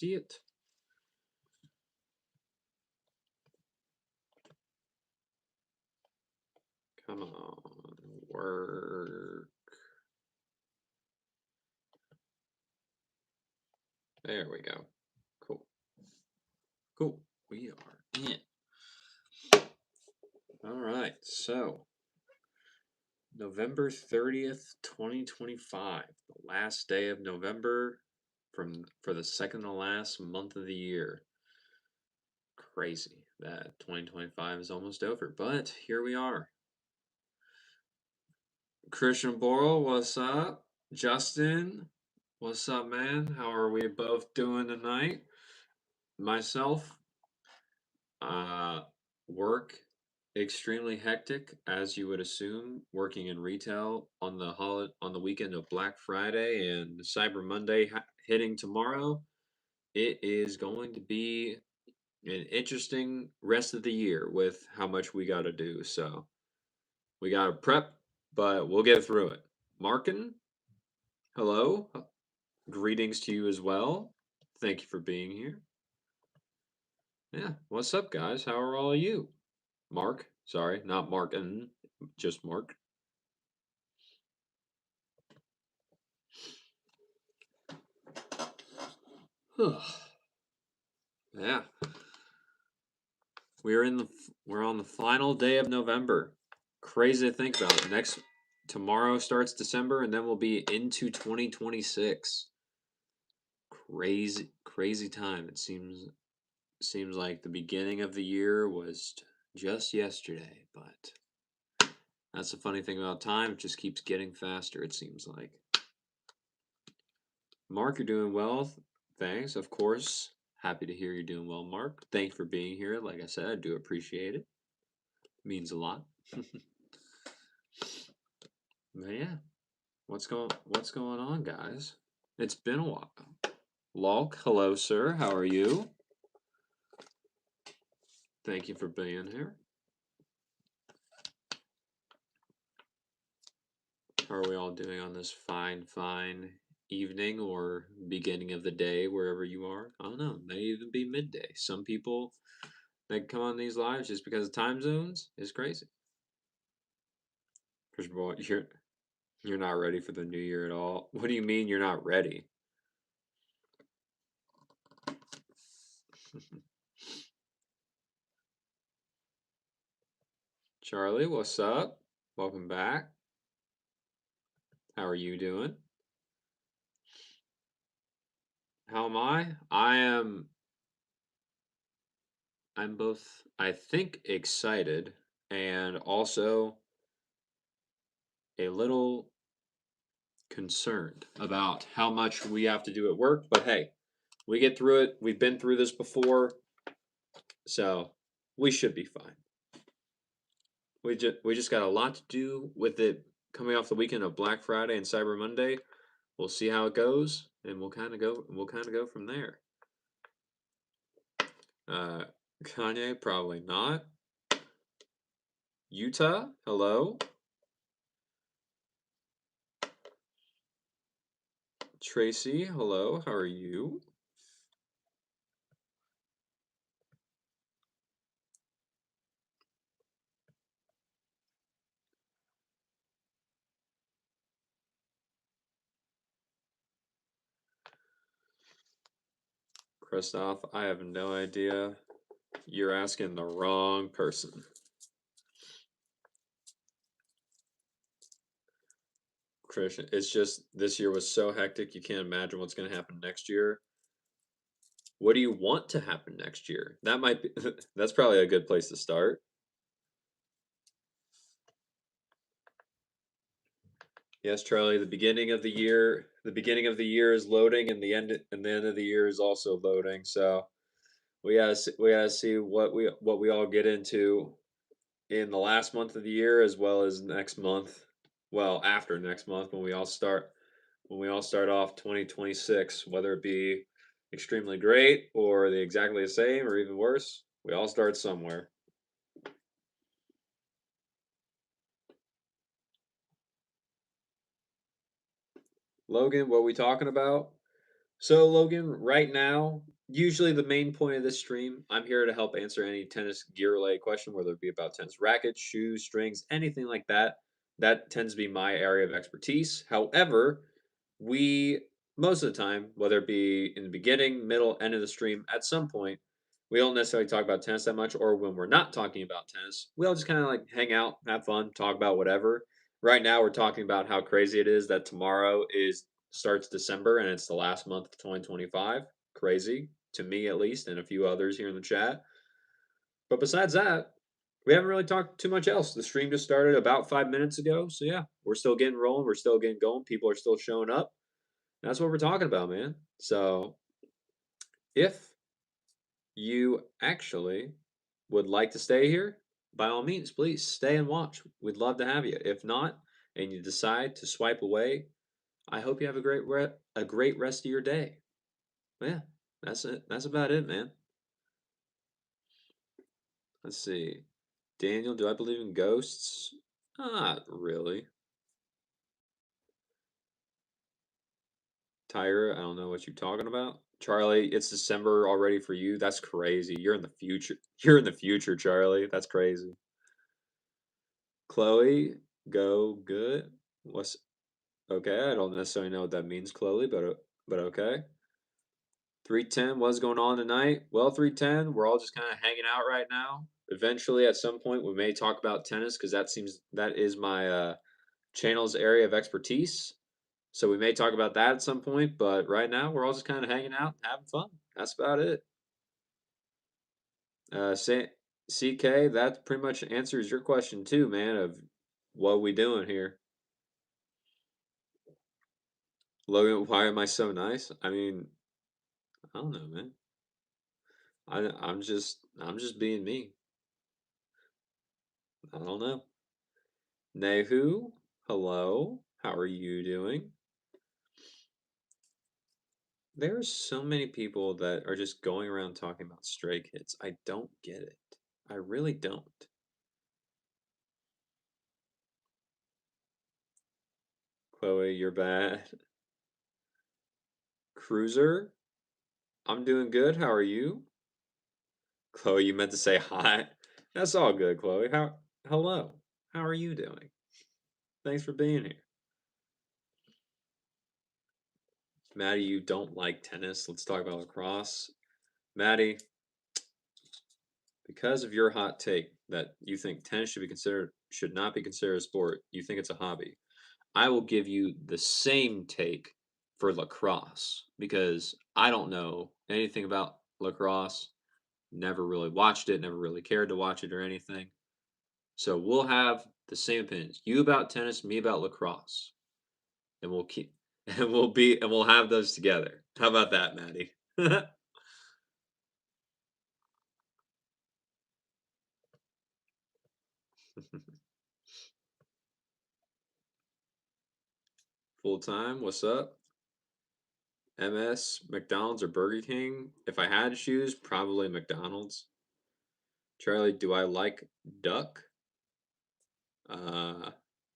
see it. Come on, work. There we go. Cool. Cool. We are in. All right. So, November 30th, 2025, the last day of November for the second to last month of the year. Crazy that 2025 is almost over, but here we are. Christian Boral, what's up? Justin, what's up, man? How are we both doing tonight? Myself, work extremely hectic, as you would assume, working in retail on the weekend of Black Friday and Cyber Monday hitting tomorrow. It is going to be an interesting rest of the year with how much we got to do. So we got to prep, but we'll get through it. Markin, hello. Greetings to you as well. Thank you for being here. Yeah, what's up, guys? How are all of you? Mark, sorry, not Markin, just Mark. Yeah. We're on the final day of November. Crazy to think about. Tomorrow starts December and then we'll be into 2026. Crazy time. It seems like the beginning of the year was just yesterday, but that's the funny thing about time. It just keeps getting faster, it seems like. Mark, you're doing well. Thanks, of course. Happy to hear you're doing well, Mark. Thank you for being here. Like I said, I do appreciate it. Means a lot. But yeah, what's going on, guys? It's been a while. Lolk, hello, sir. How are you? Thank you for being here. How are we all doing on this fine evening or beginning of the day, wherever you are? I don't know. May even be midday. Some people that come on these lives just because of time zones is crazy. First of all, you're not ready for the new year at all. What do you mean you're not ready? Charlie, what's up? Welcome back. How are you doing? How am I? I'm both, I think, excited and also a little concerned about how much we have to do at work, but hey, we get through it. We've been through this before, so we should be fine. We just got a lot to do with it coming off the weekend of Black Friday and Cyber Monday. We'll see how it goes, and we'll kind of go from there. Kanye, probably not. Utah, hello. Tracy, hello. How are you? Christoph, I have no idea. You're asking the wrong person. Christian, it's just this year was so hectic, you can't imagine what's going to happen next year. What do you want to happen next year? That might be that's probably a good place to start. Yes, Charlie, the beginning of the year is loading and the end of the year is also loading. So we gotta see what we all get into in the last month of the year as well as next month. Well, after next month when we all start off 2026, whether it be extremely great or exactly the same or even worse, we all start somewhere. Logan, what we talking about? So, Logan, right now, usually the main point of this stream, I'm here to help answer any tennis gear related question, whether it be about tennis rackets, shoes, strings, anything like that. That tends to be my area of expertise. However, we, most of the time, whether it be in the beginning, middle, end of the stream, at some point, we don't necessarily talk about tennis that much, or when we're not talking about tennis, we all just kind of like hang out, have fun, talk about whatever. Right now, we're talking about how crazy it is that tomorrow is starts December and it's the last month of 2025. Crazy to me, at least, and a few others here in the chat. But besides that, we haven't really talked too much else. The stream just started about 5 minutes ago. So, yeah, we're still getting rolling. We're still getting going. People are still showing up. That's what we're talking about, man. So, if you actually would like to stay here, by all means, please stay and watch. We'd love to have you. If not, and you decide to swipe away, I hope you have a great rest of your day. Yeah, that's it. That's about it, man. Let's see. Daniel, do I believe in ghosts? Not really. Tyra, I don't know what you're talking about. Charlie, it's December already for you. That's crazy. You're in the future. You're in the future, Charlie. That's crazy. Chloe, go good. What's okay? I don't necessarily know what that means, Chloe, but okay. 310, what's going on tonight? Well, 310, we're all just kind of hanging out right now. Eventually, at some point, we may talk about tennis because that is my channel's area of expertise. So we may talk about that at some point, but right now we're all just kind of hanging out, having fun. That's about it. Say, CK, that pretty much answers your question too, man. Of what we doing here, Logan? Why am I so nice? I mean, I don't know, man. I'm just being me. I don't know. Nehu, hello. How are you doing? There's so many people that are just going around talking about Stray Kids. I don't get it. I really don't. Chloe, you're bad. Cruiser, I'm doing good. How are you? Chloe, you meant to say hi. That's all good, Chloe. Hello. How are you doing? Thanks for being here. Maddie, you don't like tennis. Let's talk about lacrosse. Maddie, because of your hot take that you think tennis should not be considered a sport, you think it's a hobby. I will give you the same take for lacrosse because I don't know anything about lacrosse. Never really watched it, never really cared to watch it or anything. So we'll have the same opinions. You about tennis, me about lacrosse. And we'll keep and we'll have those together. How about that, Maddie? Full time, what's up? MS, McDonald's or Burger King? If I had to choose, probably McDonald's. Charlie, do I like duck? Uh,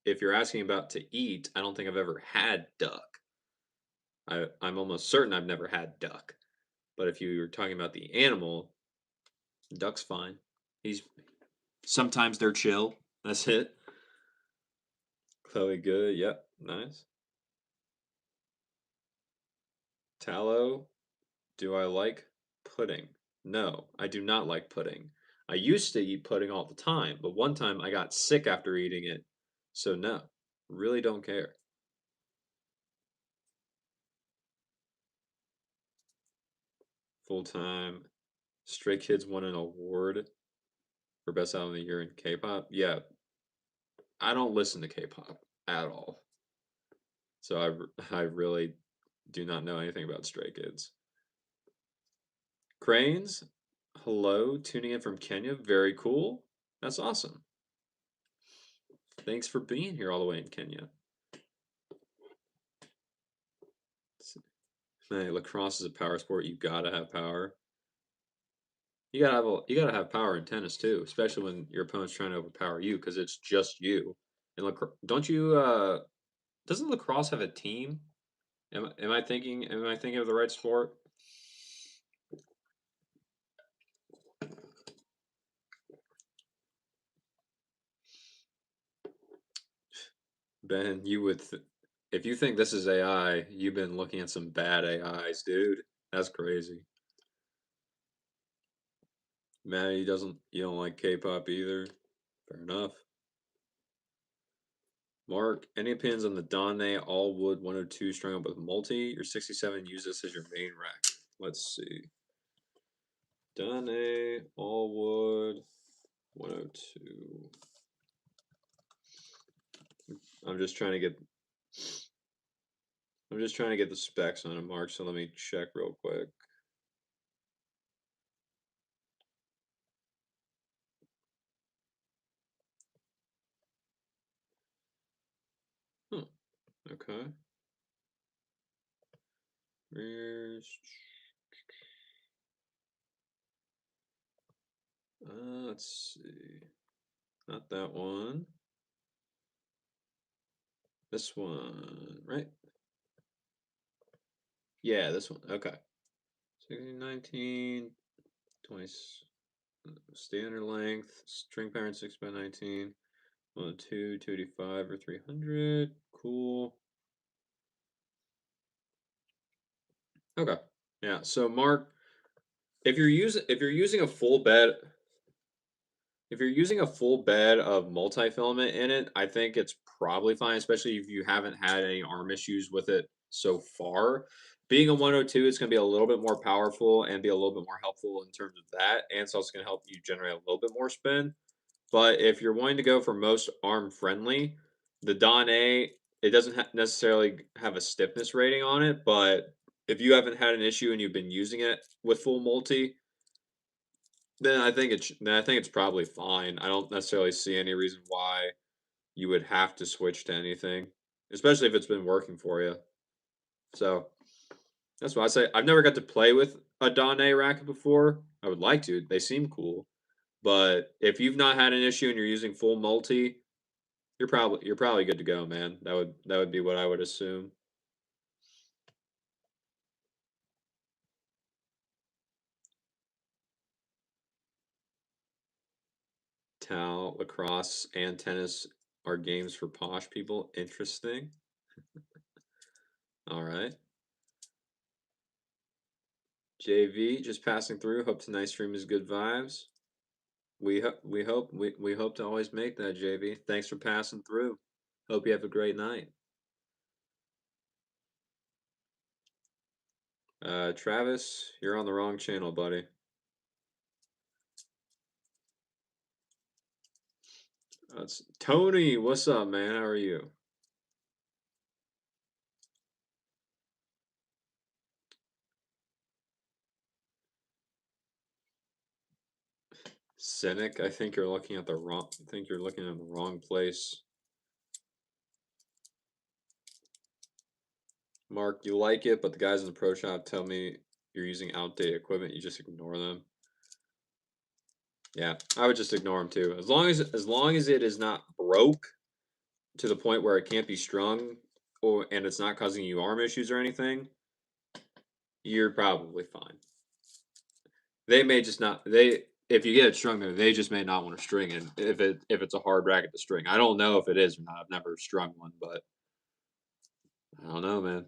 if you're asking about to eat, I don't think I've ever had duck. I'm almost certain I've never had duck. But if you were talking about the animal, duck's fine. He's sometimes they're chill. That's it. Chloe, good. Yep, nice. Tallow, do I like pudding? No, I do not like pudding. I used to eat pudding all the time, but one time I got sick after eating it. So no, really don't care. Full time. Stray Kids won an award for best album of the year in K-pop. Yeah, I don't listen to K-pop at all. So I really do not know anything about Stray Kids. Cranes, hello, tuning in from Kenya. Very cool. That's awesome. Thanks for being here all the way in Kenya. Hey, lacrosse is a power sport. You gotta have power. You gotta have power in tennis too, especially when your opponent's trying to overpower you because it's just you. And don't you doesn't lacrosse have a team Am I thinking of the right sport? Ben, if you think this is AI, you've been looking at some bad AIs, dude. That's crazy. Maddie doesn't you don't like K-pop either. Fair enough. Mark, any opinions on the Donne all wood 102 strung up with multi? Your 67 use this as your main rack. Let's see. Donne all wood 102. I'm just trying to get I'm just trying to get the specs on it, Mark, so let me check real quick. Huh. Okay. Rears. Let's see. Not that one. This one, right? Yeah, this one. Okay. 16, 19, 20. Standard length, string pattern 6x19, 1, 2, 285 or 300. Cool. Okay. Yeah. So Mark, if you're using a full bed if you're using a full bed of multi-filament in it, I think it's probably fine, especially if you haven't had any arm issues with it so far. Being a 102 is going to be a little bit more powerful and be a little bit more helpful in terms of that, and it's also going to help you generate a little bit more spin. But if you're wanting to go for most arm friendly, the Don A, it doesn't necessarily have a stiffness rating on it, but if you haven't had an issue and you've been using it with full multi, then I think it's probably fine. I don't necessarily see any reason why you would have to switch to anything, especially if it's been working for you. So that's why I say I've never got to play with a Don A racket before. I would like to. They seem cool. But if you've not had an issue and you're using full multi, you're probably good to go, man. That would be what I would assume. Tau, lacrosse, and tennis are games for posh people. Interesting. All right. JV just passing through. Hope tonight's stream is good vibes. We hope to always make that, JV. Thanks for passing through. Hope you have a great night. Travis, you're on the wrong channel, buddy. That's Tony. What's up, man? How are you? Cynic, I think you're looking at the wrong. I think you're looking at the wrong place. Mark, you like it, but the guys in the pro shop tell me you're using outdated equipment. You just ignore them. Yeah, I would just ignore them too. As long as it is not broke to the point where it can't be strung, and it's not causing you arm issues or anything, you're probably fine. They may just not they if you get it strung there, they just may not want to string it if it's a hard racket to string. I don't know if it is or not. I've never strung one, but I don't know, man.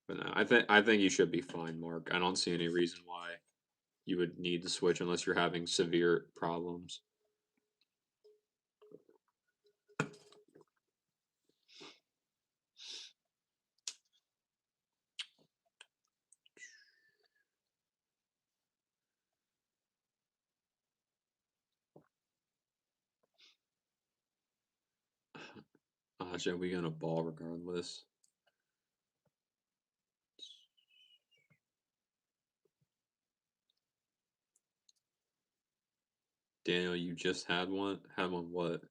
But no, I think you should be fine, Mark. I don't see any reason why you would need to switch unless you're having severe problems. Aja, we gonna ball regardless. Daniel, you just had one. Had one what?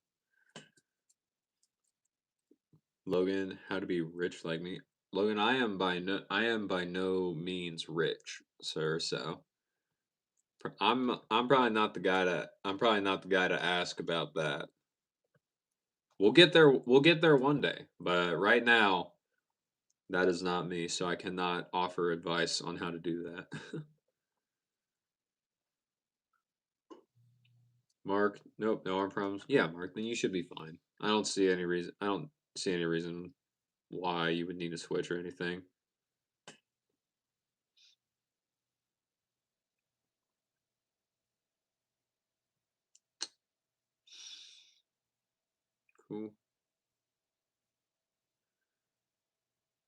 Logan, how to be rich like me? Logan, I am by no means rich, sir. So I'm probably not the guy to ask about that. We'll get there. We'll get there one day. But right now, that is not me, so I cannot offer advice on how to do that. Mark, nope, no arm problems. Yeah, Mark, then you should be fine. I don't see any reason. I don't see any reason why you would need a switch or anything. Cool.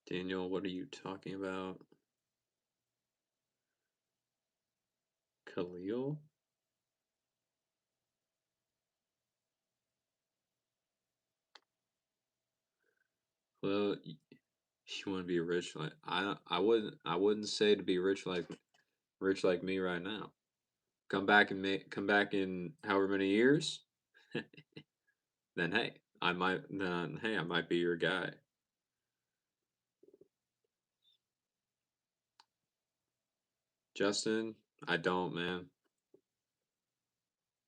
Daniel, what are you talking about? Khalil? Well, you want to be rich like I wouldn't say to be rich like me right now. Come back in however many years, then hey, I might be your guy. Justin, I don't, man.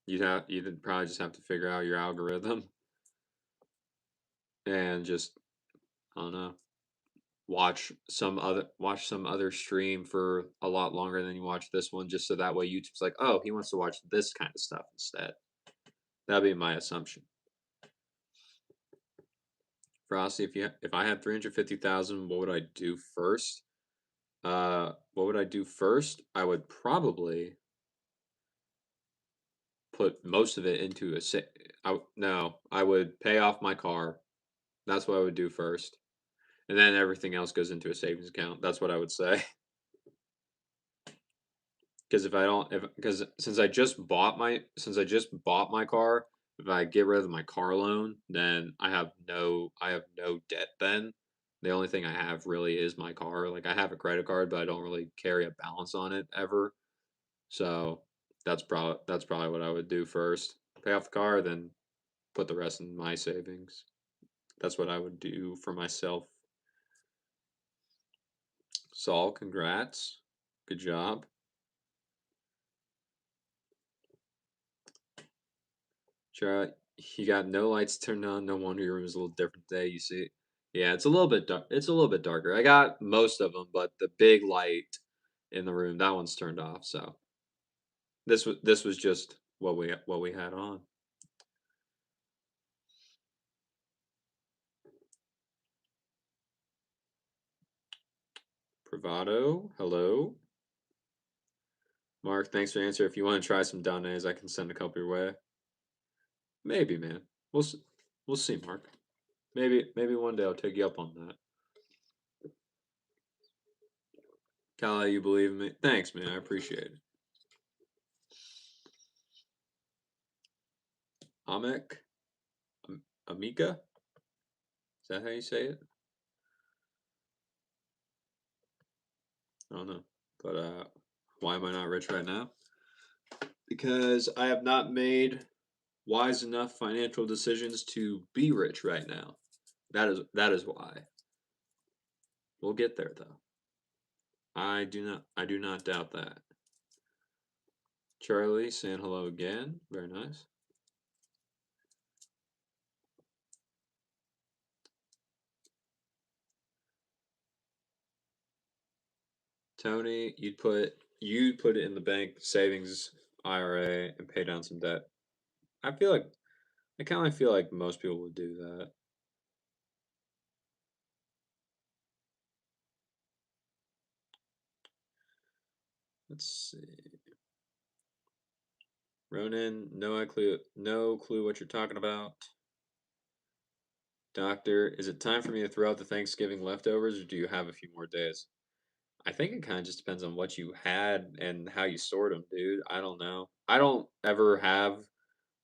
You'd probably just have to figure out your algorithm and just I don't know, watch some other stream for a lot longer than you watch this one just so that way YouTube's like, "Oh, he wants to watch this kind of stuff instead." That'd be my assumption. Frosty, if I had 350,000, what would I do first? What would I do first? I would probably put most of it into a sa- I no, I would pay off my car. That's what I would do first. And then everything else goes into a savings account. That's what I would say. Because if I don't if because since I just bought my car, if I get rid of my car loan, then I have no debt then. The only thing I have really is my car. Like I have a credit card, but I don't really carry a balance on it ever. So that's probably what I would do first. Pay off the car, then put the rest in my savings. That's what I would do for myself. Saul, congrats. Good job. Sure, you got no lights turned on. No wonder your room is a little different today. You see, yeah, it's a little bit dark. It's a little bit darker. I got most of them, but the big light in the room, that one's turned off. So this was just what we had on. Bravado, hello, Mark. Thanks for the answer. If you want to try some donays, I can send a couple your way. Maybe, man. We'll see, Mark. Maybe one day I'll take you up on that. Kyle, you believe in me? Thanks, man. I appreciate it. Amek, Amika, is that how you say it? I don't know. But why am I not rich right now? Because I have not made wise enough financial decisions to be rich right now. That is why. We'll get there though. I do not doubt that. Charlie saying hello again. Very nice. Tony, you'd put it in the bank savings IRA and pay down some debt. I feel like I kind of feel like most people would do that. Let's see. Ronan, no clue what you're talking about. Doctor, is it time for me to throw out the Thanksgiving leftovers, or do you have a few more days? I think it kind of just depends on what you had and how you stored them, dude. I don't know. I don't ever have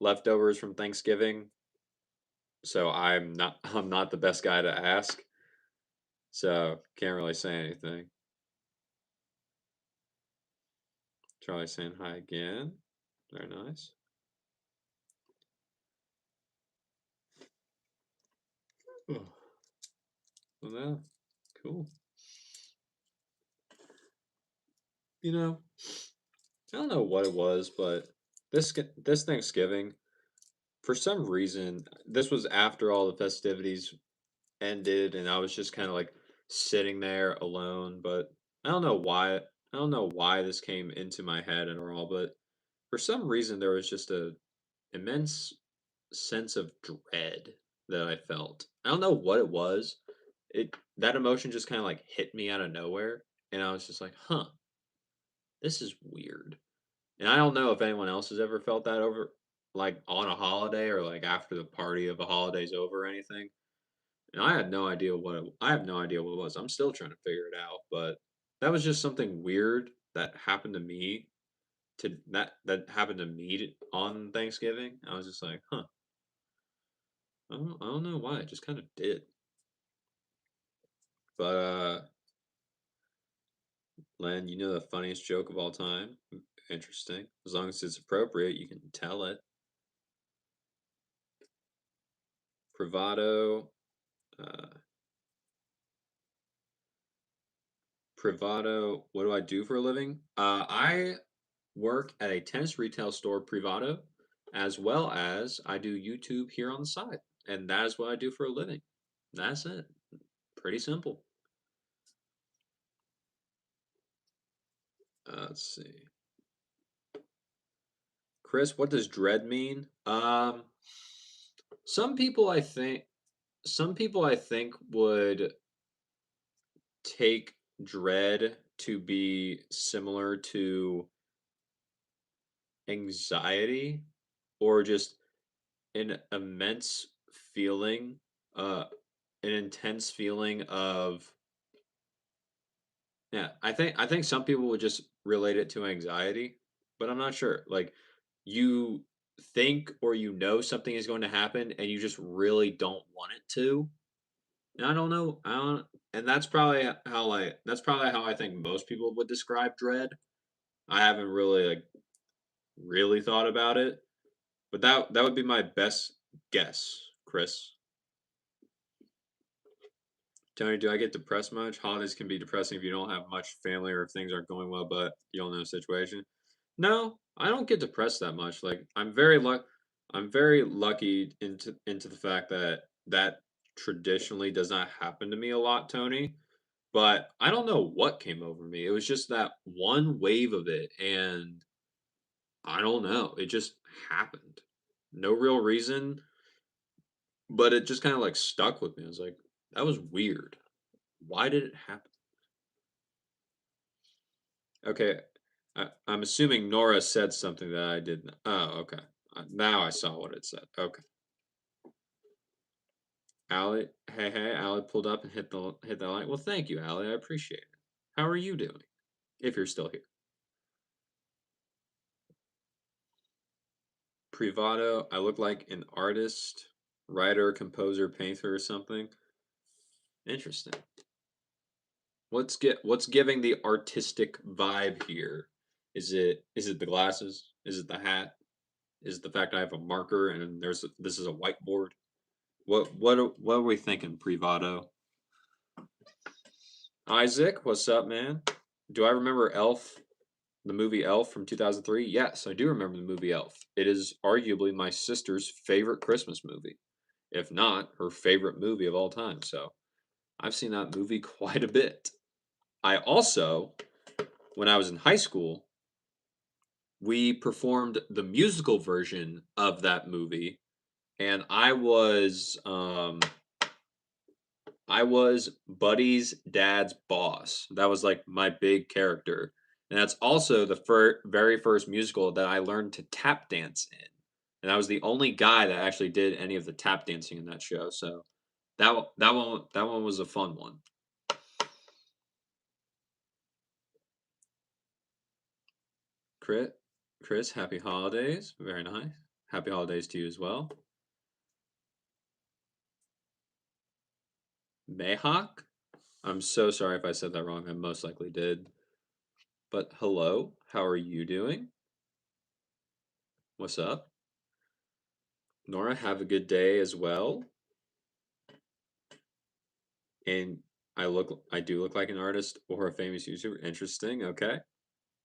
leftovers from Thanksgiving, so I'm not the best guy to ask. So can't really say anything. Charlie saying hi again. Very nice. Oh, well, cool. You know, I don't know what it was, but this Thanksgiving, For some reason, this was after all the festivities ended, and I was just kind of like sitting there alone. But I don't know why. I don't know why this came into my head at all. But for some reason, there was just a immense sense of dread that I felt. I don't know what it was. It that emotion just kind of like hit me out of nowhere, and I was just like, "Huh, this is weird." And I don't know if anyone else has ever felt that over like on a holiday or like after the party of a holiday's over or anything. And I had no idea I have no idea what it was. I'm still trying to figure it out, but that was just something weird that happened to me that happened to me on Thanksgiving. I was just like, "Huh, I don't know why. It just kind of did." But Len, you know the funniest joke of all time? Interesting. As long as it's appropriate, you can tell it. Bravado. Uh, Privado, what do I do for a living? I work at a tennis retail store, Privado, as well as I do YouTube here on the side. And that is what I do for a living. That's it. Pretty simple. Let's see. Chris, what does dread mean? Some people I think some people I think would take dread to be similar to anxiety or just an immense feeling, uh, an intense feeling of yeah. I think some people would just relate it to anxiety, but I'm not sure. Like you think or you know something is going to happen, and you just really don't want it to. And I don't know. I don't. And that's probably how I think most people would describe dread. I haven't really really thought about it, but that would be my best guess, Chris. Tony, do I get depressed much? Holidays can be depressing if you don't have much family or if things aren't going well, but you don't know the situation. No, I don't get depressed that much. Like I'm very lucky into the fact that that traditionally does not happen to me a lot, Tony. But I don't know what came over me. It was just that one wave of it, and I don't know. It just happened. No real reason, but it just kind of like stuck with me. I was like, that was weird. Why did it happen? Okay, I'm assuming Nora said something that I didn't. Oh, okay. Now I saw what it said. Okay. Allie, hey, Allie pulled up and hit the light. Well, thank you, Allie. I appreciate it. How are you doing? If you're still here. Privado, I look like an artist, writer, composer, painter, or something. Interesting. What's giving the artistic vibe here? Is it the glasses? Is it the hat? Is it the fact I have a marker and this is a whiteboard? What are we thinking, Privado? Isaac, what's up, man? Do I remember Elf, the movie Elf from 2003? Yes, I do remember the movie Elf. It is arguably my sister's favorite Christmas movie, if not her favorite movie of all time. So I've seen that movie quite a bit. I also, when I was in high school, we performed the musical version of that movie, and I was Buddy's dad's boss. That was like my big character. And that's also the very first musical that I learned to tap dance in. And I was the only guy that actually did any of the tap dancing in that show. So that one was a fun one. Chris, Chris, happy holidays. Very nice. Happy holidays to you as well. Mayhawk. I'm so sorry if I said that wrong. I most likely did. But hello, how are you doing? What's up? Nora, have a good day as well. And I do look like an artist or a famous YouTuber. Interesting. Okay.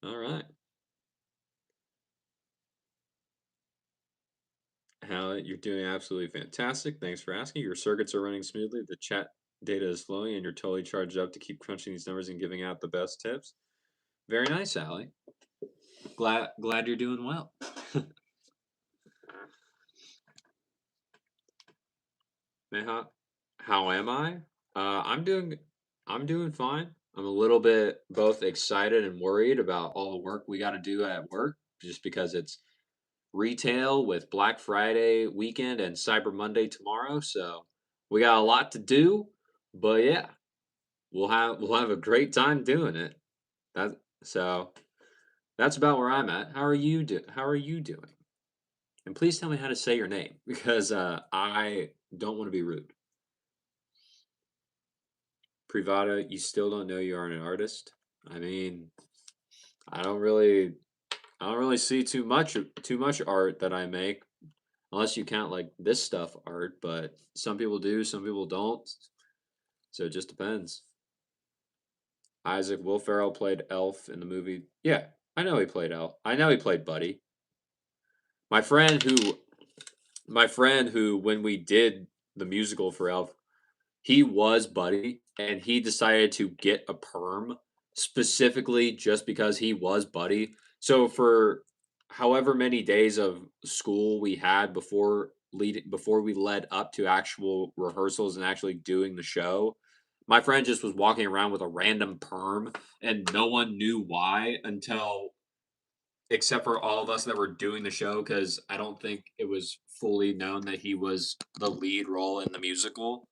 All right. How you're doing absolutely fantastic. Thanks for asking. Your circuits are running smoothly. The chat data is flowing, and you're totally charged up to keep crunching these numbers and giving out the best tips. Very nice, Allie. Glad you're doing well. Neha, how am I? I'm doing fine. I'm a little bit both excited and worried about all the work we got to do at work, just because it's retail with Black Friday weekend and Cyber Monday tomorrow. So we got a lot to do, but yeah, we'll have a great time doing it. That so that's about where I'm at. How are you doing? And please tell me how to say your name because I don't want to be rude. Privada, you still don't know you are an artist? I mean, I don't really I don't really see too much art that I make unless you count like this stuff art, but some people do, some people don't. So it just depends. Isaac Will Ferrell played Elf in the movie. Yeah, I know he played Elf. I know he played Buddy. My friend who when we did the musical for Elf, he was Buddy, and he decided to get a perm specifically just because he was Buddy. So for however many days of school we had before we led up to actual rehearsals and actually doing the show, my friend just was walking around with a random perm, and no one knew why until except for all of us that were doing the show, because I don't think it was fully known that he was the lead role in the musical.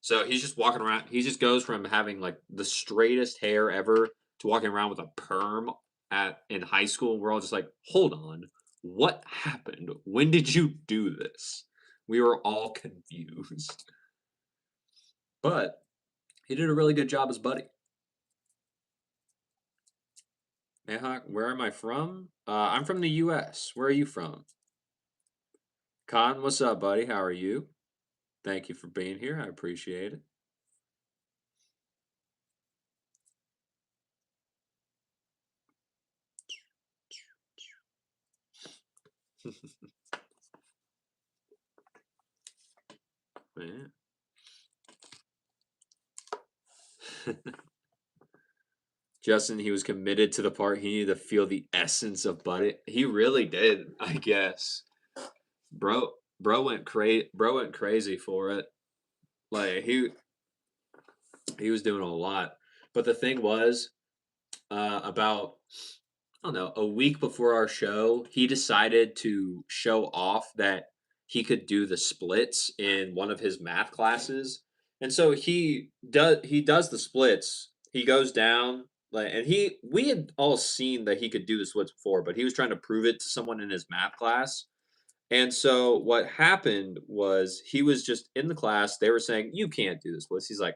So he's just walking around. He just goes from having like the straightest hair ever to walking around with a perm at in high school. We're all just like, hold on, what happened? When did you do this? We were all confused. But he did a really good job as Buddy. Nahak, where am I from? I'm from the U.S. Where are you from? Khan, what's up, buddy? How are you? Thank you for being here. I appreciate it. Man. Justin, he was committed to the part. He needed to feel the essence of Buddy. He really did, I guess. Bro, bro went crazy for it. Like he was doing a lot. But the thing was, about I don't know, a week before our show, he decided to show off that he could do the splits in one of his math classes. And so he does the splits. He goes down like and he we had all seen that he could do the splits before, but he was trying to prove it to someone in his math class. And so what happened was he was just in the class, they were saying, "You can't do the splits." He's like,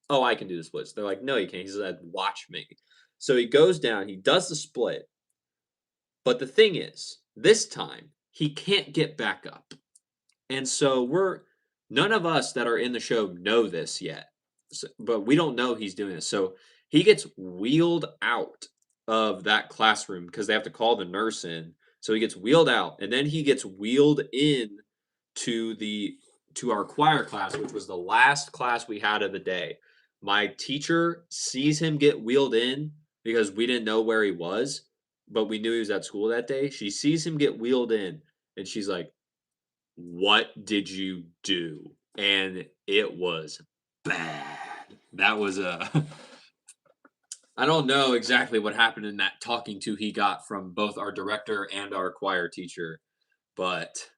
"Oh, I can do the splits." They're like, "No, you can't." He said, "Watch me." So he goes down, he does the split, but the thing is, this time he can't get back up. And so we're none of us that are in the show know this yet. But we don't know he's doing this. So he gets wheeled out of that classroom because they have to call the nurse in. So he gets wheeled out and then he gets wheeled in to the to our choir class, which was the last class we had of the day. My teacher sees him get wheeled in because we didn't know where he was, but we knew he was at school that day. She sees him get wheeled in and she's like, "What did you do?" And it was bad. That was a I don't know exactly what happened in that talking to he got from both our director and our choir teacher, but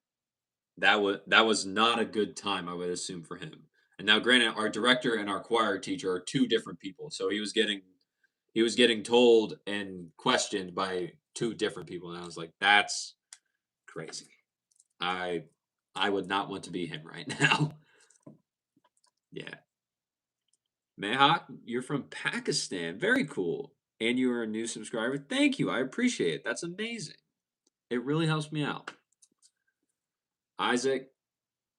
that was not a good time, I would assume, for him. And now, granted, our director and our choir teacher are two different people, so he was getting told and questioned by two different people, and I was like, that's crazy. I I would not want to be him right now. Yeah. Mehak, you're from Pakistan. Very cool. And you are a new subscriber. Thank you. I appreciate it. That's amazing. It really helps me out. Isaac,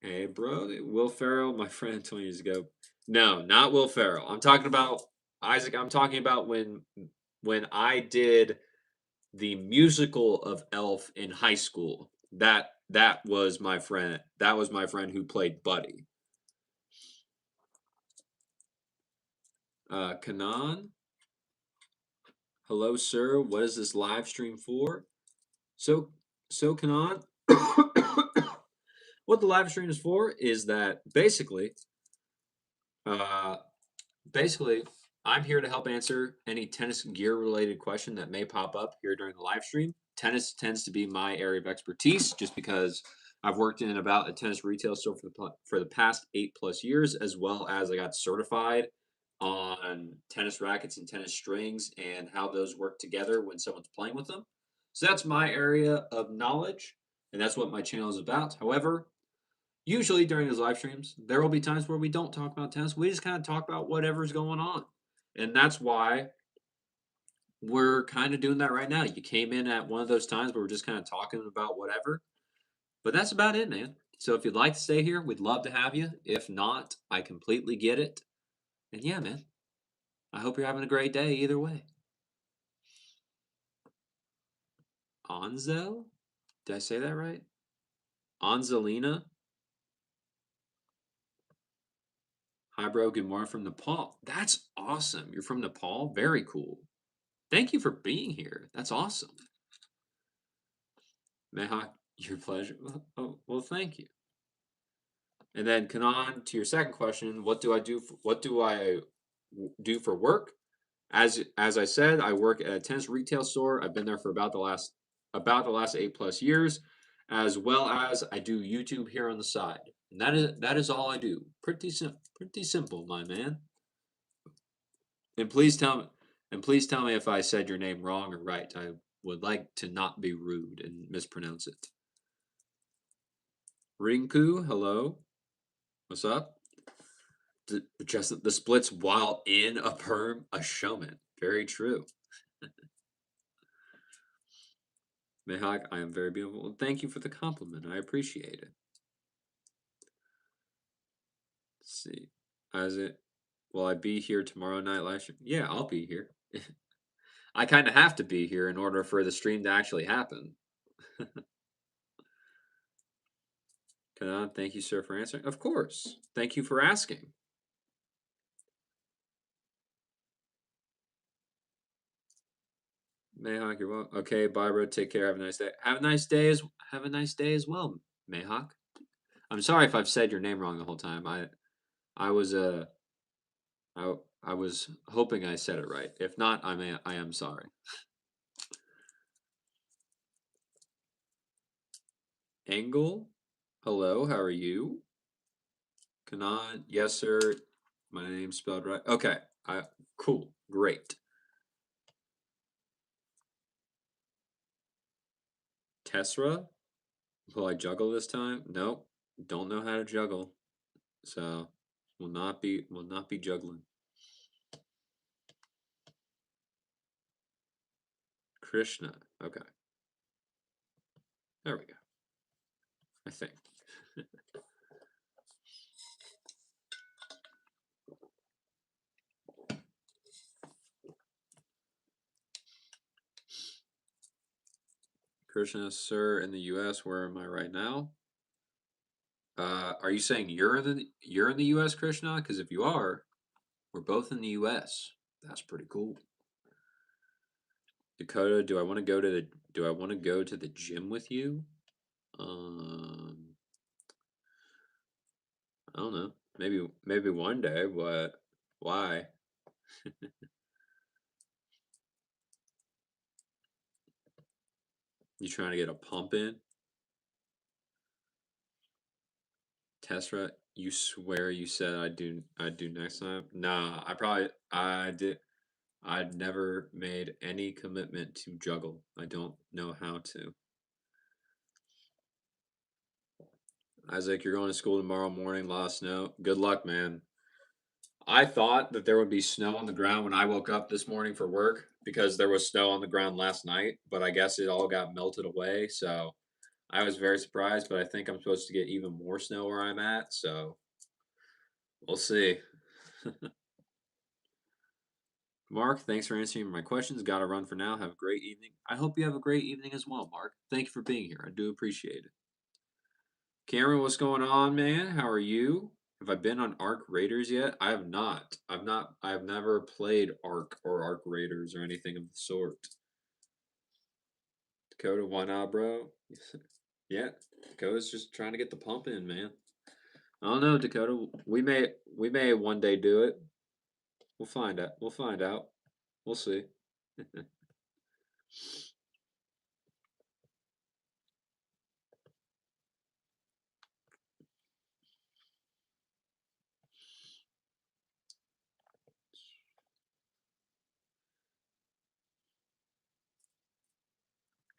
hey, bro. Will Ferrell, my friend 20 years ago. No, not Will Ferrell. I'm talking about Isaac. I'm talking about when I did the musical of Elf in high school. that was my friend. That was my friend who played Buddy. Kanan, hello, sir. What is this live stream for? So, so Kanan, what the live stream is for is that uh, basically, I'm here to help answer any tennis gear related question that may pop up here during the live stream. Tennis tends to be my area of expertise just because I've worked in about a tennis retail store for the past 8+ years, as well as I got certified on tennis rackets and tennis strings and how those work together when someone's playing with them. So that's my area of knowledge, and that's what my channel is about. However, usually during these live streams, there will be times where we don't talk about tennis. We just kind of talk about whatever's going on. And that's why we're kind of doing that right now. You came in at one of those times where we're just kind of talking about whatever. But that's about it, man. So if you'd like to stay here, we'd love to have you. If not, I completely get it. And yeah, man, I hope you're having a great day either way. Anzel? Did I say that right? Anzelina? Hi, bro. Good morning from Nepal. That's awesome. You're from Nepal? Very cool. Thank you for being here. That's awesome. Mehak, your pleasure. Well, thank you. And then Kanan, to your second question, what do I do for work? As I said, I work at a tennis retail store. I've been there for about the last 8+ years, as well as I do YouTube here on the side. And that is all I do. Pretty simple, my man. And please tell me if I said your name wrong or right. I would like to not be rude and mispronounce it. Rinku, hello. What's up? Just the splits while in a perm, a showman. Very true. Mehak, I am very beautiful. Thank you for the compliment. I appreciate it. Let's see. As it will I be here tomorrow night live stream? Yeah, I'll be here. I kind of have to be here in order for the stream to actually happen. Kanan, thank you, sir, for answering. Of course. Thank you for asking. Mayhawk, you're welcome. Okay, Barbara, take care. Have a nice day. Have a nice day as well, Mayhawk. I'm sorry if I've said your name wrong the whole time. I was I was hoping I said it right. If not, I am sorry. Angle, hello, how are you? Kanan, yes, sir. My name's spelled right. Okay, cool, great. Tesra, will I juggle this time? Nope, don't know how to juggle, so will not be juggling. Krishna, okay, there we go. I think. Krishna, sir, in the U.S. Where am I right now? Are you saying you're in the U.S., Krishna? Because if you are, we're both in the U.S. That's pretty cool. Dakota, do I want to go to the gym with you? I don't know. Maybe one day, but why? You trying to get a pump in? Tesra, you swear you said I'd do next time? Nah, I did I'd never made any commitment to juggle. I don't know how to. Isaac, you're going to school tomorrow morning, lot of snow. Good luck, man. I thought that there would be snow on the ground when I woke up this morning for work because there was snow on the ground last night, but I guess it all got melted away. So I was very surprised, but I think I'm supposed to get even more snow where I'm at. So we'll see. Mark, thanks for answering my questions. Got to run for now. Have a great evening. I hope you have a great evening as well, Mark. Thank you for being here. I do appreciate it. Cameron, what's going on, man? How are you? Have I been on Arc Raiders yet? I have not. I've never played Arc or Arc Raiders or anything of the sort. Dakota, why not, bro? Yeah, Dakota's just trying to get the pump in, man. I don't know, Dakota. We may one day do it. We'll find out. We'll find out. We'll see.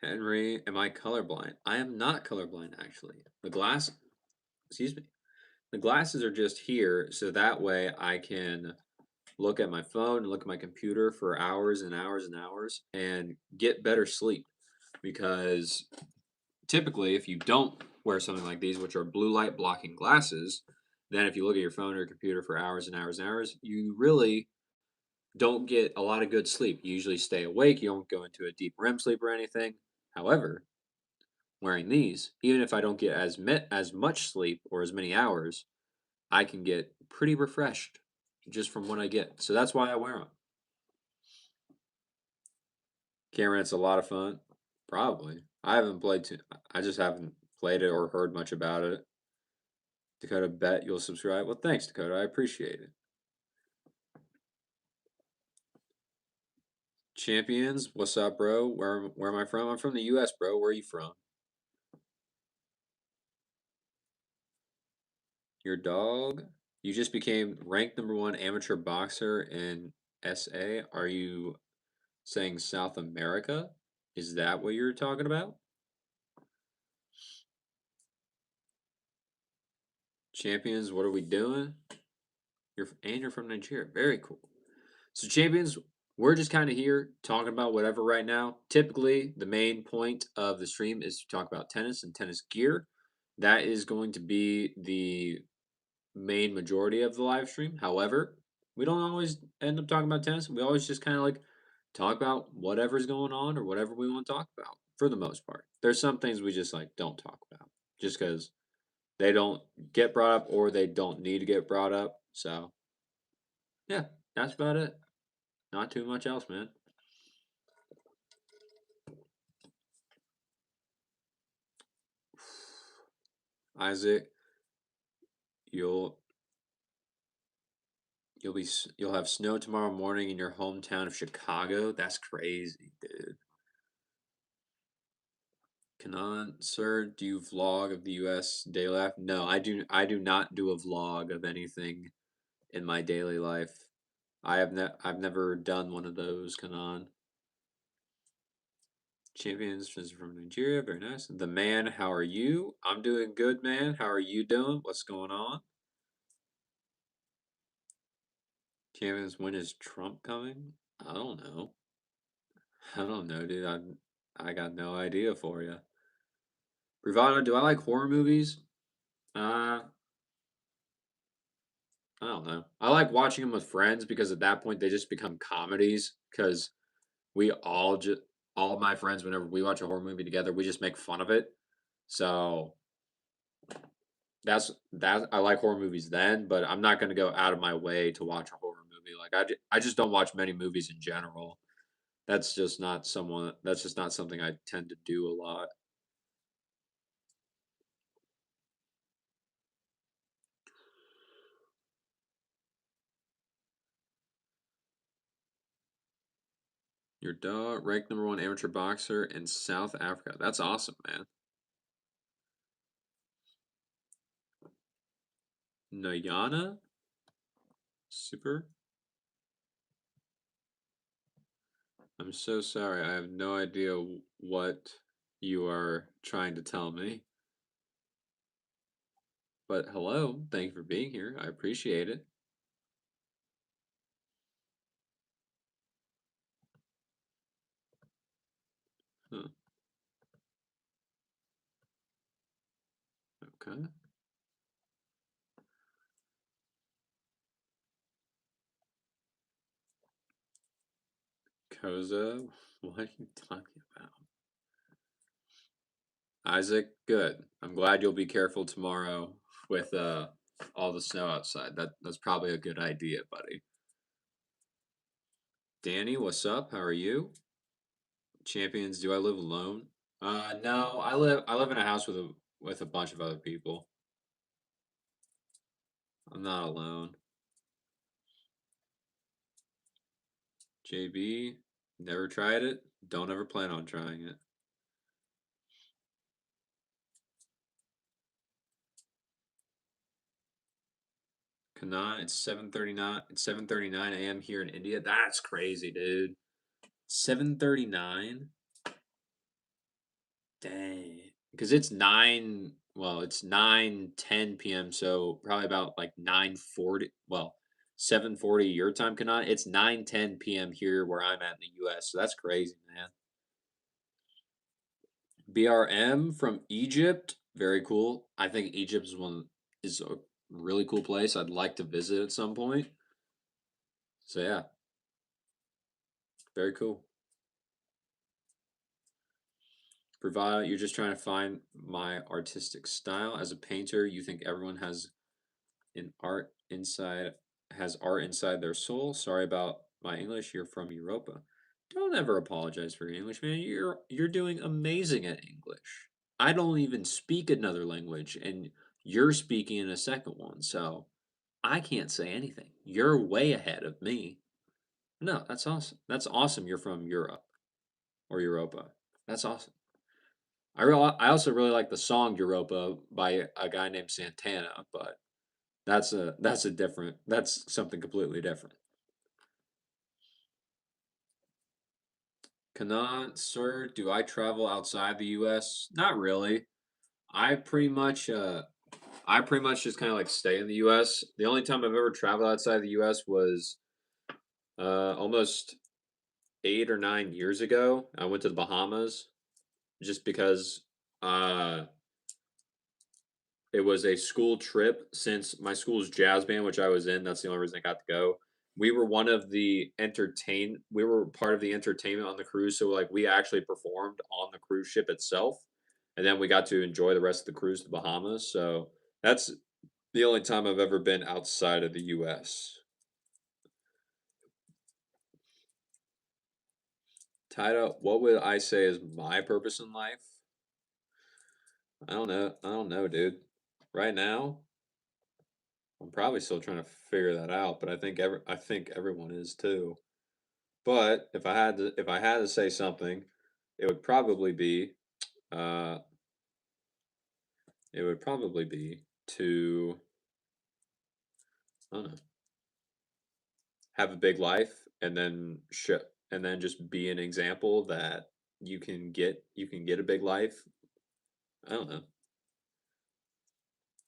Henry, am I colorblind? I am not colorblind, actually. Excuse me. The glasses are just here, so that way I can look at my phone and look at my computer for hours and hours and hours and get better sleep. Because typically, if you don't wear something like these, which are blue light blocking glasses, then if you look at your phone or your computer for hours and hours and hours, you really don't get a lot of good sleep. You usually stay awake, you don't go into a deep REM sleep or anything. However, wearing these, even if I don't get as much sleep or as many hours, I can get pretty refreshed just from what I get. So that's why I wear them. Cameron, it's a lot of fun. Probably. I haven't played too. I just haven't played it or heard much about it. Dakota, bet you'll subscribe. Well, thanks, Dakota. I appreciate it. Champions, what's up, bro? Where am I from? I'm from the U.S., bro. Where are you from? Your dog? You just became ranked #1 amateur boxer in SA. Are you saying South America? Is that what you're talking about? Champions, what are we doing? You're from Nigeria. Very cool. So champions, we're just kind of here talking about whatever right now. Typically, the main point of the stream is to talk about tennis and tennis gear. That is going to be the main majority of the live stream. However, we don't always end up talking about tennis. We always just kind of like talk about whatever's going on or whatever we want to talk about for the most part. There's some things we just like don't talk about just because they don't get brought up or they don't need to get brought up. So, yeah, that's about it. Not too much else, man. Isaac, you'll you'll have snow tomorrow morning in your hometown of Chicago. That's crazy, dude. Kanan, sir, do you vlog of the U.S. daily life? No, I do. I do not do a vlog of anything in my daily life. I've never done one of those. Kanan. Champions is from Nigeria. Very nice. The man, how are you? I'm doing good, man. How are you doing? What's going on? Champions, when is Trump coming? I don't know. I don't know, dude. I got no idea for you. Bravado, do I like horror movies? Uh, I don't know. I like watching them with friends because at that point they just become comedies. Because we all my friends, whenever we watch a horror movie together, we just make fun of it. So that I like horror movies then, but I'm not gonna go out of my way to watch a horror movie. Like I just don't watch many movies in general. That's just not something I tend to do a lot. Your dog ranked #1 amateur boxer in South Africa. That's awesome, man. Nayana? Super? I'm so sorry. I have no idea what you are trying to tell me. But hello, thank you for being here. I appreciate it. Huh, okay. Koza, what are you talking about? Isaac, good. I'm glad you'll be careful tomorrow with all the snow outside. That's probably a good idea, buddy. Danny, what's up? How are you? Champions, do I live alone? No, I live in a house with a bunch of other people. I'm not alone. JB, never tried it. Don't ever plan on trying it. Kanai, it's 7:39. It's 7:39 a.m. here in India. That's crazy, dude. 7:39. Dang. Because it's 9, well, it's 9:10 p.m., so probably about like 9:40, well, 7:40 your time, Kanai. It's 9:10 p.m. here where I'm at in the US. So that's crazy, man. BRM from Egypt. Very cool. I think Egypt is a really cool place. I'd like to visit at some point. So yeah, very cool. Bravado, you're just trying to find my artistic style. As a painter, you think everyone an art inside has art inside their soul. Sorry about my English. You're from Europa. Don't ever apologize for your English, man. You're doing amazing at English. I don't even speak another language, and you're speaking in a second one, so I can't say anything. You're way ahead of me. No, that's awesome. That's awesome. You're from Europe or Europa. That's awesome. I also really like the song Europa by a guy named Santana, but that's something completely different. Cannot, sir, do I travel outside the US? Not really. I pretty much I pretty much just kind of like stay in the US. The only time I've ever traveled outside the US was almost 8 or 9 years ago. I went to the Bahamas just because uh it was a school trip since my school's jazz band, which I was in. That's the only reason I got to go. We were part of the entertainment on the cruise, so like we actually performed on the cruise ship itself, and then we got to enjoy the rest of the cruise to Bahamas. So that's the only time I've ever been outside of the U.S. Tida, what would I say is my purpose in life? I don't know. I don't know, dude. Right now, I'm probably still trying to figure that out, but I think everyone is too. But if I had to say something, it would probably be uh it would probably be to I don't know, have a big life and then and then just be an example that you can get a big life. I don't know.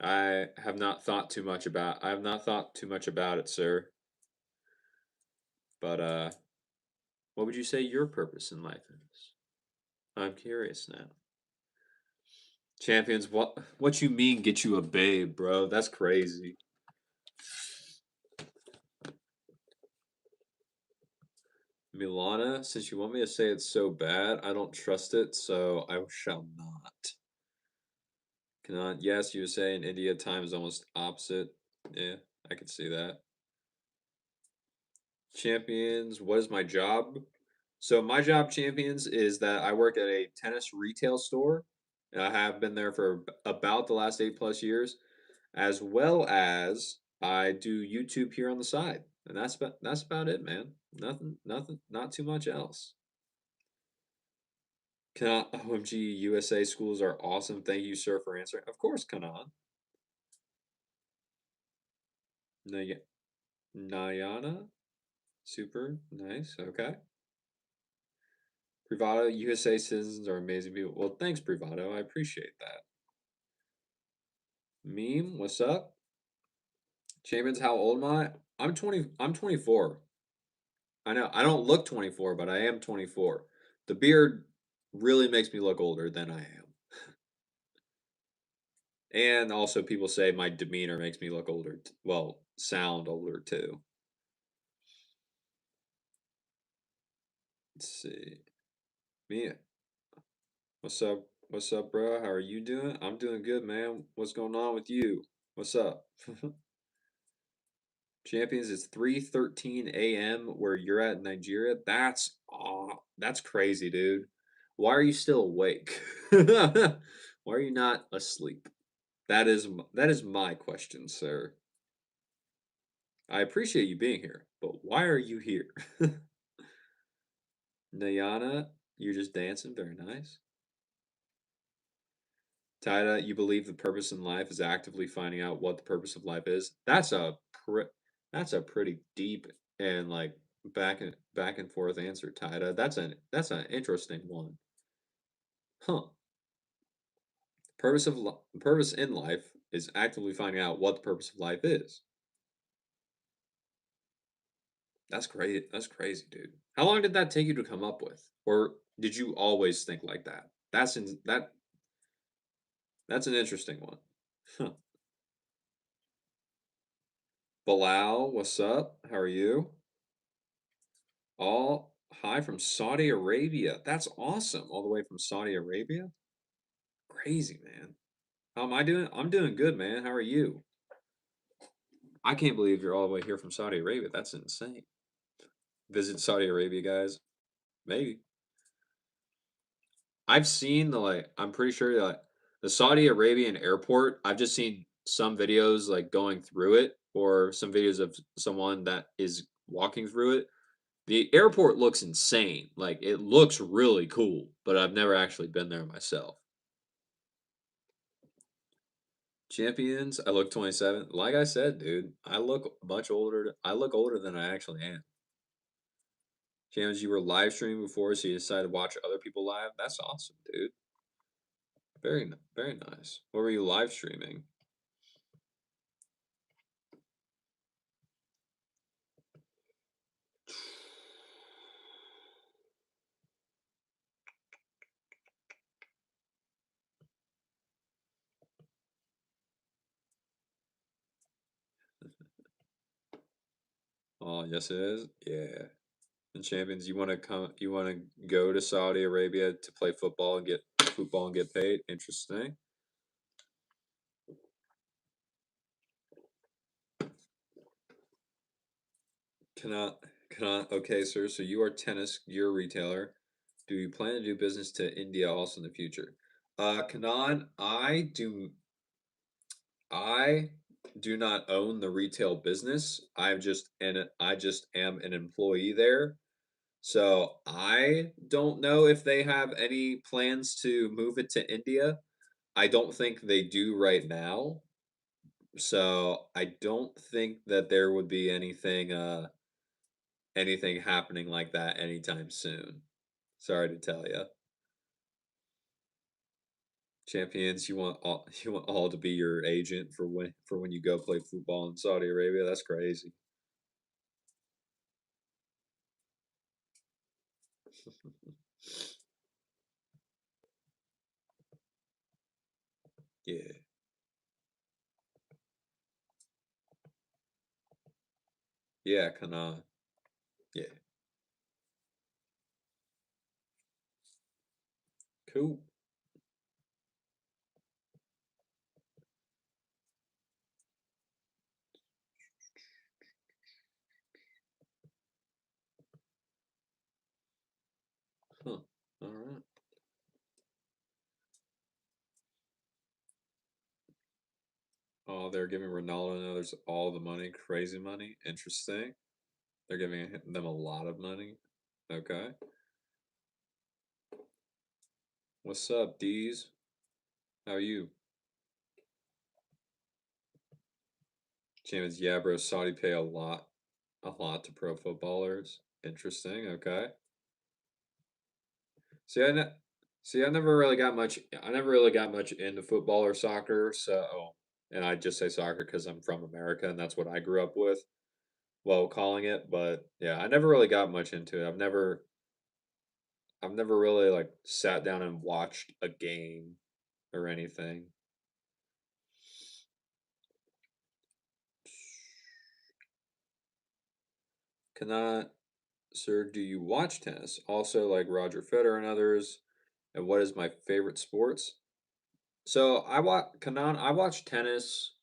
I have not thought too much about it, sir. But what would you say your purpose in life is? I'm curious now. Champions, what you mean get you a babe, bro? That's crazy. Milana, since you want me to say it so bad, I don't trust it, so I shall not. Cannot. Yes, you were saying India time is almost opposite. Yeah, I could see that. Champions, what is my job? So my job, champions, is that I work at a tennis retail store. And I have been there for about the last 8 plus years, as well as I do YouTube here on the side, and that's about it, man. Nothing, not too much else. Kanan, OMG, USA schools are awesome. Thank you, sir, for answering. Of course, Kanan. Nay- Nayana, super nice. Okay. Privado, USA citizens are amazing people. Well, thanks, Privado. I appreciate that. Meme, what's up? Champions, how old am I? I'm 20. I'm 24. I know. I don't look 24, but I am 24. The beard really makes me look older than I am. And also, people say my demeanor makes me look older. Well, sound older too. Let's see. Me, what's up? What's up, bro? How are you doing? I'm doing good, man. What's going on with you? What's up? Champions, it's 3:13 a.m. where you're at in Nigeria. That's crazy, dude. Why are you still awake? Why are you not asleep? That is my question, sir. I appreciate you being here, but why are you here? Nayana, you're just dancing. Very nice. Taida, you believe the purpose in life is actively finding out what the purpose of life is. That's a pretty deep and like back and forth answer, Taida. That's an interesting one. Huh. Purpose in life is actively finding out what the purpose of life is. That's great. That's crazy, dude. How long did that take you to come up with? Or did you always think like that? That's an interesting one. Huh. Bilal, what's up? How are you? All hi from Saudi Arabia. That's awesome. All the way from Saudi Arabia? Crazy, man. How am I doing? I'm doing good, man. How are you? I can't believe you're all the way here from Saudi Arabia. That's insane. Visit Saudi Arabia, guys. Maybe. I've seen I'm pretty sure that the Saudi Arabian airport, I've just seen some videos like going through it or some videos of someone that is walking through it. The airport looks insane. Like it looks really cool, but I've never actually been there myself. Champions, I look 27. Like I said, dude, I look older than I actually am. Champions, you were live streaming before, so you decided to watch other people live. That's awesome, dude. Very nice. What were you live streaming? Oh, yes, it is. Yeah. And champions, you want to go to Saudi Arabia to play football and get paid. Interesting. Cannot, cannot. Okay, sir. So you are tennis. You're a retailer. Do you plan to do business to India also in the future? Kanan, I do not own the retail business. I just am an employee there. So I don't know if they have any plans to move it to India. I don't think they do right now. So I don't think that there would be anything happening like that anytime soon. Sorry to tell you. Champions, you want all to be your agent for when you go play football in Saudi Arabia. That's crazy. Yeah. Yeah, Kana. Yeah. Cool. Huh. All right. Oh, they're giving Ronaldo and others all the money, crazy money. Interesting. They're giving them a lot of money. Okay. What's up, D's? How are you? Champions, yeah, bro. Saudi pay a lot to pro footballers. Interesting. Okay. See, I never really got much. I never really got much into football or soccer. So, and I just say soccer because I'm from America and that's what I grew up with. Well, calling it, but yeah, I never really got much into it. I've never really like sat down and watched a game or anything. Cannot, sir, do you watch tennis? Also, like Roger Federer and others. And what is my favorite sports? So I watch tennis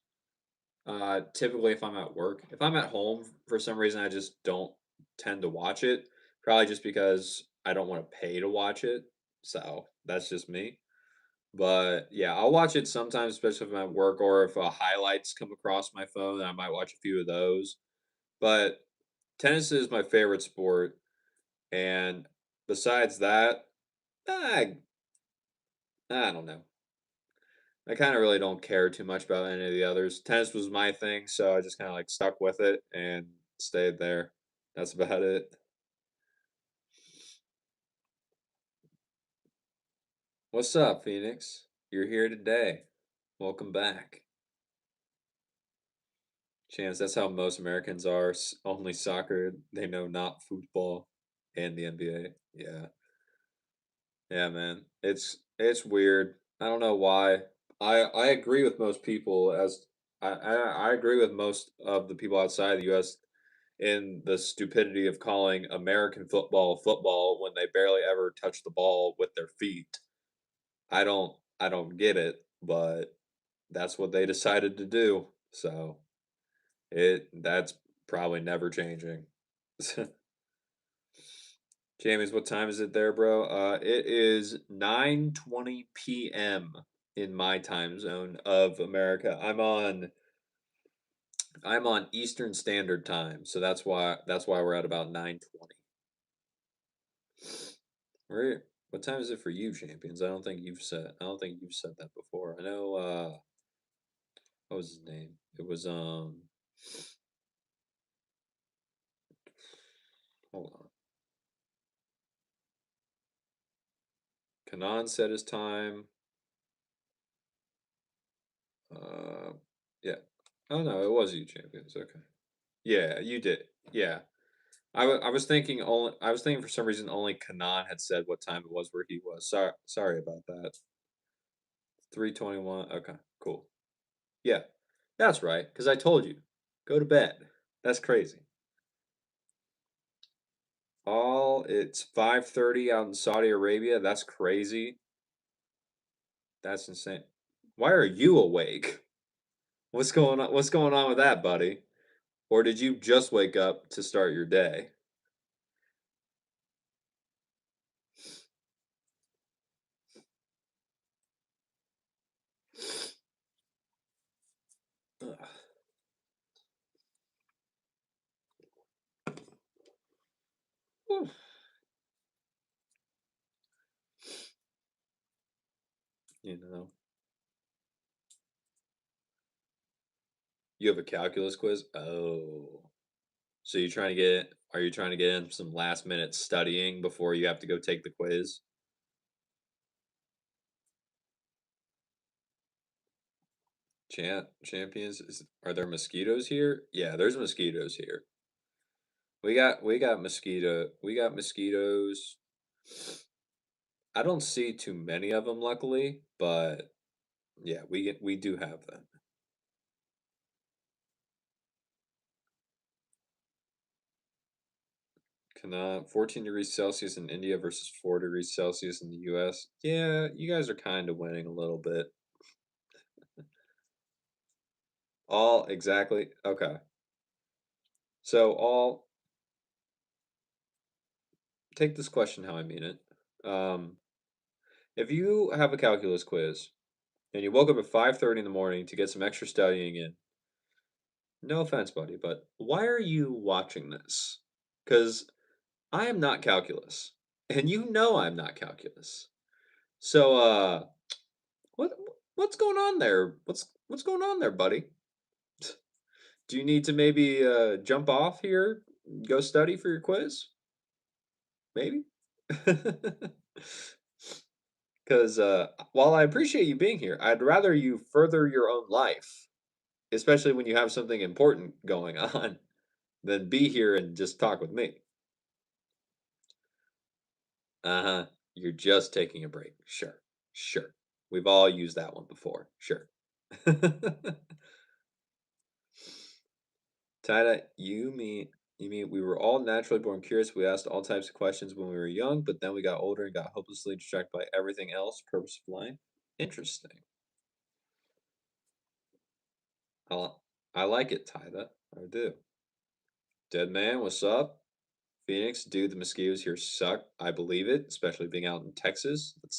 typically if I'm at work. If I'm at home for some reason I just don't tend to watch it. Probably just because I don't want to pay to watch it. So that's just me. But yeah, I'll watch it sometimes, especially if I'm at work or if highlights come across my phone, I might watch a few of those. But tennis is my favorite sport, and besides that, I I don't know. I kind of really don't care too much about any of the others. Tennis was my thing, so I just kind of like stuck with it and stayed there. That's about it. What's up, Phoenix? You're here today. Welcome back. Chance, that's how most Americans are. Only soccer. They know not football and the NBA. Yeah. Yeah, man. It's weird. I don't know why. I agree with most people as I agree with most of the people outside the US in the stupidity of calling American football football when they barely ever touch the ball with their feet. I don't get it, but that's what they decided to do. So that's probably never changing. James, what time is it there, bro? It is 9:20 p.m. in my time zone of America. I'm on Eastern Standard Time, so that's why we're at about 9:20. Where what time is it for you, champions? I don't think you've said that before. I know what was his name? It was hold on. Kanan said his time. Uh yeah. Oh no, it was you, champions. Okay. Yeah, you did. Yeah. I was thinking only I was thinking for some reason only Kanan had said what time it was where he was. Sorry about that. 3:21. Okay, cool. Yeah. That's right, because I told you. Go to bed. That's crazy. It's 5:30 out in Saudi Arabia. That's crazy. That's insane. Why are you awake? What's going on? What's going on with that, buddy? Or did you just wake up to start your day? Ugh. Whew. You know, you have a calculus quiz? Oh. So are you trying to get in some last minute studying before you have to go take the quiz? Champions, are there mosquitoes here? Yeah, there's mosquitoes here. We got mosquitoes. I don't see too many of them, luckily, but yeah, we do have them. Can 14 degrees Celsius in India versus 4 degrees Celsius in the US. Yeah, you guys are kind of winning a little bit. All exactly. Okay. So all take this question how I mean it. Um, if you have a calculus quiz and you woke up at 5:30 in the morning to get some extra studying in, no offense, buddy, but why are you watching this? Because I am not calculus, and you know I'm not calculus. So, what what's going on there? What's going on there, buddy? Do you need to maybe jump off here, go study for your quiz? Maybe. Because while I appreciate you being here, I'd rather you further your own life, especially when you have something important going on, than be here and just talk with me. Uh huh. You're just taking a break. Sure. Sure. We've all used that one before. Sure. Tada, you mean. You mean we were all naturally born curious? We asked all types of questions when we were young, but then we got older and got hopelessly distracted by everything else. Purpose of life. Interesting. I, li- I like it, Tyda. I do. Dead man, what's up? Phoenix, dude, the mosquitoes here suck. I believe it, especially being out in Texas. That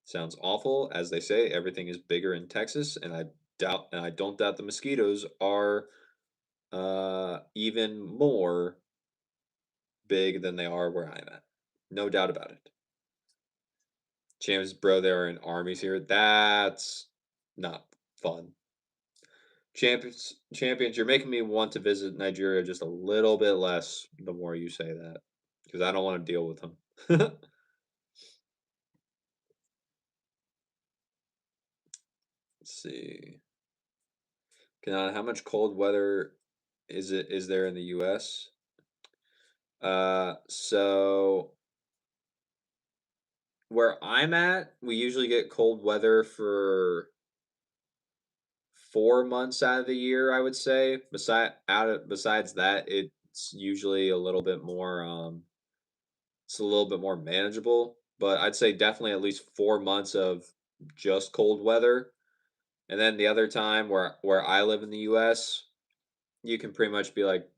sounds awful. As they say, everything is bigger in Texas, and I don't doubt the mosquitoes are even more big than they are where I'm at. No doubt about it. James, bro, there are in armies here. That's not fun. Champions, you're making me want to visit Nigeria just a little bit less the more you say that, because I don't want to deal with them. Let's see. How much cold weather is there in the U.S.? So where I'm at, we usually get cold weather for 4 months out of the year, I would say. Besides that, it's usually a little bit more it's a little bit more manageable. But I'd say definitely at least 4 months of just cold weather. And then the other time where I live in the US, you can pretty much be like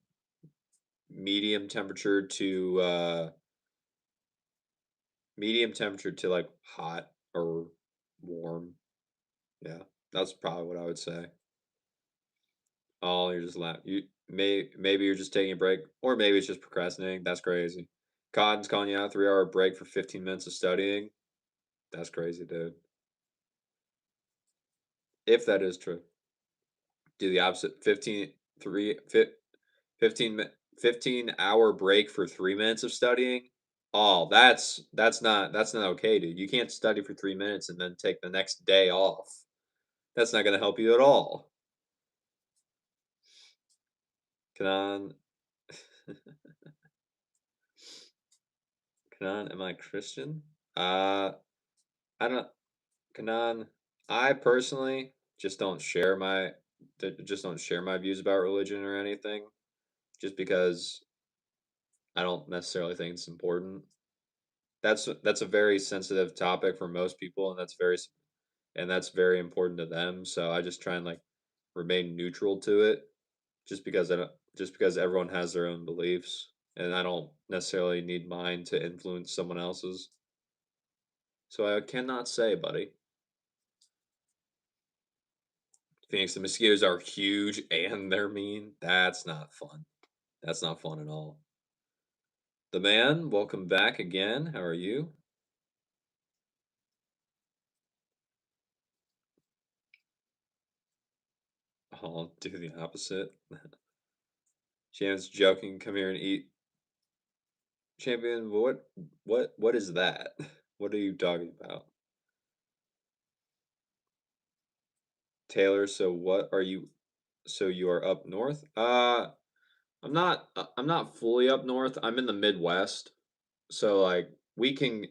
medium temperature to like hot or warm. Yeah. That's probably what I would say. Oh, you're just maybe you're just taking a break, or maybe it's just procrastinating. That's crazy. Cotton's calling you out 3 hour break for 15 minutes of studying. That's crazy, dude. If that is true, do the opposite. 15-hour break for 3 minutes of studying. Oh, that's not okay, dude. You can't study for 3 minutes and then take the next day off. That's not gonna help you at all. Kanan, Kanan, am I Christian? I don't. Kanan, I personally just don't share my views about religion or anything, just because I don't necessarily think it's important. That's a very sensitive topic for most people, and that's very important to them. So I just try and like remain neutral to it, just because everyone has their own beliefs, and I don't necessarily need mine to influence someone else's. So I cannot say, buddy. Phoenix, the mosquitoes are huge and they're mean. That's not fun. That's not fun at all. The man, welcome back again. How are you? I'll do the opposite. Champions joking, come here and eat. Champion, what is that? What are you talking about? Taylor, so you are up north? I'm not fully up north. I'm in the Midwest. So like we can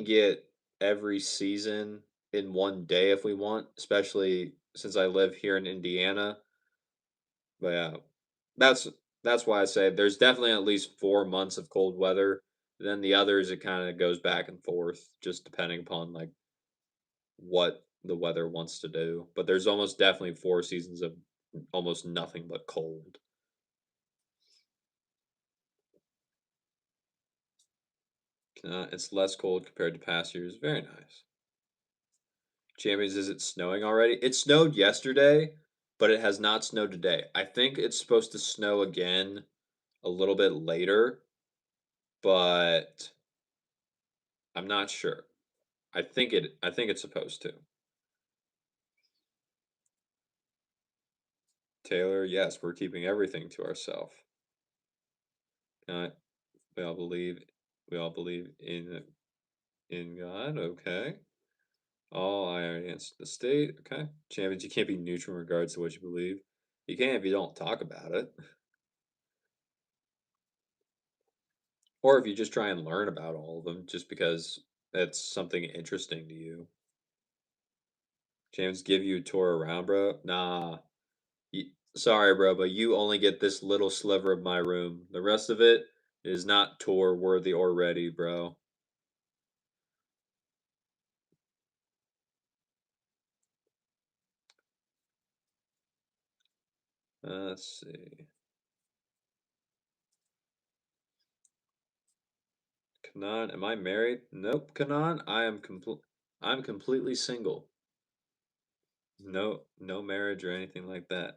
get every season in one day if we want, especially since I live here in Indiana. But yeah, that's that's why I say there's definitely at least 4 months of cold weather. Then the others it kind of goes back and forth, just depending upon like what the weather wants to do. But there's almost definitely 4 seasons of almost nothing but cold. It's less cold compared to past years. Very nice. Champions, is it snowing already? It snowed yesterday, but it has not snowed today. I think it's supposed to snow again a little bit later, but I'm not sure. I think it's supposed to. Taylor, yes, we're keeping everything to ourselves. Uh, we all believe we all believe in God, okay. All I already answered the state, okay. Champions, you can't be neutral in regards to what you believe. You can if you don't talk about it. Or if you just try and learn about all of them just because it's something interesting to you. James give you a tour around, bro? Nah. Sorry, bro, but you only get this little sliver of my room. The rest of it is not tour worthy already, bro. Let's see. Kanan, am I married? Nope, Kanan, I'm completely single. No marriage or anything like that.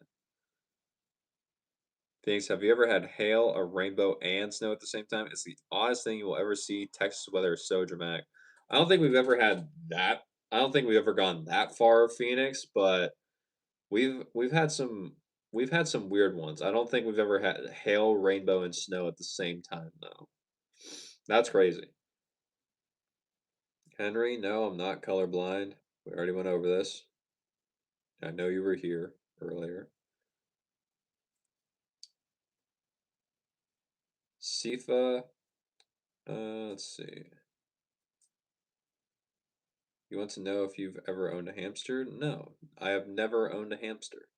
Phoenix, have you ever had hail, a rainbow, and snow at the same time? It's the oddest thing you will ever see. Texas weather is so dramatic. I don't think we've ever had that. I don't think we've ever gone that far, Phoenix, but we've had some weird ones. I don't think we've ever had hail, rainbow, and snow at the same time though. That's crazy. Henry, no, I'm not colorblind. We already went over this. I know you were here earlier. Sifa, let's see. You want to know if you've ever owned a hamster? No, I have never owned a hamster.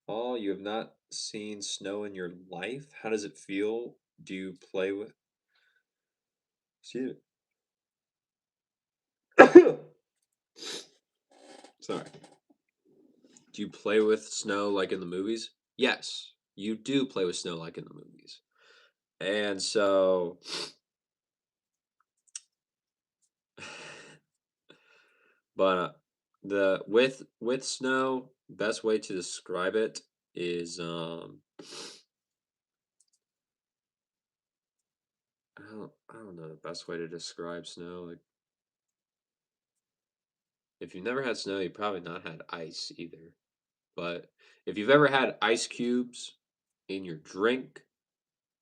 Oh, you have not seen snow in your life? How does it feel? Do you play with? See it? Sorry. Do you play with snow like in the movies? Yes, you do play with snow like in the movies. And so, but the with snow, best way to describe it is I don't know the best way to describe snow. Like if you've never had snow, you've probably not had ice either. But if you've ever had ice cubes in your drink,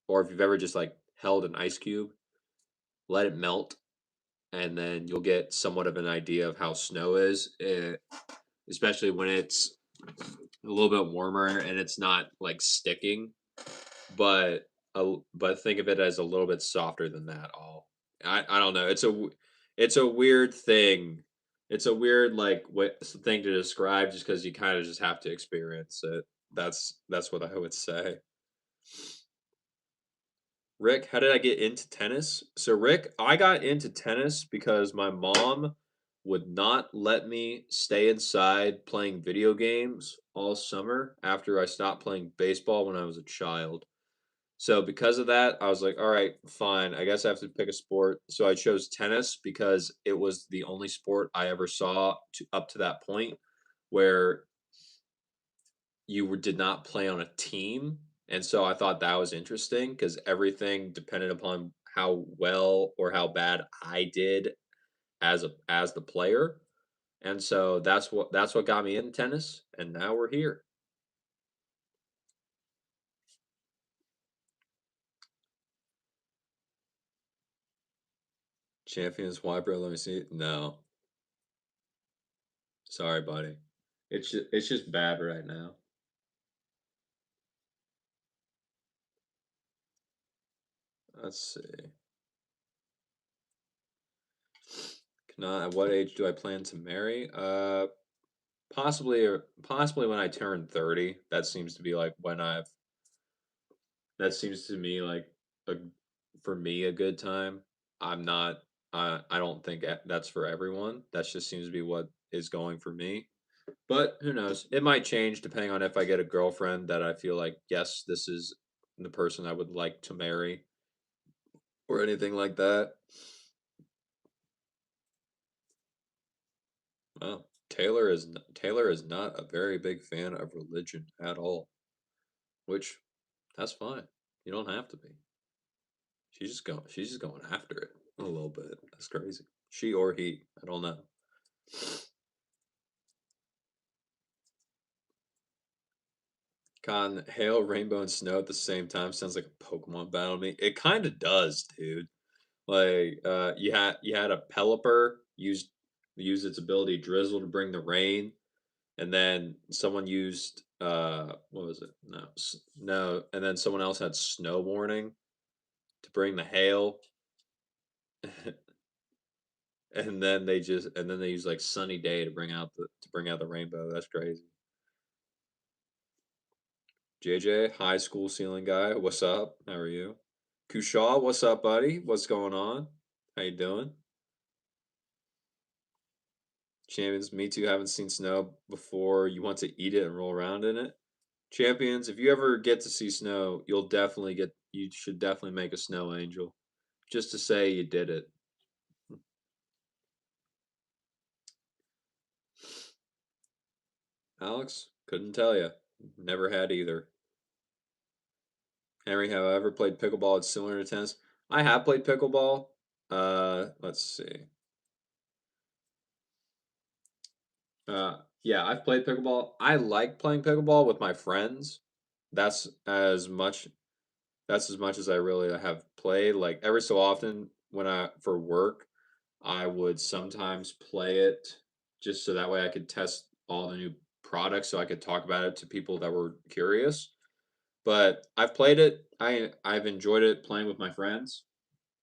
or if you've ever just like held an ice cube, let it melt, and then you'll get somewhat of an idea of how snow is, especially when it's a little bit warmer and it's not like sticking, but but think of it as a little bit softer than that. All I don't know. It's a weird thing. It's a weird like thing to describe just because you kind of just have to experience it. That's what I would say. Rick, how did I get into tennis? So, Rick, I got into tennis because my mom would not let me stay inside playing video games all summer after I stopped playing baseball when I was a child. So, because of that, I was like, all right, fine. I guess I have to pick a sport. So, I chose tennis because it was the only sport I ever saw up to that point where did not play on a team, and so I thought that was interesting because everything depended upon how well or how bad I did as the player, and so that's what got me in tennis, and now we're here. Champions why, bro? Let me see. No, sorry, buddy. It's just bad right now. Let's see. At what age do I plan to marry? Possibly when I turn 30. That seems to be like when I've That seems to me like a for me a good time. I'm not I don't think that's for everyone. That just seems to be what is going for me. But who knows? It might change depending on if I get a girlfriend that I feel like yes, this is the person I would like to marry or anything like that. Well, Taylor is not a very big fan of religion at all, which that's fine. You don't have to be. She's just going after it a little bit. That's crazy. She or he, I don't know. Con hail, rainbow, and snow at the same time sounds like a Pokemon battle to me. It kind of does, dude. Like, you had a Pelipper use its ability Drizzle to bring the rain, and then someone used what was it? No, and then someone else had Snow Warning to bring the hail, and then they use like Sunny Day to bring out the rainbow. That's crazy. JJ, high school ceiling guy, what's up? How are you? Kushaw, what's up, buddy? What's going on? How you doing? Champions, me too. Haven't seen snow before. You want to eat it and roll around in it? Champions, if you ever get to see snow, you should definitely make a snow angel. Just to say you did it. Alex, couldn't tell you. Never had either. Henry, have I ever played pickleball? It's similar to tennis. I have played pickleball. Let's see. Yeah, I've played pickleball. I like playing pickleball with my friends. That's as much that's as much as I really have played. Like every so often when I for work, I would sometimes play it just so that way I could test all the new products so I could talk about it to people that were curious. But I've played it. I've enjoyed it playing with my friends,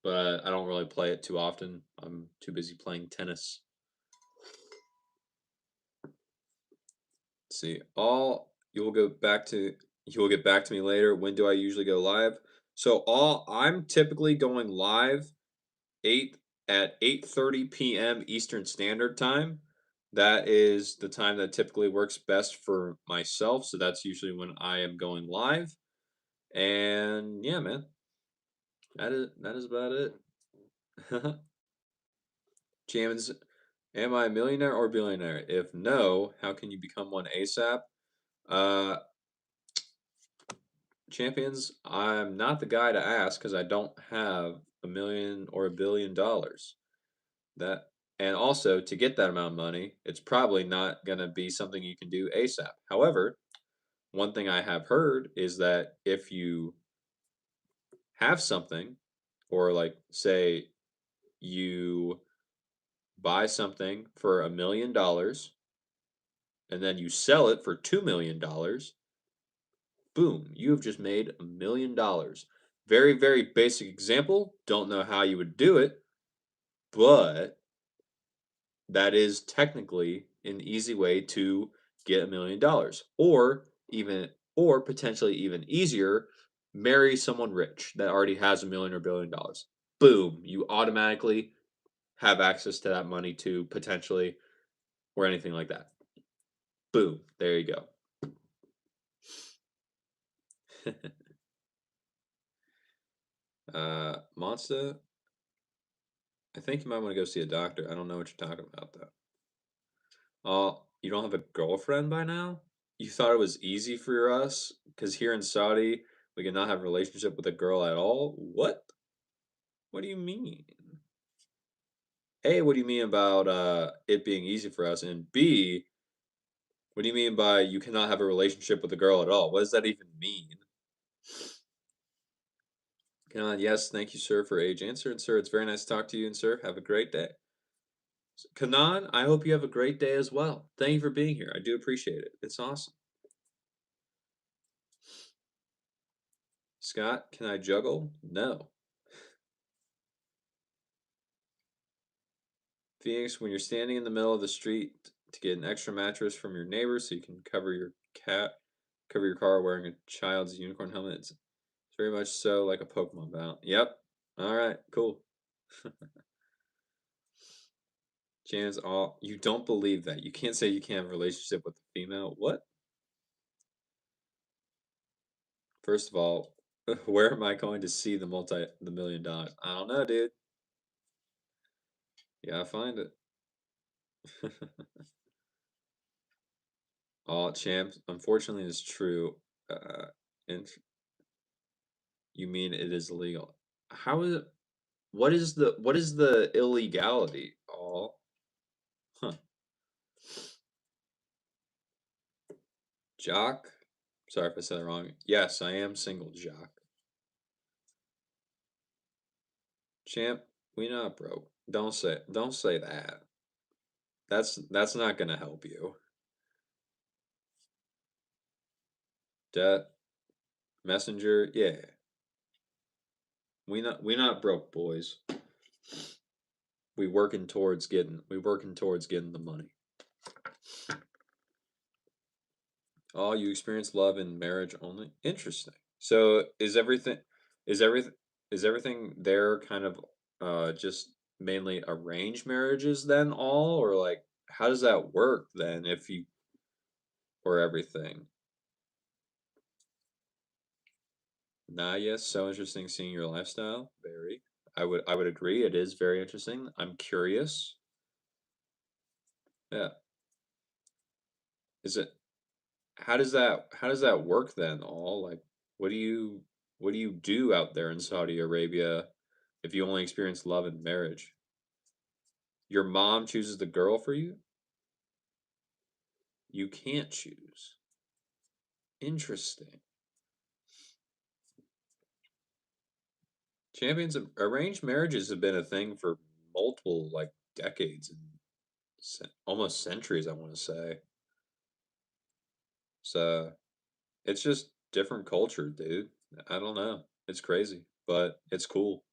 but I don't really play it too often. I'm too busy playing tennis. See, all you will get back to me later. When do I usually go live? So all I'm typically going live 8 at 8:30 p.m. Eastern Standard Time. That is the time that typically works best for myself, so that's usually when I am going live. And yeah, man, that is about it. James, am I a millionaire or billionaire? If no, how can you become one ASAP? Uh, Champions, I'm not the guy to ask because I don't have a million or $1 billion. That and also to get that amount of money, it's probably not gonna be something you can do ASAP. However, one thing I have heard is that if you have something, or like say you buy something for $1 million and then you sell it for $2 million, boom, you have just made $1 million. Very, very basic example. Don't know how you would do it, but that is technically an easy way to get $1 million. Or potentially even easier, marry someone rich that already has a million or $1 billion. Boom, you automatically have access to that money to potentially or anything like that. Boom, there you go. Monster, I think you might want to go see a doctor. I don't know what you're talking about though. You don't have a girlfriend by now? You thought it was easy for us? Because here in Saudi, we cannot have a relationship with a girl at all? What? What do you mean? A, what do you mean about it being easy for us? And B, what do you mean by you cannot have a relationship with a girl at all? What does that even mean? Yes, thank you, sir, for age answer. And sir, it's very nice to talk to you, and sir, have a great day. Kanan, I hope you have a great day as well. Thank you for being here. I do appreciate it. It's awesome. Scott, can I juggle? No. Phoenix, when you're standing in the middle of the street to get an extra mattress from your neighbor so you can cover your car wearing a child's unicorn helmet, it's very much so like a Pokemon battle. Yep. All right, cool. Jan's all you don't believe that. You can't say you can't have a relationship with a female. What? First of all, where am I going to see the $1 million? I don't know, dude. You gotta find it. All champs. Unfortunately, it's true. And you mean it is illegal? How is it? What is the illegality? All, huh? Jock. Sorry if I said it wrong. Yes, I am single, Jock. Champ, we not broke. Don't say that. That's not gonna help you. Debt messenger. Yeah, we not broke, boys. We working towards getting the money. Oh, you experience love in marriage only? Interesting. So is everything is everything there kind of just mainly arranged marriages then all or like how does that work then if you or everything? Nah, yes, so interesting seeing your lifestyle. Very. I would agree it is very interesting. I'm curious. Yeah. Is it how does that work then all? Like what do you what do you do out there in Saudi Arabia if you only experience love and marriage? Your mom chooses the girl for you? You can't choose. Interesting. Champions of arranged marriages have been a thing for multiple like decades and almost centuries, I want to say. So it's just different culture, dude. I don't know. It's crazy, but it's cool.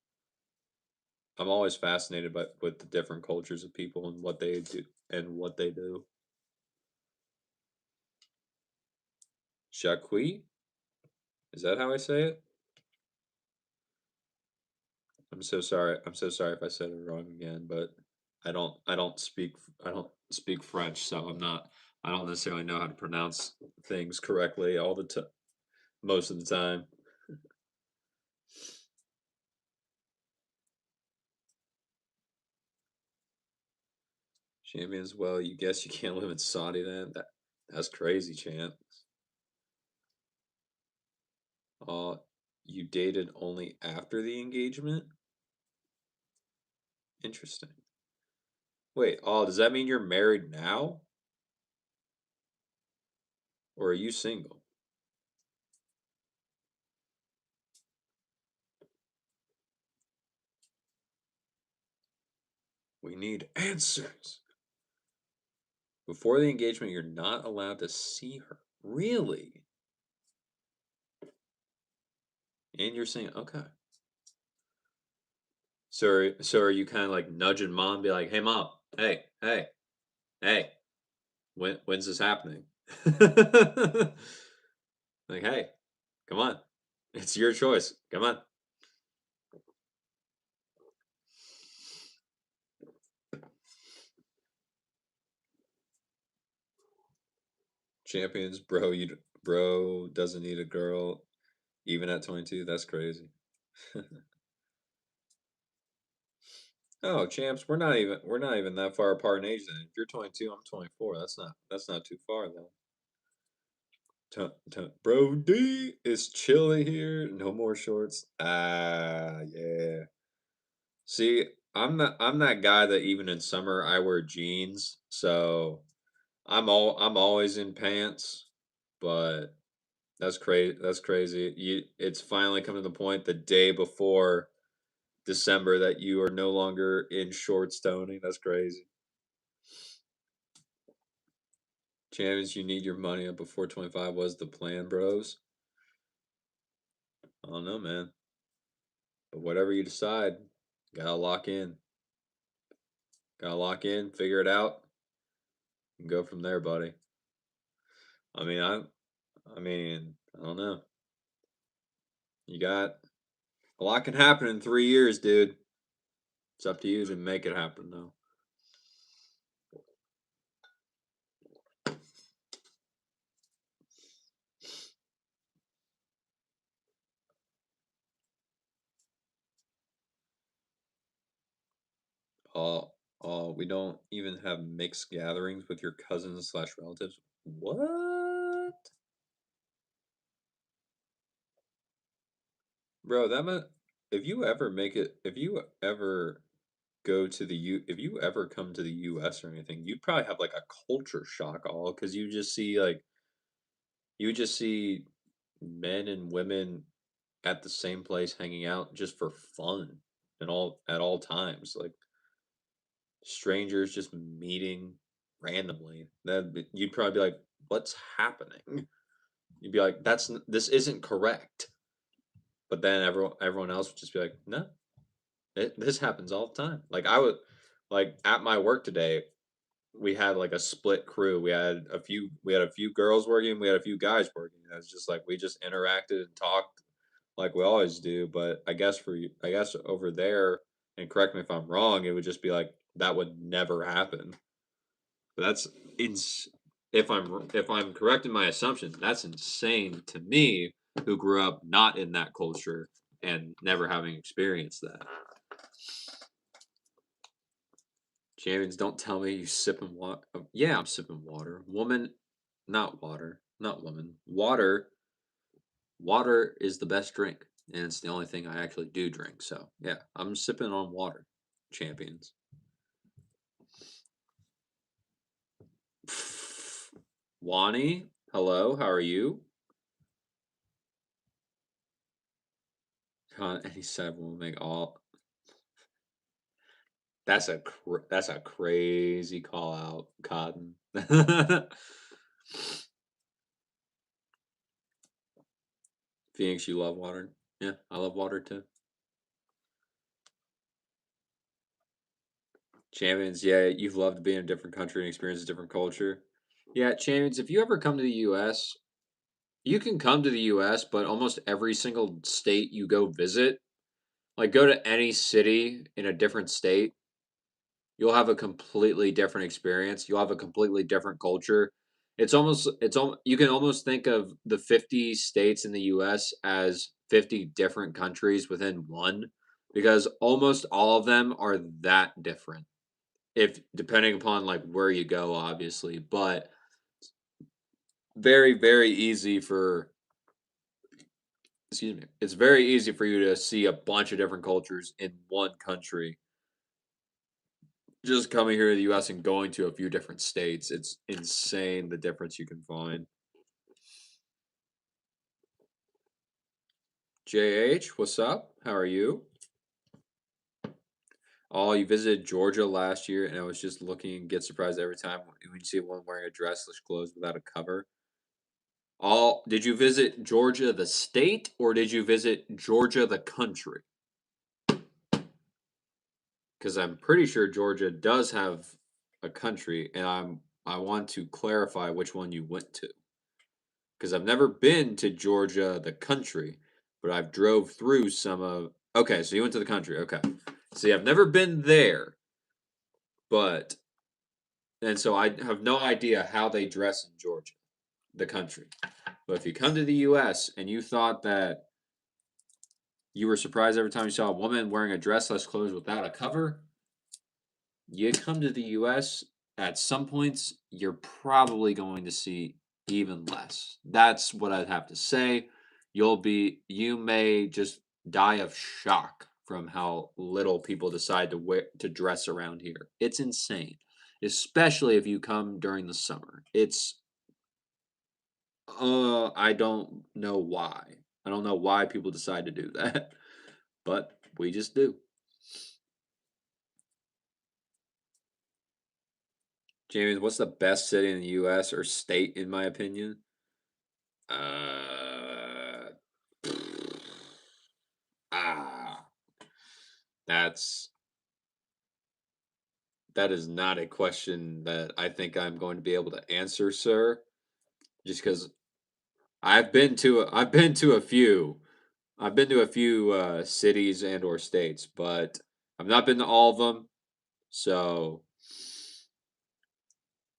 I'm always fascinated by with the different cultures of people and what they do and what they do. Jacqui? Is that how I say it? I'm so sorry. I'm so sorry if I said it wrong again, but I don't speak French, so I don't necessarily know how to pronounce things correctly all the time most of the time. Champions, well, you guess you can't live in Saudi then? That's crazy, champ. You dated only after the engagement? Interesting. Wait, does that mean you're married now? Or are you single? We need answers. Before the engagement, you're not allowed to see her. Really? And you're saying, okay. So are you kind of like nudging mom, be like, hey mom, hey, when's this happening? Like, hey, come on. It's your choice. Come on. Champions, bro, bro doesn't need a girl even at 22. That's crazy. Oh, champs, we're not even that far apart in age then. If you're 22, I'm 24. That's not too far though. Bro D, it's chilly here. No more shorts. Ah, yeah. See, I'm that guy that even in summer I wear jeans. So I'm always in pants, but that's crazy. That's crazy. It's finally come to the point the day before December that you are no longer in shorts toning. That's crazy. Champions, you need your money up before 25 was the plan, bros. I don't know, man. But whatever you decide, gotta lock in. Gotta lock in, figure it out, and go from there, buddy. I mean, I don't know. You got a lot can happen in 3 years, dude. It's up to you to make it happen, though. Uh, we don't even have mixed gatherings with your cousins slash relatives. What, bro? If you ever if you ever come to the U.S. or anything, you'd probably have like a culture shock, all because you just see men and women at the same place hanging out just for fun and all at all times, like strangers just meeting randomly. You'd probably be like, "What's happening?" You'd be like, this isn't correct." But then everyone else would just be like, "No, this happens all the time." Like I would, like at my work today. we had like a split crew. We had a few girls working, we had a few guys working. And it's just like we just interacted and talked like we always do. But I guess over there, and correct me if I'm wrong, it would just be like that would never happen. But that's ins if I'm correct in my assumption, that's insane to me who grew up not in that culture and never having experienced that. Champions, don't tell me you sipping water. Yeah, I'm sipping water. Woman, not water, not woman. Water, water is the best drink, and it's the only thing I actually do drink. So yeah, I'm sipping on water. Champions. Wani, hello, how are you? And he said we'll make all. That's a crazy call out, Cotton. Phoenix, you love water? Yeah, I love water too. Champions, yeah, you've loved being in a different country and experience a different culture. Yeah, Champions, if you ever come to the US, you can come to the US, but almost every single state you go visit, like go to any city in a different state, you'll have a completely different experience. You'll have a completely different culture. You can almost think of the 50 states in the US as 50 different countries within one because almost all of them are that different. If depending upon like where you go obviously, but very easy for excuse me. It's very easy for you to see a bunch of different cultures in one country. Just coming here to the US and going to a few different states, it's insane the difference you can find. JH, what's up? How are you? Oh, you visited Georgia last year, and I was just looking and get surprised every time when you see one wearing a dressless clothes without a cover. All did you visit Georgia the state or did you visit Georgia the country? Because I'm pretty sure Georgia does have a country, and I want to clarify which one you went to. Because I've never been to Georgia, the country, but I've drove through some of. Okay, so you went to the country. Okay, see, I've never been there, but and so I have no idea how they dress in Georgia, the country. But if you come to the U.S. and you thought that you were surprised every time you saw a woman wearing a dress less clothes without a cover, you come to the US, at some points, you're probably going to see even less. That's what I'd have to say. You may just die of shock from how little people decide to dress around here. It's insane, especially if you come during the summer. I don't know why. I don't know why people decide to do that, but we just do. James, what's the best city in the US or state in my opinion? Uh, ah, that's that is not a question that I think I'm going to be able to answer, sir. Just because I've been to a few, I've been to a few cities and or states, but I've not been to all of them. So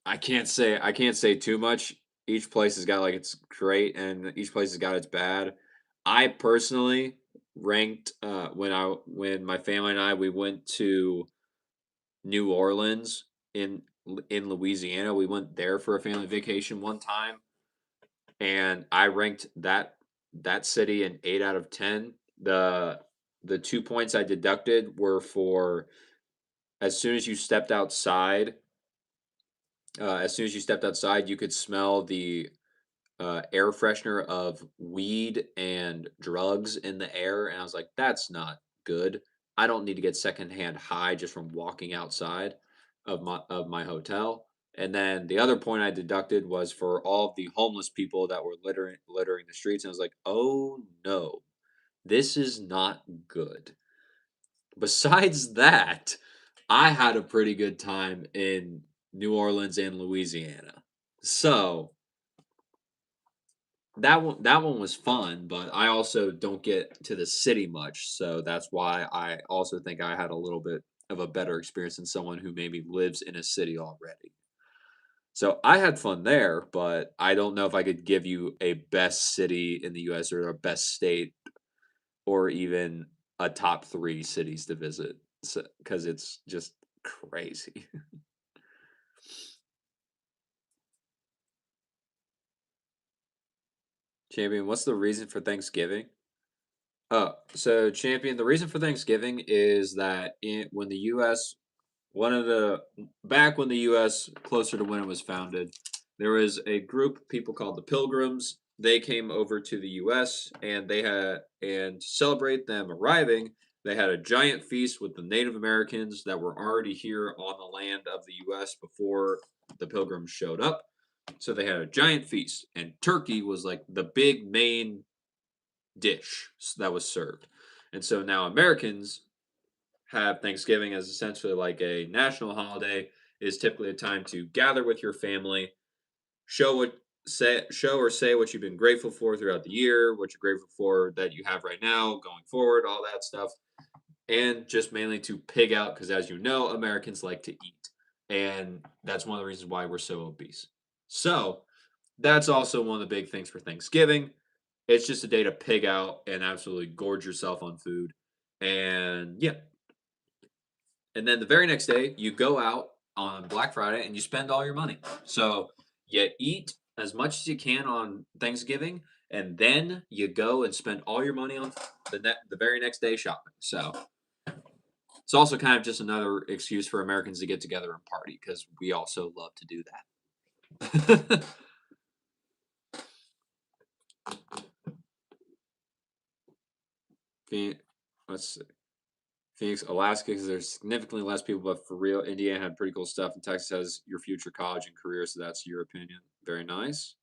I can't say too much. Each place has got like its great and each place has got its bad. I personally ranked when my family and I we went to New Orleans in Louisiana. We went there for a family vacation one time and I ranked that city an 8 out of 10. The 2 points I deducted were for as soon as you stepped outside as soon as you stepped outside, you could smell the air freshener of weed and drugs in the air, and I was like, "That's not good. I don't need to get secondhand high just from walking outside of my hotel." And then the other point I deducted was for all of the homeless people that were littering the streets, and I was like, "Oh no, this is not good." Besides that, I had a pretty good time in New Orleans and Louisiana. So that one was fun, but I also don't get to the city much, so that's why I also think I had a little bit of a better experience than someone who maybe lives in a city already. So I had fun there, but I don't know if I could give you a best city in the US or a best state or even a top 3 cities to visit, because it's just crazy. Champion, what's the reason for Thanksgiving? So champion, the reason for Thanksgiving is that when the U.S. one of the back when the U.S. closer to when it was founded, there was a group of people called the Pilgrims. They came over to the U.S. and to celebrate them arriving, they had a giant feast with the Native Americans that were already here on the land of the U.S. before the Pilgrims showed up. So they had a giant feast, and turkey was like the big main dish that was served. And so now Americans have Thanksgiving as essentially like a national holiday. Is typically a time to gather with your family, show what show or say what you've been grateful for throughout the year, what you're grateful for that you have right now, going forward, all that stuff, and just mainly to pig out because, as you know, Americans like to eat, and that's one of the reasons why we're so obese. So that's also one of the big things for Thanksgiving. It's just a day to pig out and absolutely gorge yourself on food. And yeah. And then the very next day, you go out on Black Friday and you spend all your money. So you eat as much as you can on Thanksgiving, and then you go and spend all your money on the very next day shopping. So it's also kind of just another excuse for Americans to get together and party because we also love to do that. Let's see. Phoenix, Alaska, because there's significantly less people, but for real, Indiana had pretty cool stuff, and Texas has your future college and career. So that's your opinion. Very nice.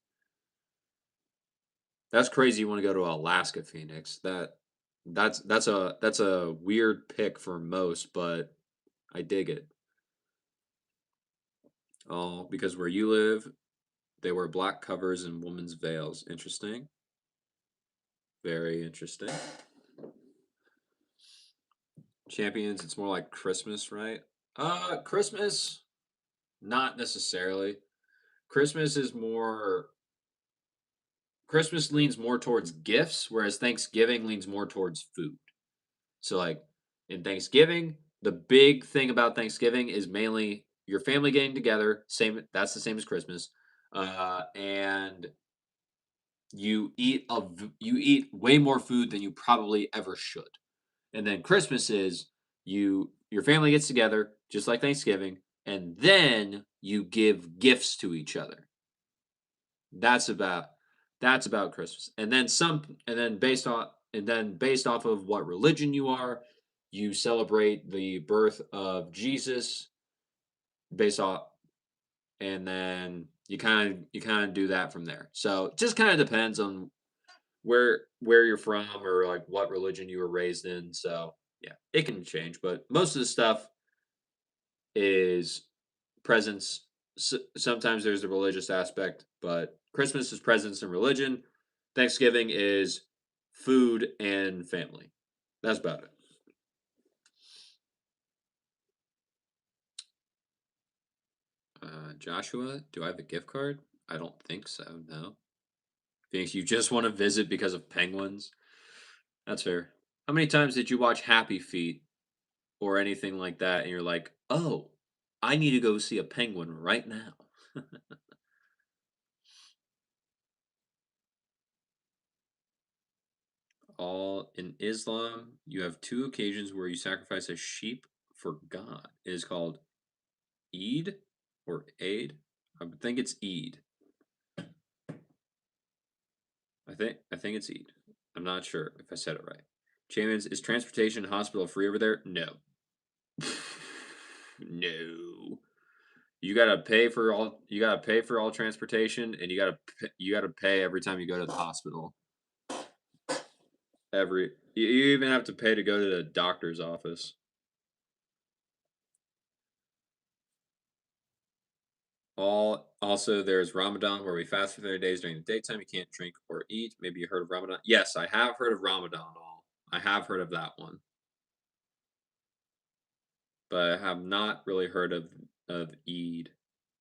That's crazy. You want to go to Alaska, Phoenix? That's a weird pick for most, but I dig it. Oh, because where you live, they wear black covers and women's veils. Interesting. Very interesting. Champions, it's more like Christmas, right? Christmas, not necessarily. Christmas is more Christmas leans more towards gifts, whereas Thanksgiving leans more towards food. So, like in Thanksgiving, the big thing about Thanksgiving is mainly your family getting together. That's the same as Christmas, and you eat way more food than you probably ever should. And then Christmas is your family gets together just like Thanksgiving, and then you give gifts to each other. That's about that's about Christmas. And then based off of what religion you are, you celebrate the birth of Jesus based off and then you kind of do that from there. So it just kind of depends on where you're from or like what religion you were raised in. So yeah, it can change, but most of the stuff is presence. Sometimes there's the religious aspect, but Christmas is presence and religion. Thanksgiving is food and family. That's about it. Joshua, do I have a gift card? I don't think so. No. Phoenix, you just want to visit because of penguins? That's fair. How many times did you watch Happy Feet or anything like that, and you're like, oh, I need to go see a penguin right now? All in Islam, you have two occasions where you sacrifice a sheep for God. It is called Eid or Aid. I would think it's Eid. I think it's Eid. I'm not sure if I said it right. Champions, is transportation and hospital free over there? No. No. You gotta pay for all transportation and you gotta pay every time you go to the hospital. You even have to pay to go to the doctor's office. Also, there's Ramadan where we fast for 30 days during the daytime. You can't drink or eat. Maybe you heard of Ramadan. Yes, I have heard of Ramadan. All I have heard of that one, but I have not really heard of Eid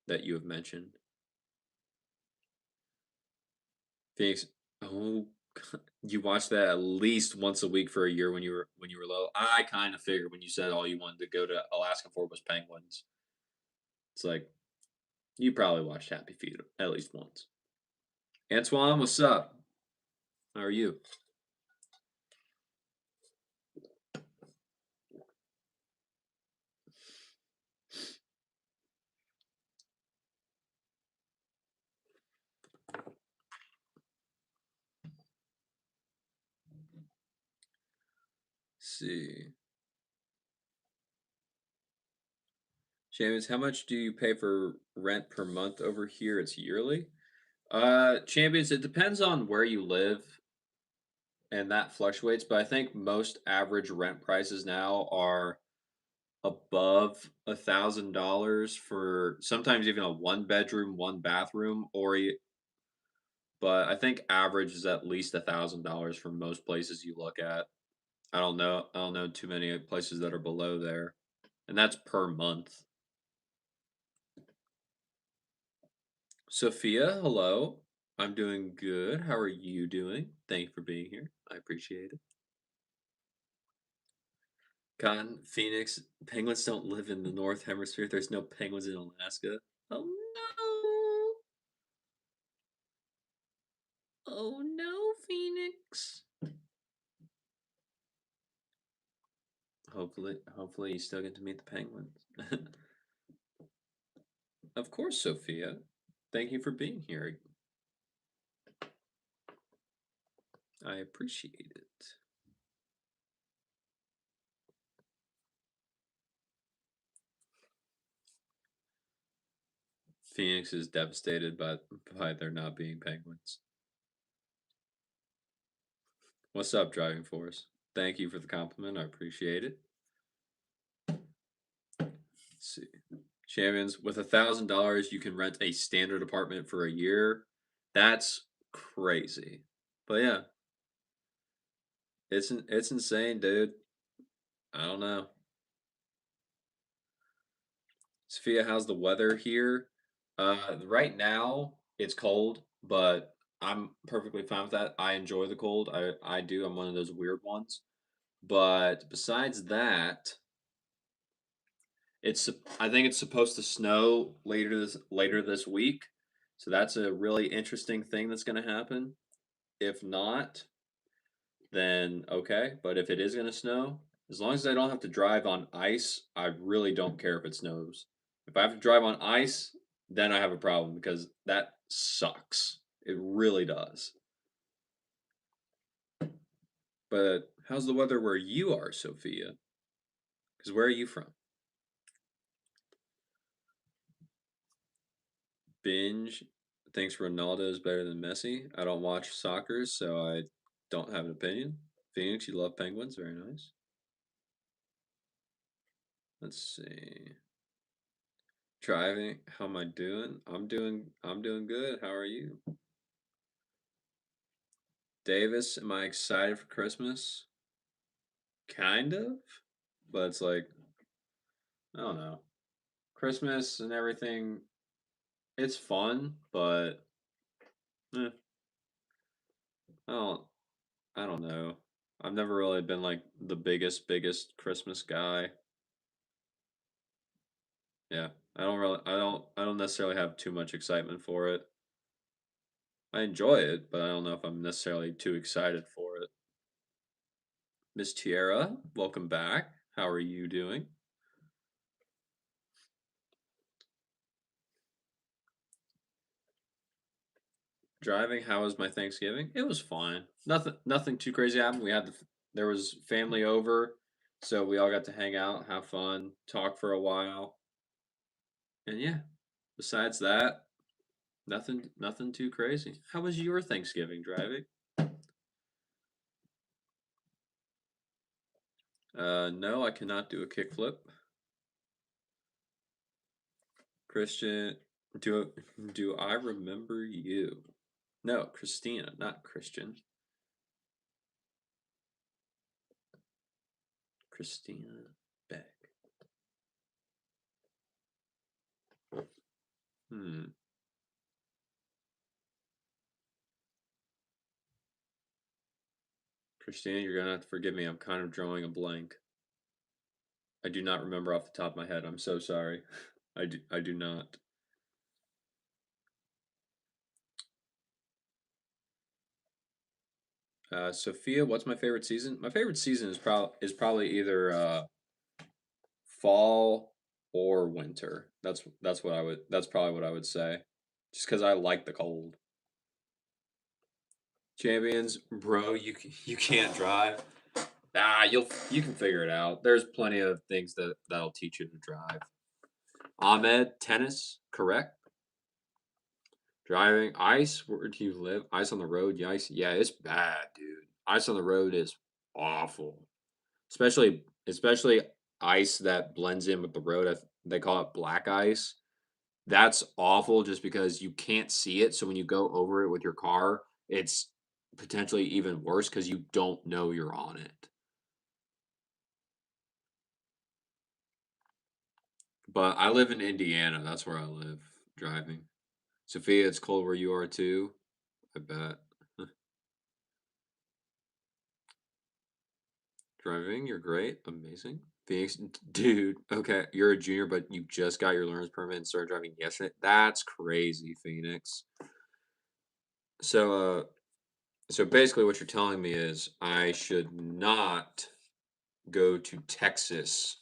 that you have mentioned. Phoenix. Oh, you watched that at least once a week for a year when you were little. I kind of figured when you said all you wanted to go to Alaska for was penguins. It's like you probably watched Happy Feet at least once. Antoine, what's up? How are you? See, James, how much do you pay for rent per month over here? It's yearly. Champions, it depends on where you live, and that fluctuates. But I think most average rent prices now are above $1,000 for sometimes even a one bedroom, one bathroom, but I think average is at least $1,000 for most places you look at. I don't know too many places that are below there, and that's per month. Sophia, hello. I'm doing good. How are you doing? Thank you for being here. I appreciate it. Cotton, Phoenix, penguins don't live in the North Hemisphere. There's no penguins in Alaska. Oh no! Oh no, Phoenix. Hopefully you still get to meet the penguins. Of course, Sophia. Thank you for being here. I appreciate it. Phoenix is devastated by there not being penguins. What's up, Driving Force? Thank you for the compliment. I appreciate it. Let's see. Champions, with $1,000, you can rent a standard apartment for a year. That's crazy. But yeah, it's insane, dude. I don't know. Sophia, how's the weather here? Right now it's cold, but I'm perfectly fine with that. I enjoy the cold. I do. I'm one of those weird ones. But besides that, I think it's supposed to snow later this week. So that's a really interesting thing that's going to happen. If not, then okay. But if it is going to snow, as long as I don't have to drive on ice, I really don't care if it snows. If I have to drive on ice, then I have a problem because that sucks. It really does. But how's the weather where you are, Sophia? Because where are you from? Binge thinks Ronaldo is better than Messi. I don't watch soccer, so I don't have an opinion. Phoenix, you love penguins. Very nice. Let's see. Driving. How am I doing? I'm doing good. How are you? Davis, am I excited for Christmas? Kind of. But it's like, I don't know. Christmas and everything, it's fun, but eh, I don't I don't know. I've never really been like the biggest Christmas guy. Yeah. I don't necessarily have too much excitement for it. I enjoy it, but I don't know if I'm necessarily too excited for it. Miss Tiara, welcome back. How are you doing? Driving, how was my Thanksgiving? It was fine. Nothing too crazy happened. There was family over, so we all got to hang out, have fun, talk for a while. And yeah, besides that, nothing too crazy. How was your Thanksgiving driving? No, I cannot do a kickflip. Christian, Do do I remember you? No, Christina, not Christian. Christina Beck. Hmm. Christina, you're gonna have to forgive me. I'm kind of drawing a blank. I do not remember off the top of my head. I'm so sorry. I do not. Sophia, what's my favorite season? My favorite season is probably either fall or winter. That's probably what I would say. Just because I like the cold. Champions, bro, you can't drive. You can figure it out. There's plenty of things that'll teach you to drive. Ahmed, tennis, correct. Driving, ice. Where do you live? Ice on the road, ice. Yeah, it's bad, dude. Ice on the road is awful. Especially ice that blends in with the road. They call it black ice. That's awful just because you can't see it. So when you go over it with your car, it's potentially even worse because you don't know you're on it. But I live in Indiana. That's where I live driving. Sophia, it's cold where you are too. I bet. Driving, you're great. Amazing. Phoenix, dude, okay, you're a junior, but you just got your learner's permit and started driving yesterday. That's crazy, Phoenix. So, so basically, what you're telling me is I should not go to Texas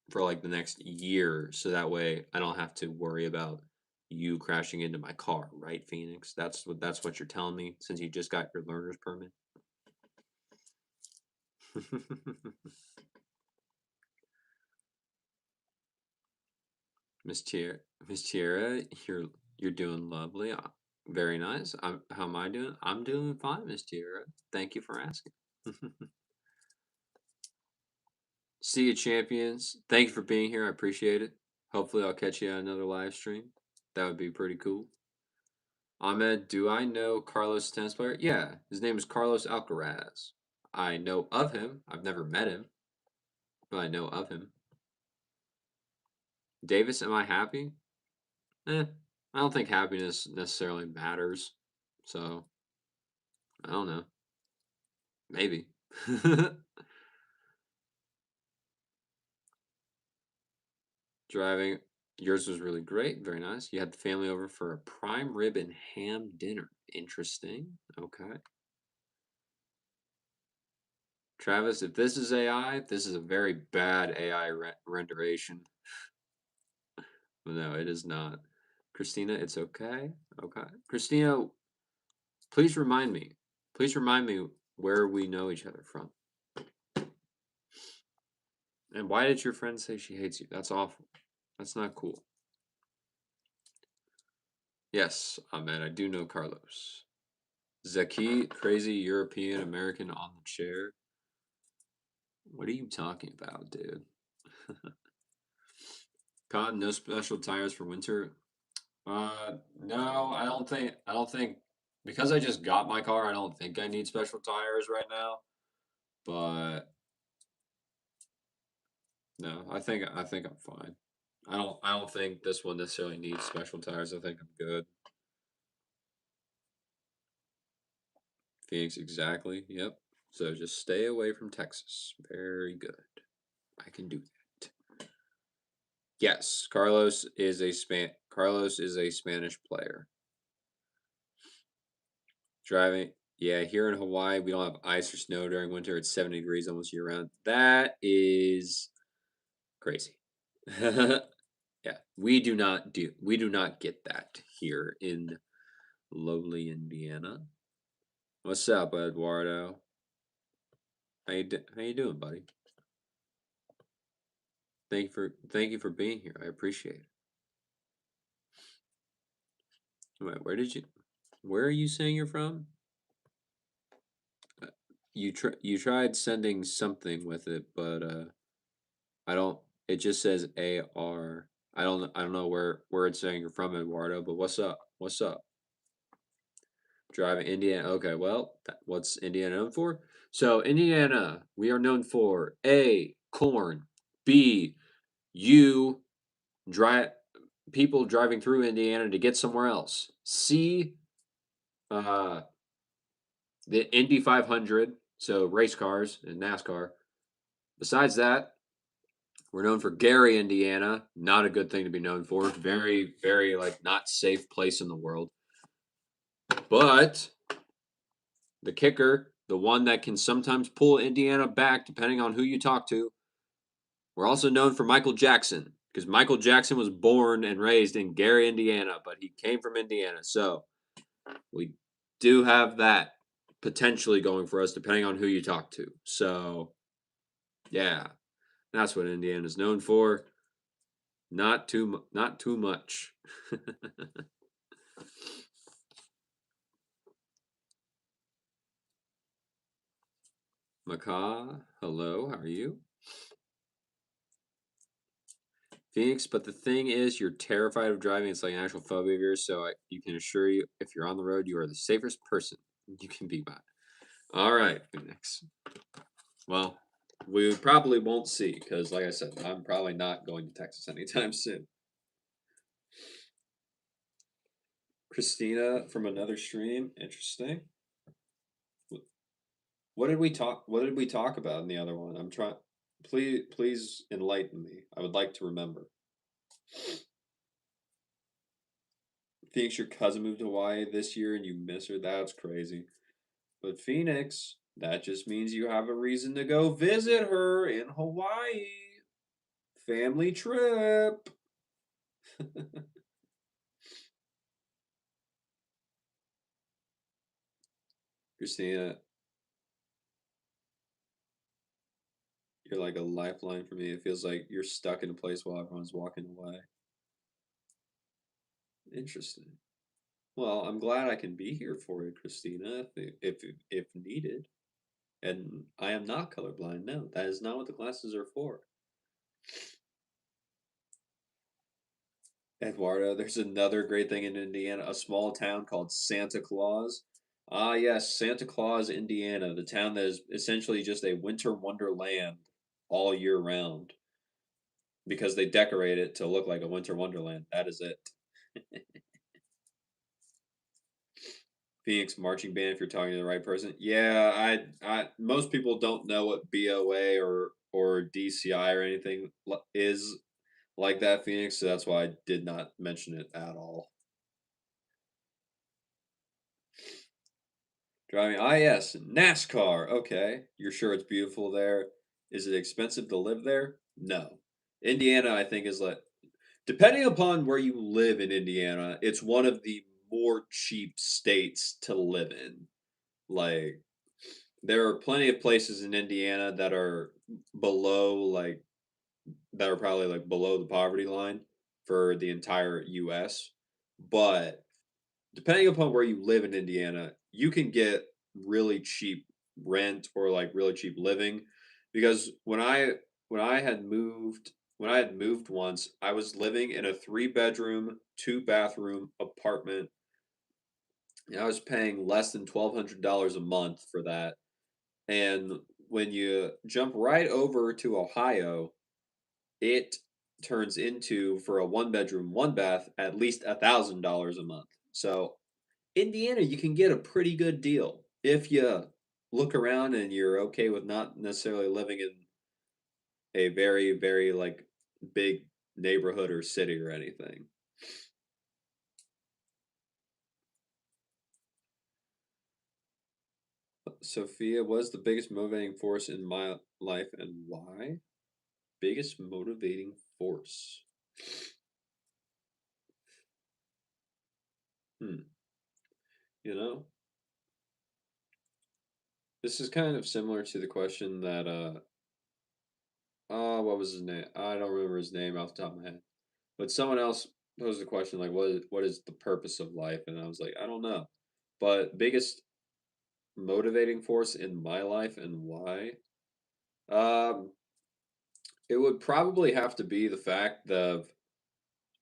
for like the next year, so that way I don't have to worry about you crashing into my car, right, Phoenix? That's what you're telling me since you just got your learner's permit. Miss Tier Miss Tiara, you're doing lovely. Very nice. How am I doing? I'm doing fine, Miss Tiara. Thank you for asking. See you, champions. Thank you for being here. I appreciate it. Hopefully, I'll catch you at another live stream. That would be pretty cool. Ahmed, do I know Carlos tennis player? Yeah, his name is Carlos Alcaraz. I know of him. I've never met him, but I know of him. Davis, am I happy? I don't think happiness necessarily matters. So, I don't know. Maybe. Driving. Yours was really great. Very nice. You had the family over for a prime rib and ham dinner. Interesting. Okay. Travis, if this is AI, this is a very bad AI renderation. But no, it is not. Christina, it's okay. Okay. Christina, please remind me. Please remind me where we know each other from. And why did your friend say she hates you? That's awful. That's not cool. Yes, Ahmed, I do know Carlos. Zaki, crazy European American on the chair. What are you talking about, dude? Cotton, no special tires for winter. No, I don't think because I just got my car, I don't think I need special tires right now. But no, I think I'm fine. I don't think this one necessarily needs special tires. I think I'm good. Phoenix, exactly. Yep. So just stay away from Texas. Very good. I can do that. Yes, Carlos is a Spanish player. Driving. Yeah, here in Hawaii, we don't have ice or snow during winter. It's 70 degrees almost year round. That is crazy. Yeah, we do not get that here in lowly Indiana. What's up, Eduardo? How you doing, buddy? Thank you for being here. I appreciate it. Wait, where are you saying you're from? Uh, you tried sending something with it, but I don't. It just says AR. I don't know where it's saying you're from, Eduardo, but what's up? What's up? Driving Indiana. Okay, well, what's Indiana known for? So Indiana, we are known for A, corn, B, you drive people driving through Indiana to get somewhere else. C, uh, the Indy 500, so race cars and NASCAR. Besides that, we're known for Gary, Indiana. Not a good thing to be known for. Very, very like not safe place in the world. But the kicker, the one that can sometimes pull Indiana back depending on who you talk to, we're also known for Michael Jackson because Michael Jackson was born and raised in Gary, Indiana, but he came from Indiana. So we do have that potentially going for us depending on who you talk to. So, yeah, that's what Indiana is known for. Not too much. Macaw, hello, how are you? Phoenix, but the thing is, you're terrified of driving. It's like an actual phobia of yours. So you can assure you, if you're on the road, you are the safest person you can be by. All right, Phoenix. Well, we probably won't see because, like I said, I'm probably not going to Texas anytime soon. Christina from another stream. Interesting. What did we talk? What did we talk about in the other one? I'm trying. Please enlighten me. I would like to remember. Phoenix, your cousin moved to Hawaii this year and you miss her. That's crazy. But Phoenix, that just means you have a reason to go visit her in Hawaii. Family trip. Christina, you're like a lifeline for me. It feels like you're stuck in a place while everyone's walking away. Interesting. Well, I'm glad I can be here for you, Christina, if needed. And I am not colorblind. No, that is not what the glasses are for. Eduardo, there's another great thing in Indiana, a small town called Santa Claus. Ah, yes, Santa Claus, Indiana, the town that is essentially just a winter wonderland all year round because they decorate it to look like a winter wonderland. That is it. Phoenix marching band, if you're talking to the right person. Yeah, most people don't know what BOA or DCI or anything is like that, Phoenix. So that's why I did not mention it at all. Driving. Ah, yes, NASCAR. Okay, you're sure it's beautiful there? Is it expensive to live there? No. Indiana, I think, is like depending upon where you live in Indiana, it's one of the more cheap states to live in. Like there are plenty of places in Indiana that are below like that are probably like below the poverty line for the entire US. But depending upon where you live in Indiana, you can get really cheap rent or like really cheap living because when I had moved once, I was living in a 3 bedroom, 2 bathroom apartment and I was paying less than $1,200 a month for that. And when you jump right over to Ohio, it turns into for a 1 bedroom, 1 bath at least $1,000 a month. So Indiana, you can get a pretty good deal if you look around and you're okay with not necessarily living in a very, very like big neighborhood or city or anything. Sophia, what is the biggest motivating force in my life and why? Biggest motivating force. Hmm. You know, this is kind of similar to the question that what was his name? I don't remember his name off the top of my head. But someone else posed a question like, what is the purpose of life?" And I was like, "I don't know." But biggest motivating force in my life and why? Um, it would probably have to be the fact of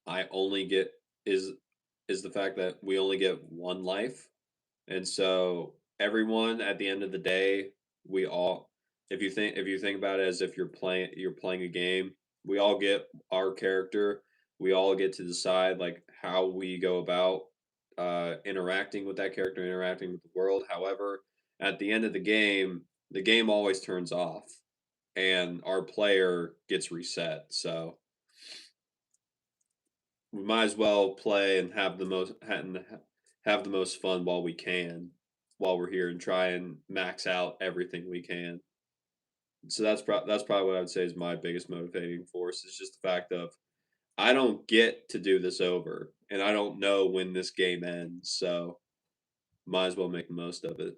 I only get is is the fact that we only get one life. And so everyone at the end of the day, we all if you think about it as if you're playing a game, we all get our character. We all get to decide like how we go about interacting with that character, interacting with the world. However, at the end of the game always turns off and our player gets reset. So we might as well play and have the most fun while we can while we're here and try and max out everything we can. So that's probably what I would say is my biggest motivating force is just the fact of I don't get to do this over and I don't know when this game ends, so might as well make the most of it.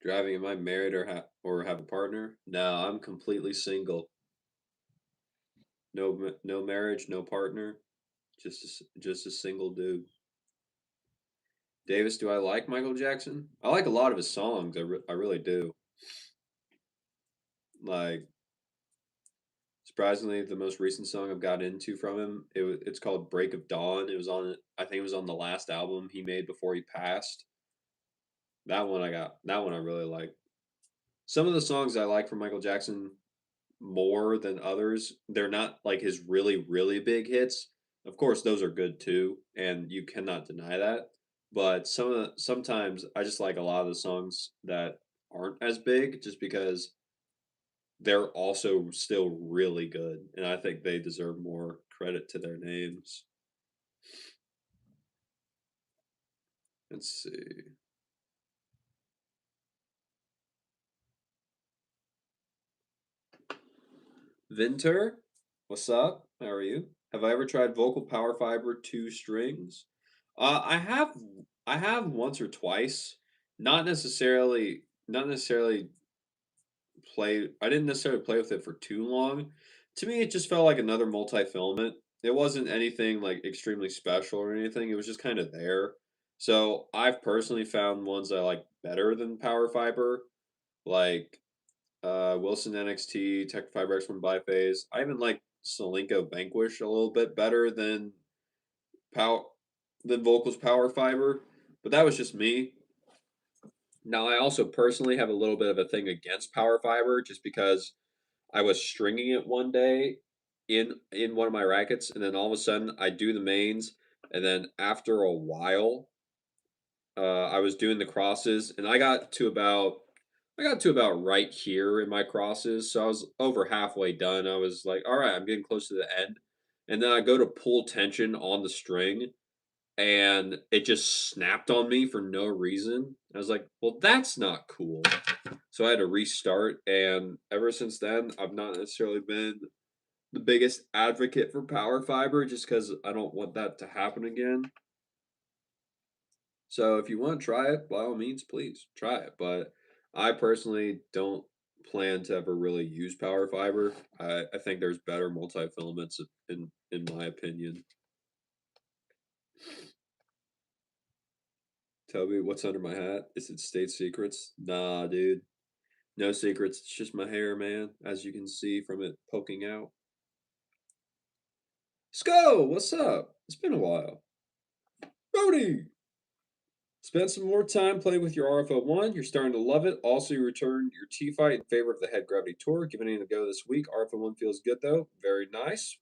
Driving, am I married or have a partner? No, I'm completely single. No marriage, no partner, just a single dude. Davis, do I like Michael Jackson? I like a lot of his songs. I really do. Like, surprisingly, the most recent song I've got into from him, it's called "Break of Dawn." I think it was on the last album he made before he passed. That one I really like. Some of the songs I like from Michael Jackson more than others. They're not like his really big hits. Of course, those are good too, and you cannot deny that. But sometimes I just like a lot of the songs that aren't as big, just because they're also still really good, and I think they deserve more credit to their names. Let's see. Vinter, what's up? How are you? Have I ever tried Vocal Power Fiber 2 strings? I have once or twice. Not necessarily I didn't necessarily play with it for too long. To me, it just felt like another multi-filament. It wasn't anything like extremely special or anything. It was just kind of there. So I've personally found ones I like better than Power Fiber, like Wilson NXT, Tech Fiber X1 Biphase. I even like Solinko Vanquish a little bit better Power than Vocals Power Fiber, but that was just me. Now I also personally have a little bit of a thing against Power Fiber just because I was stringing it one day in one of my rackets, and then all of a sudden I do the mains, and then after a while, I was doing the crosses, and I got to about right here in my crosses, so I was over halfway done. I was like, all right, I'm getting close to the end, and then I go to pull tension on the string, and it just snapped on me for no reason. I was like, well, that's not cool. So I had to restart, and ever since then, I've not necessarily been the biggest advocate for power fiber just because I don't want that to happen again. So if you want to try it, by all means, please try it. But I personally don't plan to ever really use power fiber. I think there's better multi-filaments in my opinion. Toby, what's under my hat? Is it state secrets? Nah, dude. No secrets. It's just my hair, man, as you can see from it poking out. Sko, what's up? It's been a while. Brody! Spend some more time playing with your RFO1. You're starting to love it. Also, you returned your T fight in favor of the head gravity tour. Giving it a go this week. RFO1 feels good though. Very nice.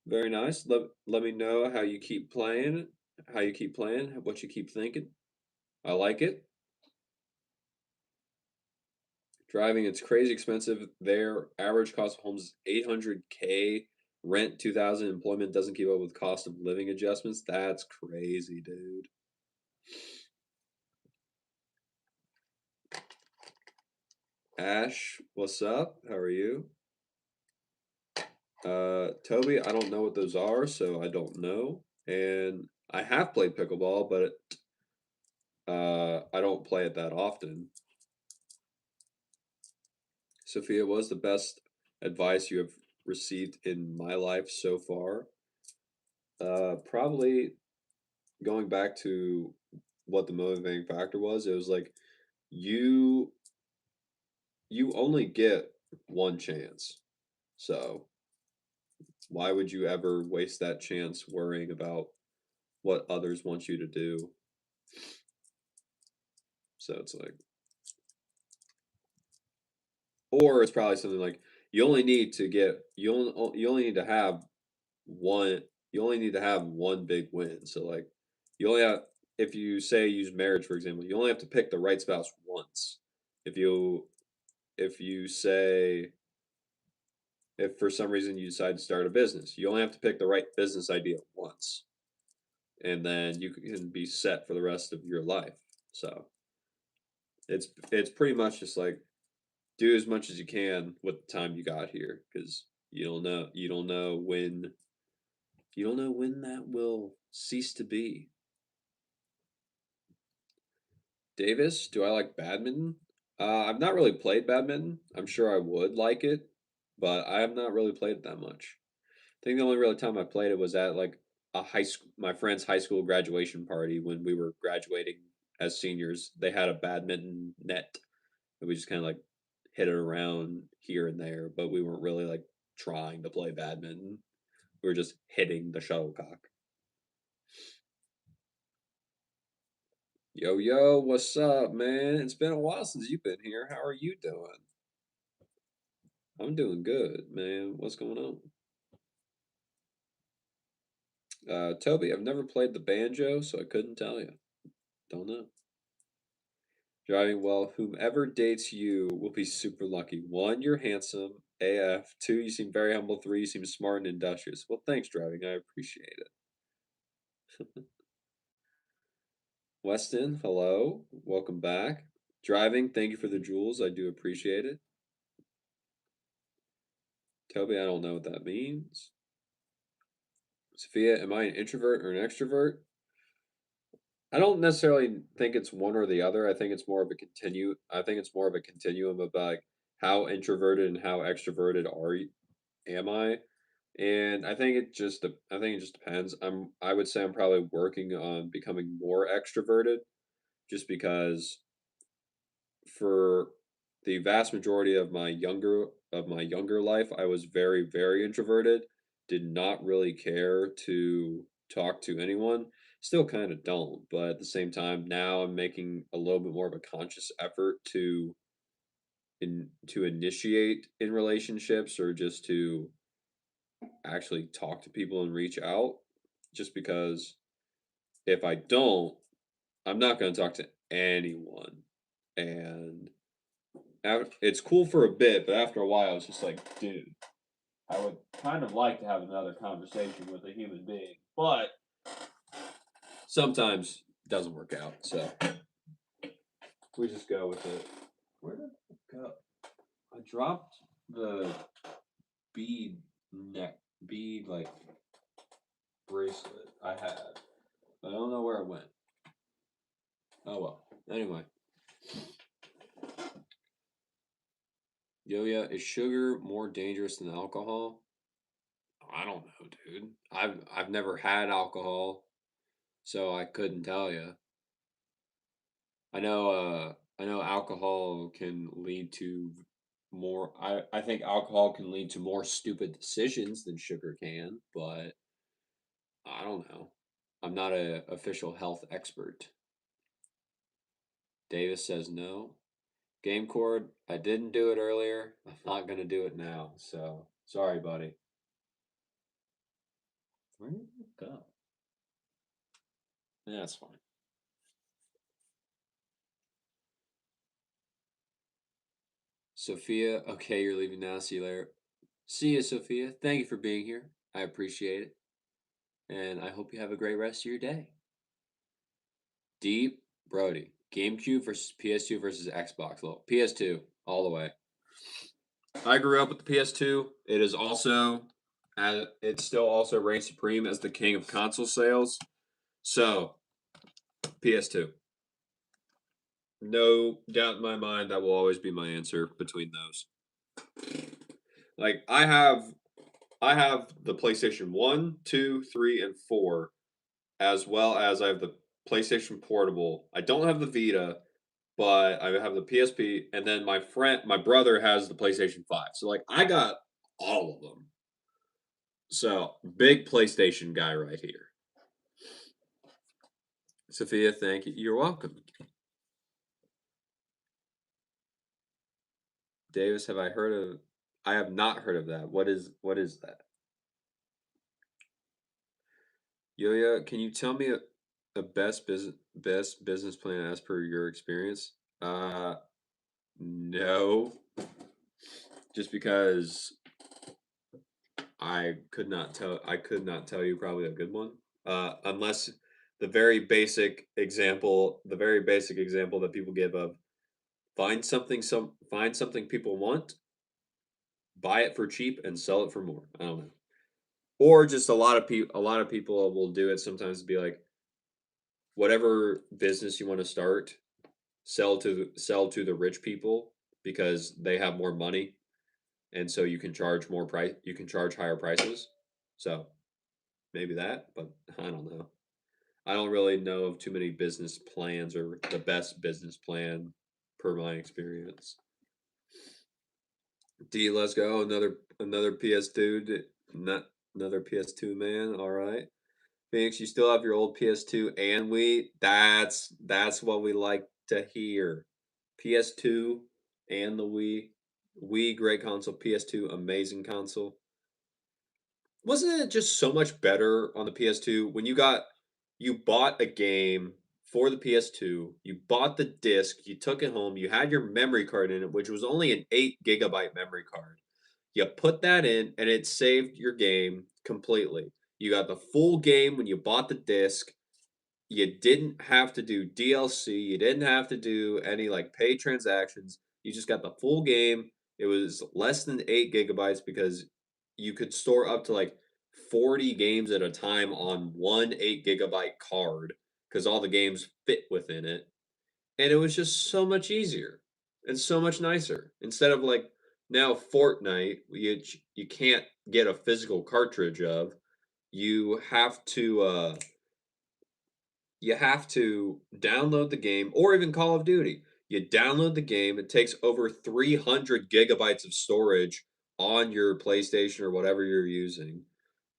Very nice. Let me know how you keep playing, what you keep thinking. I like it. Driving, it's crazy expensive there. Average cost of homes is 800K. Rent 2000. Employment doesn't keep up with cost of living adjustments. That's crazy, dude. Ash, what's up? How are you? Toby, I don't know what those are, so I don't know. And I have played pickleball, but I don't play it that often. Sophia, what is the best advice you have received in my life so far? Probably going back to what the motivating factor was. It was like you you only get one chance. So Why would you ever waste that chance worrying about what others want you to do? So it's like, or it's probably something like you only need to have one you only need to have one big win. So like you only have if you say use marriage for example, you only have to pick the right spouse once. If you if you say if for some reason you decide to start a business, you only have to pick the right business idea once, and then you can be set for the rest of your life. So it's pretty much just like do as much as you can with the time you got here because you don't know when that will cease to be. Davis, do I like badminton? I've not really played badminton. I'm sure I would like it, but I have not really played it that much. I think the only real time I played it was at like a high school, my friend's high school graduation party when we were graduating as seniors. They had a badminton net, and we just kind of like hit it around here and there, but we weren't really like trying to play badminton. We were just hitting the shuttlecock. Yo, yo, what's up, man? It's been a while since you've been here. How are you doing? I'm doing good, man. What's going on? Toby, I've never played the banjo, so I couldn't tell you. Don't know. Driving well, whomever dates you will be super lucky. One, you're handsome. AF. Two, you seem very humble. Three, you seem smart and industrious. Well, thanks, driving. I appreciate it. Weston, hello. Welcome back. Driving, thank you for the jewels. I do appreciate it. Toby, I don't know what that means. Sophia, am I an introvert or an extrovert? I don't necessarily think it's one or the other. I think it's more of a continuum of like how introverted and how extroverted am I? And I think it just depends. I would say I'm probably working on becoming more extroverted just because for the vast majority of my younger life, I was very introverted, did not really care to talk to anyone. Still kind of don't, but at the same time, now I'm making a little bit more of a conscious effort to initiate in relationships or just to actually talk to people and reach out. Just because if I don't, I'm not going to talk to anyone, and it's cool for a bit, but after a while, it's just like, dude, I would kind of like to have another conversation with a human being, but sometimes it doesn't work out. So we just go with it. Where did it go? I dropped the bead neck bead like bracelet I had. I don't know where it went. Oh well. Anyway, Yo-yo, is sugar more dangerous than alcohol? I don't know, dude. I've never had alcohol, so I couldn't tell you. I know alcohol can lead to I think alcohol can lead to more stupid decisions than sugar can, but I don't know. I'm not a official health expert. Davis says no. Game cord, I didn't do it earlier. I'm not gonna do it now. So sorry, buddy. Where did it go? Yeah, that's fine. Sophia, okay, you're leaving now. See you later. See you, Sophia. Thank you for being here. I appreciate it. And I hope you have a great rest of your day. Deep Brody. GameCube versus PS2 versus Xbox. Well, PS2 all the way. I grew up with the PS2. It still also reigns supreme as the king of console sales. So PS2. No doubt in my mind that will always be my answer between those. Like I have the PlayStation 1, 2, 3, and 4, as well as I have the PlayStation Portable. I don't have the Vita, but I have the PSP, and then my brother has the PlayStation 5. So like I got all of them. So, big PlayStation guy right here. Sophia, thank you. You're welcome. Davis, have I heard of I have not heard of that. What is that? Yo, can you tell me a best business plan as per your experience? No, just because I could not tell you probably a good one. Unless the very basic example that people give of find something people want, buy it for cheap and sell it for more. I don't know. Or just a lot of people will do it sometimes be like whatever business you want to start, sell to the rich people because they have more money and so you can charge higher prices. So maybe that, but I don't know. I don't really know of too many business plans or the best business plan per my experience. D, let's go. Another PS2. Not another PS2 man. All right. Phoenix, you still have your old PS2 and Wii. That's what we like to hear. PS2 and the Wii. Wii, great console. PS2, amazing console. Wasn't it just so much better on the PS2 when you bought a game for the PS2, you bought the disc, you took it home, you had your memory card in it, which was only an 8 GB memory card. You put that in and it saved your game completely. You got the full game when you bought the disc. You didn't have to do DLC, you didn't have to do any like pay transactions. You just got the full game. It was less than 8 GB because you could store up to like 40 games at a time on one 8 GB card because all the games fit within it. And it was just so much easier and so much nicer. Instead of like now Fortnite, you can't get a physical cartridge of. You have to you have to download the game or even Call of Duty. You download the game, it takes over 300 gigabytes of storage on your PlayStation or whatever you're using.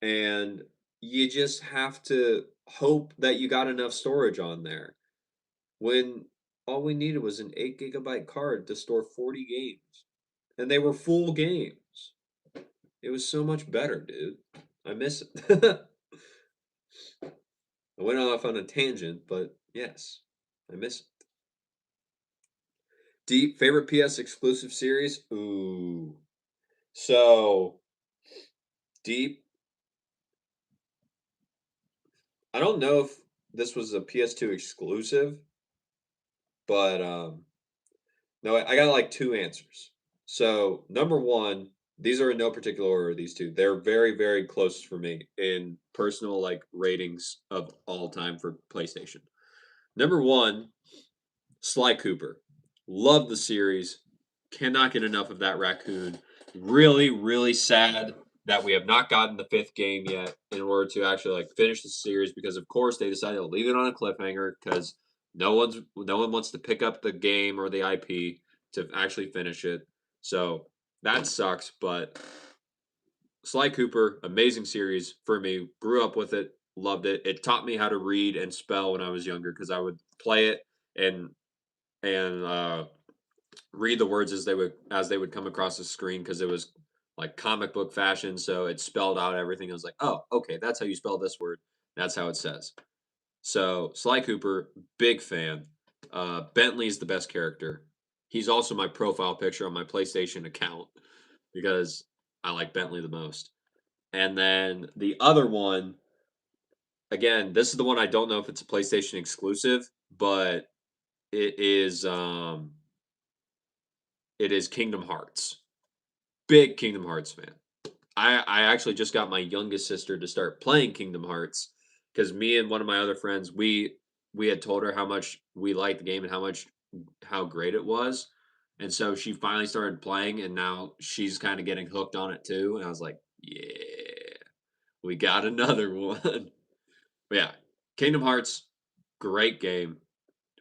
And you just have to hope that you got enough storage on there when all we needed was an 8 GB card to store 40 games. And they were full games. It was so much better, dude. I miss it. I went off on a tangent, but yes, I miss it. Deep favorite PS exclusive series? Ooh. So deep. I don't know if this was a PS2 exclusive, but no, I got like two answers. So number one, these are in no particular order, these two. They're very, very close for me in personal like ratings of all time for PlayStation. Number one, Sly Cooper. Love the series. Cannot get enough of that raccoon. Really, really sad that we have not gotten the fifth game yet in order to actually like finish the series because of course they decided to leave it on a cliffhanger because no one wants to pick up the game or the IP to actually finish it. So that sucks, but Sly Cooper, amazing series for me. Grew up with it, loved it. It taught me how to read and spell when I was younger because I would play it and and read the words as they would come across the screen because it was like comic book fashion, so it spelled out everything. I was like, oh, okay, that's how you spell this word. That's how it says. So Sly Cooper, big fan. Bentley's the best character. He's also my profile picture on my PlayStation account because I like Bentley the most. And then the other one, again, this is the one I don't know if it's a PlayStation exclusive, but it is um it is Kingdom Hearts. Big Kingdom Hearts fan. I actually just got my youngest sister to start playing Kingdom Hearts because me and one of my other friends we had told her how much we liked the game and how great it was, and so she finally started playing, and now she's kind of getting hooked on it too. And I was like, yeah, we got another one. But yeah, Kingdom Hearts, great game.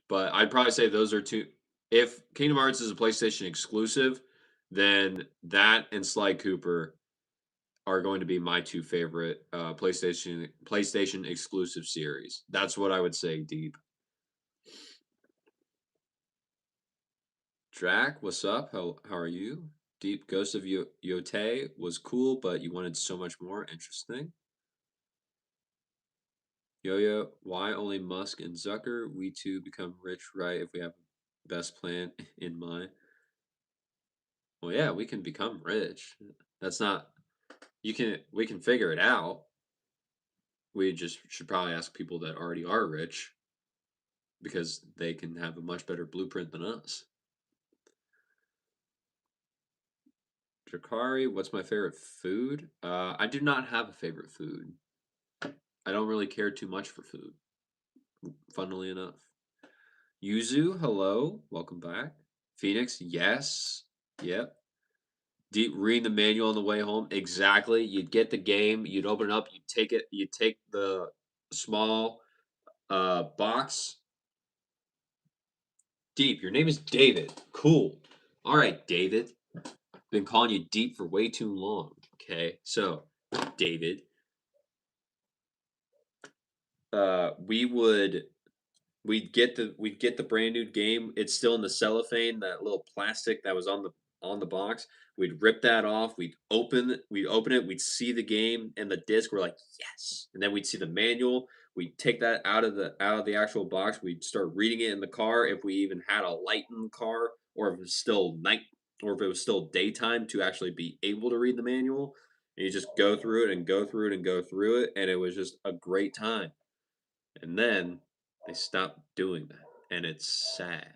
But I'd probably say those are two. If Kingdom Hearts is a PlayStation exclusive, then that and Sly Cooper are going to be my two favorite PlayStation exclusive series. That's what I would say, Deep. Drac, what's up? How are you? Deep Ghost of Yote was cool, but you wanted so much more. Interesting. Yo-Yo, why only Musk and Zucker? We too become rich, right? If we have best plan in mind. Well, yeah, we can become rich. That's not we can figure it out. We just should probably ask people that already are rich because they can have a much better blueprint than us. Drakari, what's my favorite food? I do not have a favorite food. I don't really care too much for food, funnily enough. Yuzu, hello, welcome back. Phoenix, yes, yep. Deep reading the manual on the way home, exactly. You'd get the game, you'd open it up, you'd take it, you'd take the small box. Deep, your name is David. Cool. All right, David. Been calling you Deep for way too long. Okay, so David, we would we'd get the brand new game. It's still in the cellophane, that little plastic that was on the box. We'd rip that off. We'd open it. We'd see the game and the disc. We're like, yes. And then we'd see the manual. We'd take that out of the actual box. We'd start reading it in the car if we even had a light in the car, or if it was still night, or if it was still daytime to actually be able to read the manual. And you just go through it and go through it and go through it, and it was just a great time. And then they stopped doing that, and it's sad.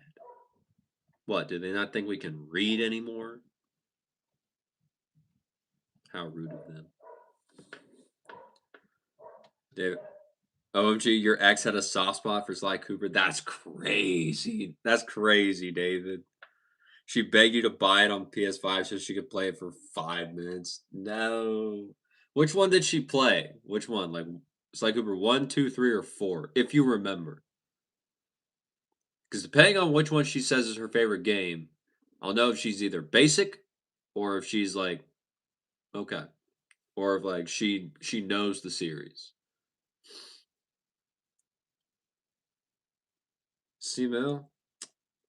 What, do they not think we can read anymore? How rude of them. David, OMG, your ex had a soft spot for Sly Cooper. That's crazy. That's crazy, David. She begged you to buy it on PS5 so she could play it for 5 minutes. No. Which one did she play? Which one? Like Sly Cooper 1, 2, 3, or 4, if you remember. Because depending on which one she says is her favorite game, I'll know if she's either basic or if she's like, okay. Or if like she knows the series. See, Mel,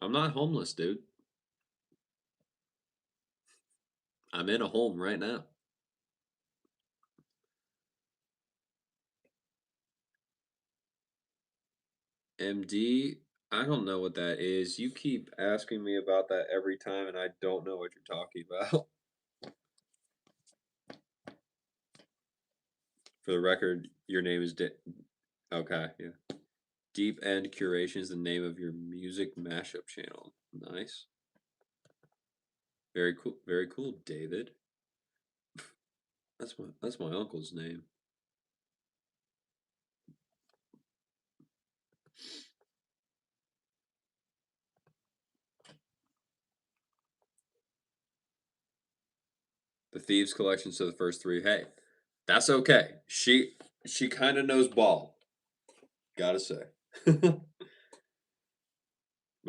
I'm not homeless, dude. I'm in a home right now. MD, I don't know what that is. You keep asking me about that every time, and I don't know what you're talking about. For the record, your name is okay, yeah. Deep End Curation is the name of your music mashup channel. Nice. Very cool, David. That's my uncle's name. The Thieves Collection, so the first three. Hey, that's okay. She kind of knows ball. Gotta say. But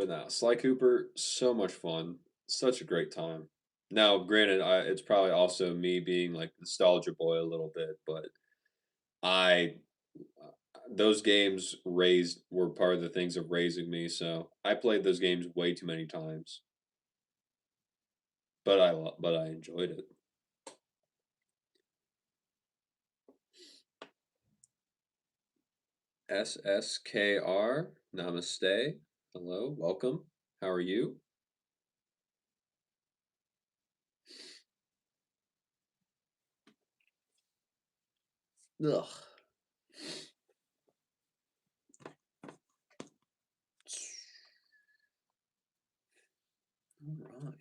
no, Sly Cooper, so much fun. Such a great time. Now, granted, it's probably also me being like nostalgia boy a little bit, but I those games raised were part of the things of raising me. So I played those games way too many times, but I enjoyed it. SSKR, namaste. Hello, welcome. How are you? Ugh. All right.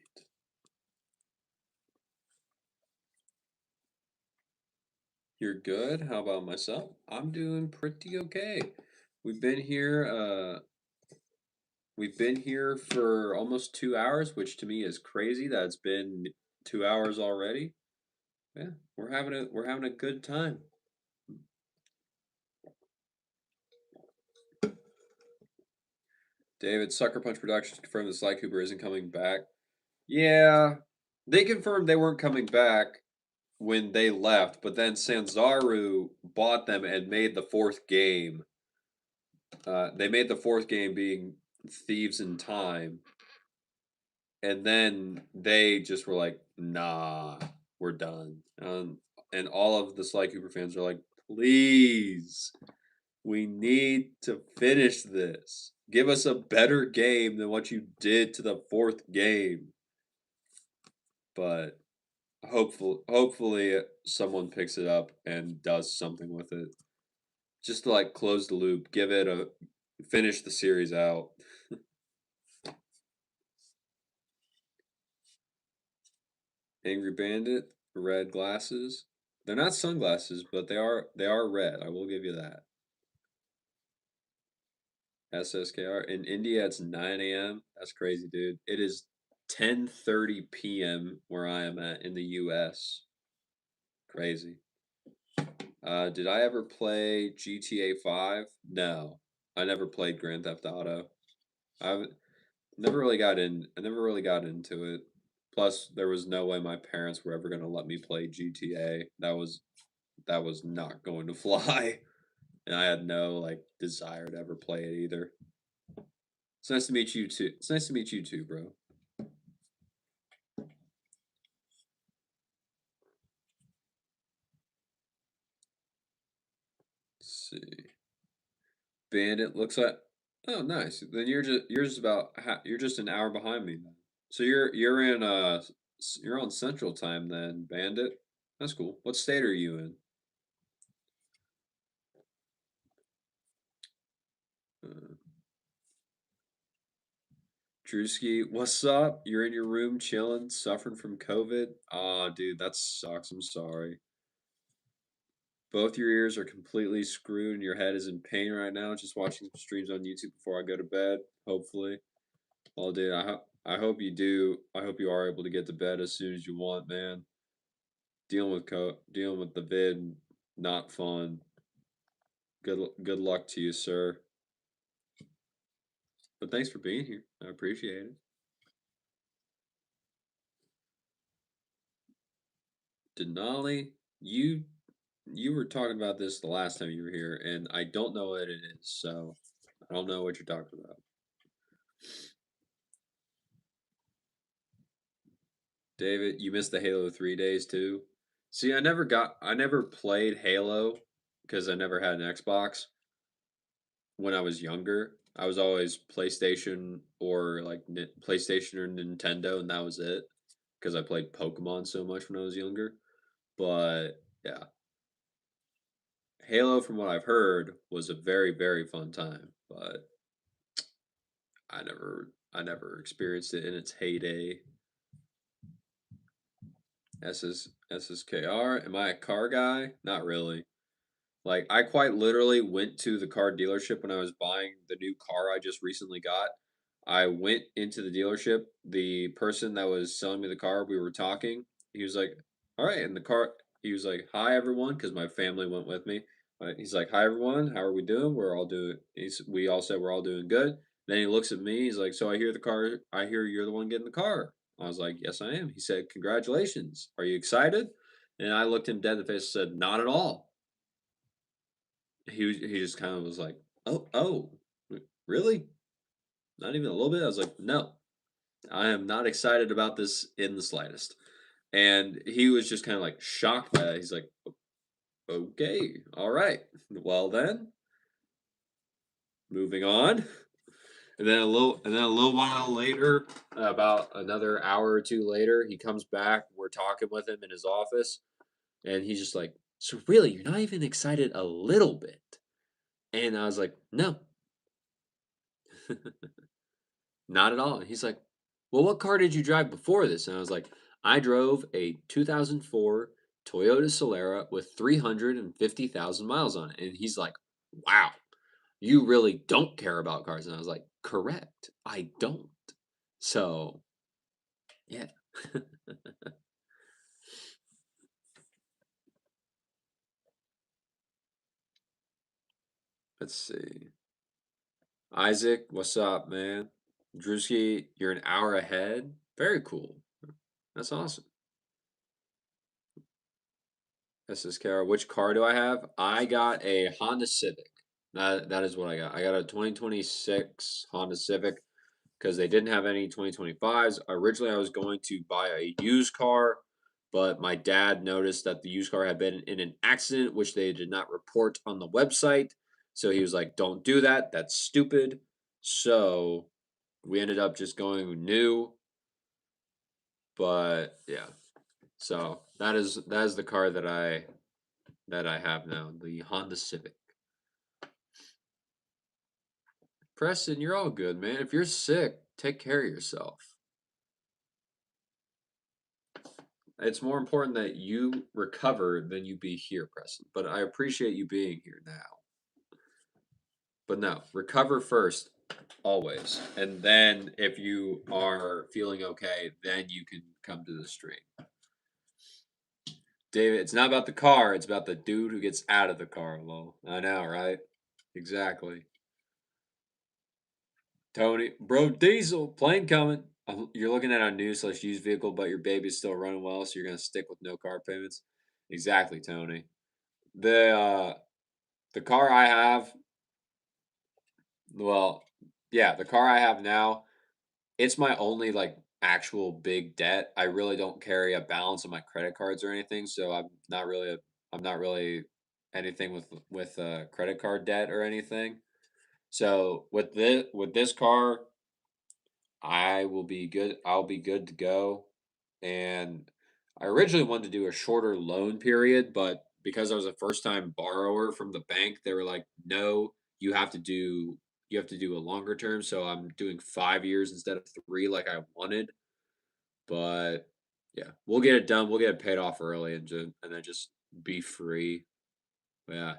You're good. How about myself? I'm doing pretty okay. We've been here we've been here for almost 2 hours, which to me is crazy that it's been 2 hours already. Yeah, we're having a good time. David, Sucker Punch Productions confirmed that Sly Cooper isn't coming back. Yeah, they confirmed they weren't coming back. when they left, but then Sanzaru bought them and made the fourth game. They made the fourth game being Thieves in Time, and then they just were like, "Nah, we're done." And all of the Sly Cooper fans are like, "Please, we need to finish this. Give us a better game than what you did to the fourth game." But hopefully someone picks it up and does something with it. Just to like close the loop, give it a finish the series out. Angry Bandit, red glasses. They're not sunglasses, but they are red. I will give you that. SSKR in India it's 9 a.m. That's crazy, dude. It is 10:30 p.m. where I am at in the US. Crazy. Did I ever play GTA 5? No. I never played Grand Theft Auto. I I never really got into it. Plus, there was no way my parents were ever going to let me play GTA. That was not going to fly, and I had no like desire to ever play it either. It's nice to meet you too. It's nice to meet you too, bro. Let's see. Bandit looks like. Oh, nice. Then you're just about you're just an hour behind me then. So you're on Central Time then, Bandit. That's cool. What state are you in? Uh, Drewski, what's up? You're in your room chilling, suffering from COVID? Aw, dude, that sucks. I'm sorry. Both your ears are completely screwed and your head is in pain right now. Just watching some streams on YouTube before I go to bed, hopefully. Well, dude, I hope you do. I hope you are able to get to bed as soon as you want, man. Dealing with the vid, not fun. Good luck to you, sir. But thanks for being here. I appreciate it. Denali, you were talking about this the last time you were here, and I don't know what it is, so I don't know what you're talking about. David, you missed the Halo 3 days too. See, I never played Halo because I never had an Xbox when I was younger. I was always PlayStation or like PlayStation or Nintendo, and that was it because I played Pokemon so much when I was younger. But yeah, Halo, from what I've heard, was a very, very fun time, but I never experienced it in its heyday. SSKR. Am I a car guy? Not really. Like I quite literally went to the car dealership when I was buying the new car I just recently got. I went into the dealership. The person that was selling me the car, we were talking. He was like, "All right," in the car, he was like, "Hi everyone," because my family went with me. He's like, "Hi everyone, how are we doing? We're all doing." We all said we're all doing good. Then he looks at me. He's like, "So I hear you're the one getting the car." I was like, "Yes, I am." He said, "Congratulations. Are you excited?" And I looked him dead in the face and said, "Not at all." He just kind of was like, "Oh, really? Not even a little bit?" I was like, "No, I am not excited about this in the slightest." And he was just kind of like shocked by that. He's like, "Okay, all right. Well then, moving on." And then a little while later, about another hour or two later, he comes back. We're talking with him in his office, and he's just like, "So really, you're not even excited a little bit?" And I was like, "No, not at all." And he's like, "Well, what car did you drive before this?" And I was like, "I drove a 2004 Toyota Solara with 350,000 miles on it." And he's like, "Wow, you really don't care about cars." And I was like, "Correct, I don't." So, yeah. Let's see. Isaac, what's up, man? Drewski, you're an hour ahead. Very cool. That's awesome. SSKR. Which car do I have? I got a Honda Civic. That is what I got. I got a 2026 Honda Civic because they didn't have any 2025s. Originally, I was going to buy a used car, but my dad noticed that the used car had been in an accident, which they did not report on the website. So he was like, "Don't do that. That's stupid." So we ended up just going new. But yeah, so that is the car that I have now, the Honda Civic. Preston, you're all good, man. If you're sick, take care of yourself. It's more important that you recover than you be here, Preston. But I appreciate you being here now. But no, recover first, always. And then if you are feeling okay, then you can come to the stream. David, it's not about the car, it's about the dude who gets out of the car, lol. I know, right? Exactly. Tony, bro, Diesel, plane coming. You're looking at a new/used vehicle, but your baby's still running well, so you're gonna stick with no car payments. Exactly, Tony. The car I have, well, yeah, the car I have now, it's my only like actual big debt. I really don't carry a balance on my credit cards or anything, so I'm not really anything with credit card debt or anything. So with this car, I will be good. I'll be good to go. And I originally wanted to do a shorter loan period, but because I was a first time borrower from the bank, they were like, "No, you have to do a longer term." So I'm doing 5 years instead of three, like I wanted. But yeah, we'll get it done. We'll get it paid off early and then just be free. Yeah,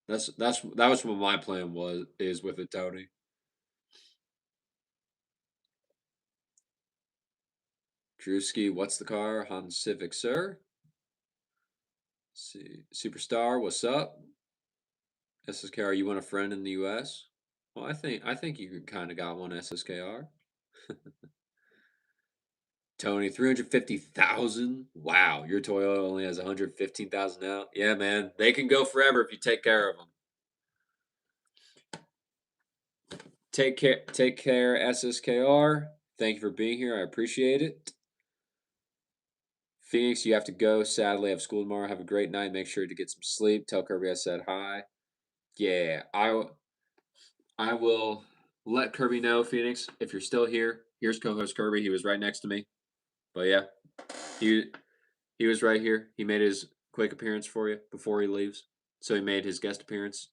that was what my plan is with it, Tony. Drewski, what's the car? Honda Civic, sir. See, Superstar, what's up? SSKR, you want a friend in the U.S.? Well, I think you kind of got one, SSKR. Tony, 350,000. Wow, your Toyota only has 115,000 now. Yeah, man, they can go forever if you take care of them. Take care, SSKR. Thank you for being here. I appreciate it. Phoenix, you have to go. Sadly, I have school tomorrow. Have a great night. Make sure to get some sleep. Tell Kirby I said hi. Yeah, I will let Kirby know, Phoenix, if you're still here. Here's co-host Kirby. He was right next to me. But yeah, he he was right here. He made his quick appearance for you before he leaves. So he made his guest appearance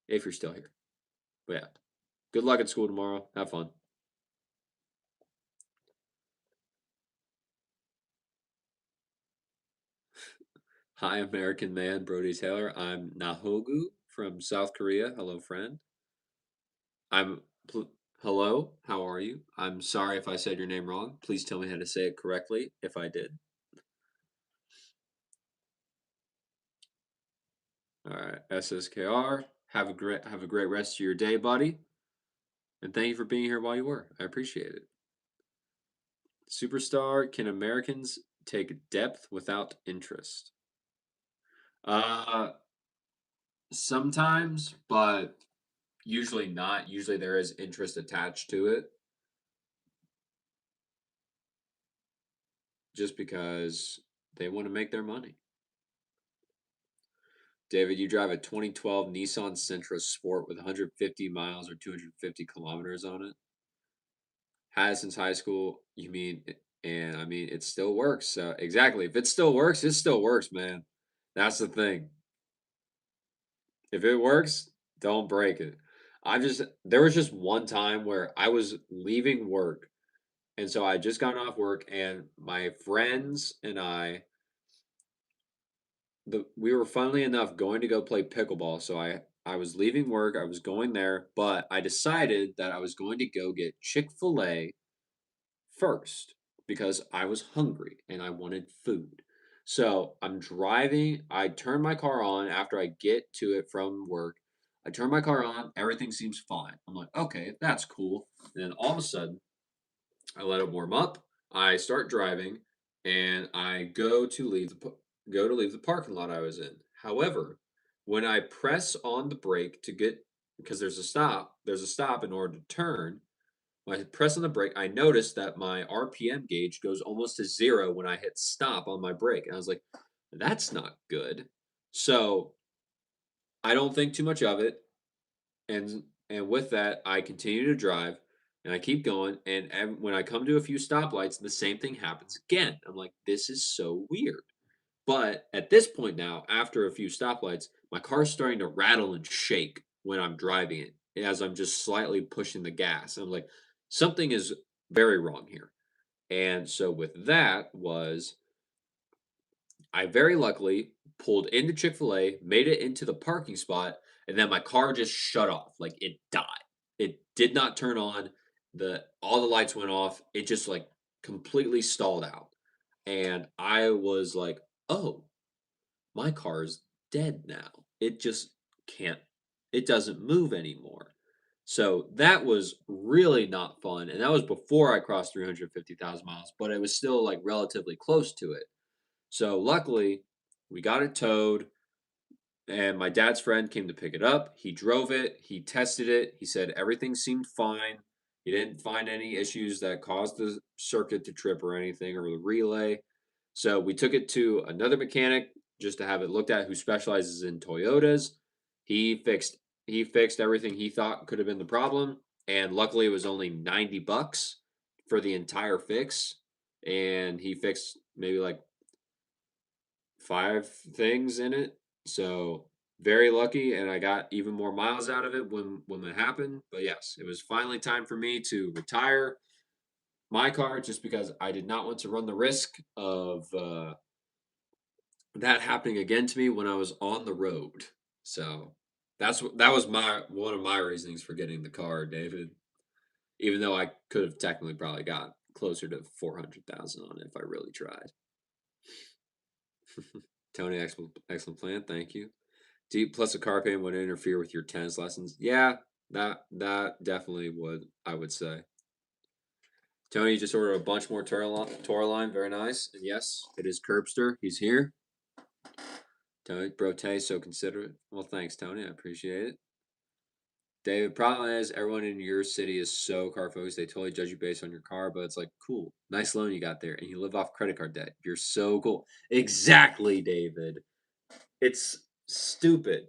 if you're still here. But yeah, good luck at school tomorrow. Have fun. Hi, American man, Brody Taylor. I'm Nahogu from South Korea. Hello, friend. I'm. Hello, how are you? I'm sorry if I said your name wrong. Please tell me how to say it correctly if I did. All right, SSKR. Have a great rest of your day, buddy. And thank you for being here while you were. I appreciate it. Superstar, can Americans take depth without interest? Uh Sometimes, but usually not. Usually there is interest attached to it just because they want to make their money. David, you drive a 2012 Nissan Sentra Sport with 150 miles or 250 kilometers on it. Had it since high school. You mean, and I mean, it still works. So exactly, if it still works, it still works, man. That's the thing. If it works, don't break it. There was just one time where I was leaving work, and so I just got off work, and my friends and we were funnily enough going to go play pickleball. So I was leaving work, I was going there, but I decided that I was going to go get Chick-fil-A first because I was hungry and I wanted food. So I'm driving, I turn my car on after I get to it from work. I turn my car on, everything seems fine. I'm like, okay, that's cool. And then all of a sudden, I let it warm up. I start driving and I go to leave go to leave the parking lot I was in. However, when I press on the brake to get because there's a stop in order to turn. When I press on the brake, I noticed that my RPM gauge goes almost to 0 when I hit stop on my brake, and I was like, "That's not good." So, I don't think too much of it, and with that, I continue to drive, and I keep going, and when I come to a few stoplights, the same thing happens again. I'm like, "This is so weird." But at this point now, after a few stoplights, my car's starting to rattle and shake when I'm driving it as I'm just slightly pushing the gas. I'm like, something is very wrong here. And so with that was I very luckily pulled into Chick-fil-A, made it into the parking spot, and then my car just shut off. Like it died. It did not turn on. The all the lights went off. It just like completely stalled out. And I was like, "Oh, my car's dead now. It just can't it doesn't move anymore." So that was really not fun, and that was before I crossed 350,000 miles, but it was still like relatively close to it. So luckily, we got it towed, and my dad's friend came to pick it up. He drove it, he tested it, he said everything seemed fine. He didn't find any issues that caused the circuit to trip or anything or the relay. So we took it to another mechanic just to have it looked at who specializes in Toyotas. He fixed he fixed everything he thought could have been the problem, and luckily it was only 90 bucks for the entire fix, and he fixed maybe like 5 things in it. So very lucky, and I got even more miles out of it when that happened. But yes, it was finally time for me to retire my car just because I did not want to run the risk of that happening again to me when I was on the road. So that was my one of my reasonings for getting the car, David. Even though I could have technically probably got closer to 400,000 on it if I really tried. Tony, excellent plan. Thank you. Deep plus a car payment would interfere with your tennis lessons. Yeah, that definitely would. I would say. Tony just ordered a bunch more Tourline. Very nice. And yes, it is Curbster. He's here. Tony, bro, Tay, so considerate. Well, thanks, Tony. I appreciate it. David, problem is everyone in your city is so car focused. They totally judge you based on your car, but it's like, cool, nice loan you got there, and you live off credit card debt. You're so cool. Exactly, David. It's stupid.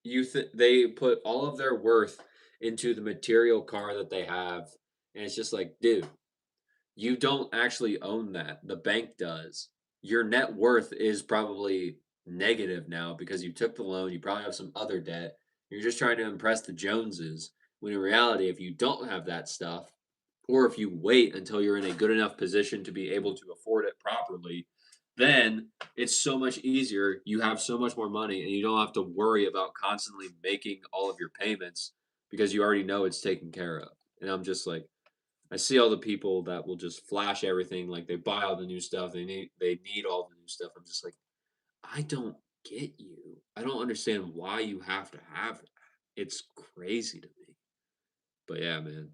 They put all of their worth into the material car that they have, and it's just like, dude, you don't actually own that. The bank does. Your net worth is probably negative now because you took the loan. You probably have some other debt. You're just trying to impress the Joneses. When in reality, if you don't have that stuff, or if you wait until you're in a good enough position to be able to afford it properly, then it's so much easier. You have so much more money and you don't have to worry about constantly making all of your payments because you already know it's taken care of. And I'm just like, I see all the people that will just flash everything, like they buy all the new stuff, they need all the new stuff. I'm just like, I don't get you. I don't understand why you have to have that. It's crazy to me. But yeah, man,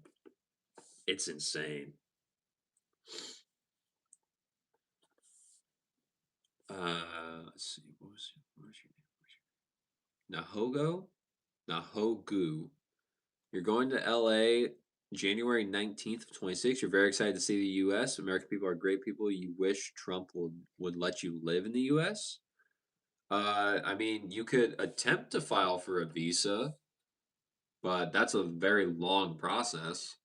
it's insane. Let's see, what was your name? Nahogo? Nahogu. You're going to LA January 19th of 26. You're very excited to see the US. American people are great people. You wish Trump would let you live in the US? I mean, you could attempt to file for a visa, but that's a very long process.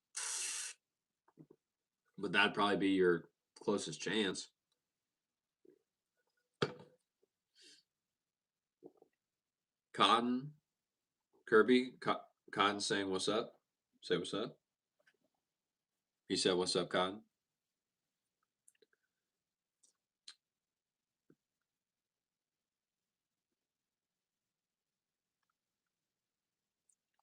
But that'd probably be your closest chance. Cotton, Kirby, Cotton saying what's up? Say what's up. He said what's up, Cotton.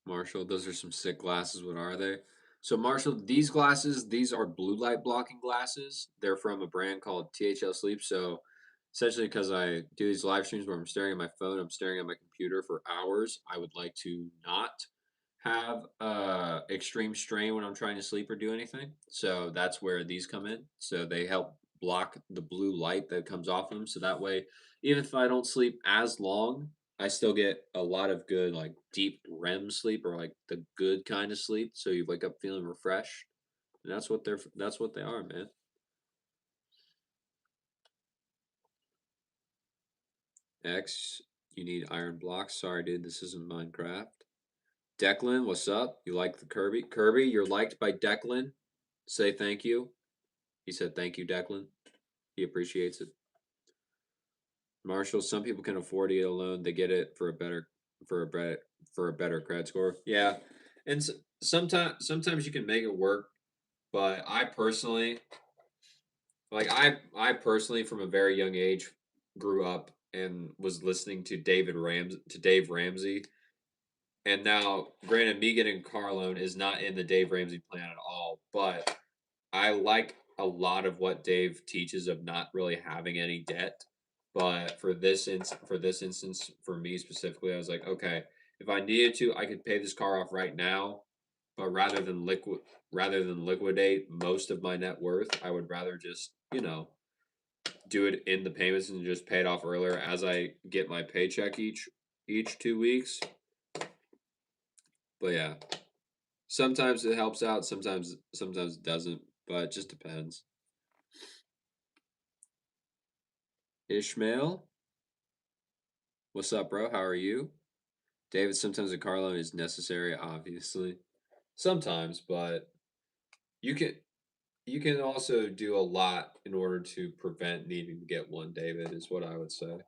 Marshall, those are some sick glasses. What are they? So, Marshall, these glasses, these are blue light blocking glasses. They're from a brand called THL Sleep. So, essentially, because I do these live streams where I'm staring at my phone, I'm staring at my computer for hours, I would like to not have extreme strain when I'm trying to sleep or do anything. So, that's where these come in. So, they help block the blue light that comes off them. So, that way, even if I don't sleep as long, I still get a lot of good, like, deep REM sleep or, like, the good kind of sleep, so you wake up feeling refreshed, and that's what they are, man. X, you need iron blocks. Sorry, dude, this isn't Minecraft. Declan, what's up? You like the Kirby? Kirby, you're liked by Declan. Say thank you. He said thank you, Declan. He appreciates it. Marshall, some people can afford to get a loan. They get it for a better for a better credit score. Yeah, and sometimes you can make it work, but I personally from a very young age grew up and was listening to Dave Ramsey. And now, granted, me getting a car loan is not in the Dave Ramsey plan at all, but I like a lot of what Dave teaches of not really having any debt. But for this instance, for me specifically, I was like, okay, if I needed to, I could pay this car off right now. But rather than liquidate most of my net worth, I would rather just do it in the payments and just pay it off earlier as I get my paycheck each 2 weeks. But yeah, sometimes it helps out, sometimes it doesn't, but it just depends. Ishmael, what's up, bro? How are you? David, sometimes a car loan is necessary, obviously. Sometimes, but you can you can also do a lot in order to prevent needing to get one, David, is what I would say.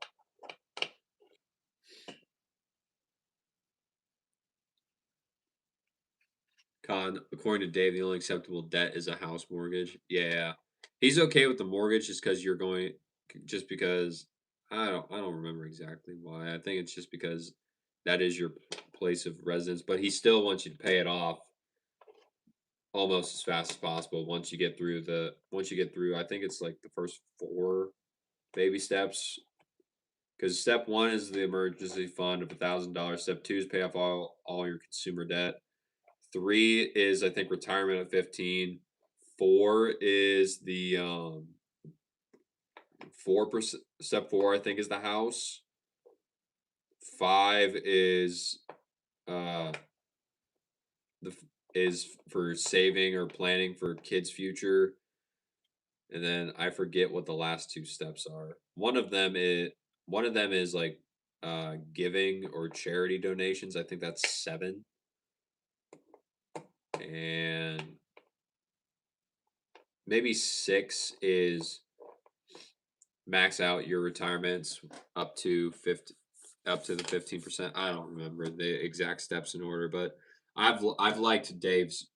Con, according to Dave, the only acceptable debt is a house mortgage. Yeah. He's okay with the mortgage just because I don't remember exactly why. I think it's just because that is your place of residence, but he still wants you to pay it off almost as fast as possible once you get through I think it's like the first four baby steps because step one is the emergency fund of $1,000. Step two is pay off all your consumer debt. Three is I think retirement at 15. Four is the 4%. Step four I think is the house. Five is uh the is for saving or planning for kids' future. And then I forget what the last two steps are. One of them is like giving or charity donations. I think that's 7. And maybe 6 is max out your retirements up to 50 up to the 15%. I don't remember the exact steps in order, but I've liked Dave's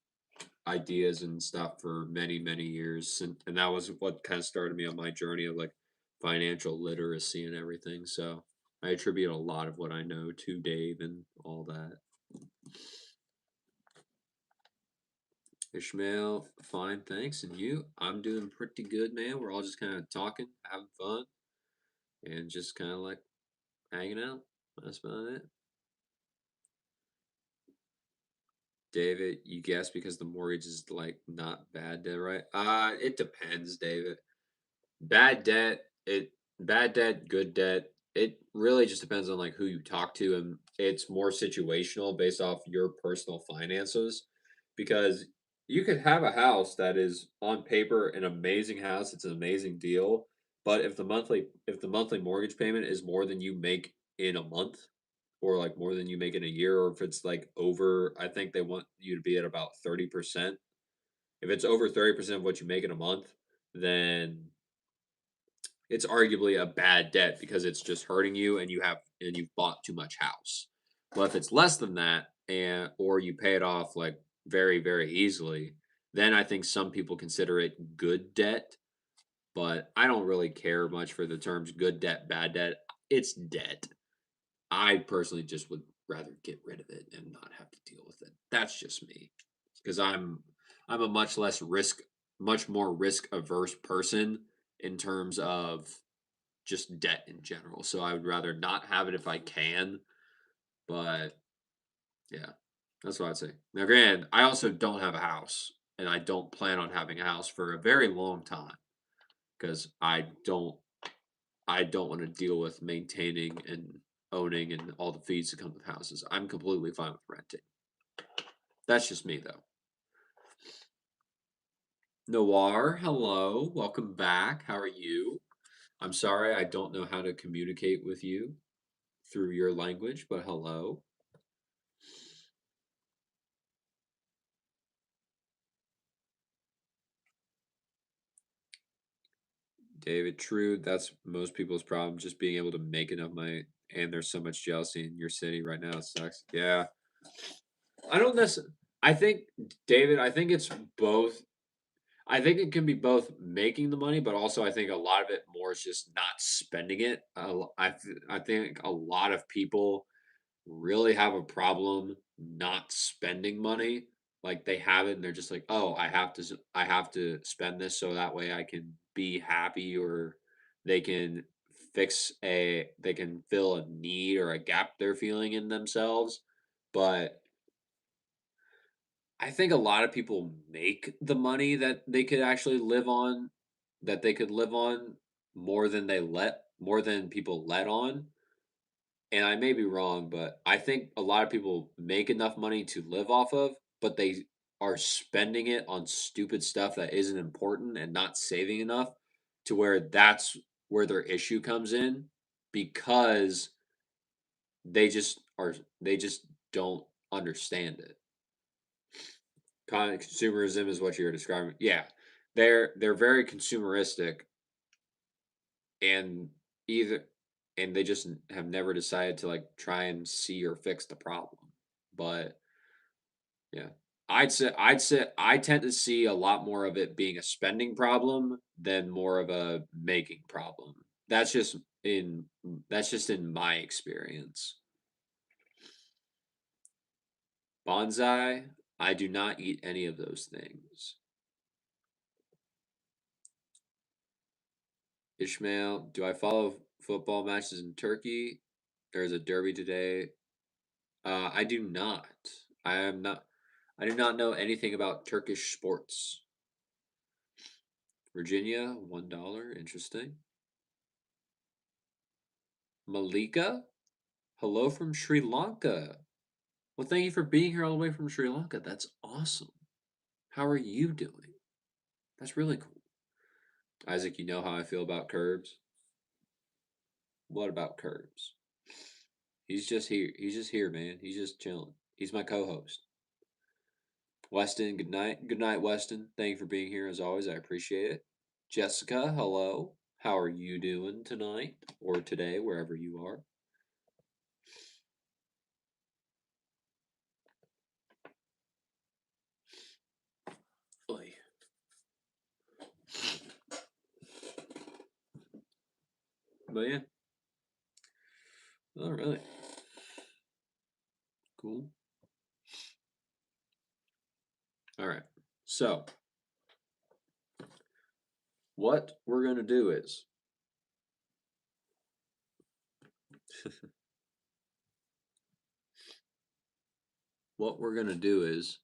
ideas and stuff for many years, and that was what kind of started me on my journey of like financial literacy and everything. So I attribute a lot of what I know to Dave and all that. Ishmael, fine, thanks. And you? I'm doing pretty good, man. We're all just kind of talking, having fun, and just kind of like hanging out. That's about it. David, you guess because the mortgage is like not bad debt, right? It depends, David. Bad debt, it bad debt, good debt. It really just depends on like who you talk to, and it's more situational based off your personal finances. Because you could have a house that is on paper an amazing house, it's an amazing deal, but if the monthly mortgage payment is more than you make in a month, or like more than you make in a year, or if it's like over, I think they want you to be at about 30%. If it's over 30% of what you make in a month, then it's arguably a bad debt because it's just hurting you and you've bought too much house. But if it's less than that and or you pay it off like very easily, then I think some people consider it good debt, but I don't really care much for the terms good debt, bad debt. It's debt. I personally just would rather get rid of it and not have to deal with it. That's just me because I'm a much more risk averse person in terms of just debt in general. So I would rather not have it if I can. But yeah, that's what I'd say. Now, granted, I also don't have a house, and I don't plan on having a house for a very long time because I don't. I don't want to deal with maintaining and owning and all the fees that come with houses. I'm completely fine with renting. That's just me though. Noir, hello, welcome back. How are you? I'm sorry I don't know how to communicate with you through your language, but hello. David, true. That's most people's problem, just being able to make enough money. And there's so much jealousy in your city right now. It sucks. Yeah. I don't necessarily. I think, David, I think it's both. I think it can be both making the money, but also I think a lot of it more is just not spending it. I think a lot of people really have a problem not spending money. Like they have it and they're just like, "Oh, I have to spend this so that way I can be happy or they can they can fill a need or a gap they're feeling in themselves." But I think a lot of people make the money that they could actually live on that they could live on more than people let on. And I may be wrong, but I think a lot of people make enough money to live off of, but they are spending it on stupid stuff that isn't important and not saving enough to where that's where their issue comes in because they just don't understand it. Kind of consumerism is what you're describing. Yeah. They're very consumeristic and either and they just have never decided to like try and see or fix the problem. But yeah, I'd say I tend to see a lot more of it being a spending problem than more of a making problem. That's just in that's just in my experience. Bonsai, I do not eat any of those things. Ishmael, do I follow football matches in Turkey? There's a derby today. I do not. I am not. I do not know anything about Turkish sports. Virginia, $1. Interesting. Malika, hello from Sri Lanka. Well, thank you for being here all the way from Sri Lanka. That's awesome. How are you doing? That's really cool. Isaac, you know how I feel about Curbs. What about Curbs? He's just here. He's just here, man. He's just chilling. He's my co-host. Weston, good night. Good night, Weston. Thank you for being here as always. I appreciate it. Jessica, hello. How are you doing tonight or today, wherever you are? Oy. But yeah, all right. Cool. All right. So, what we're going to do is what we're going to do is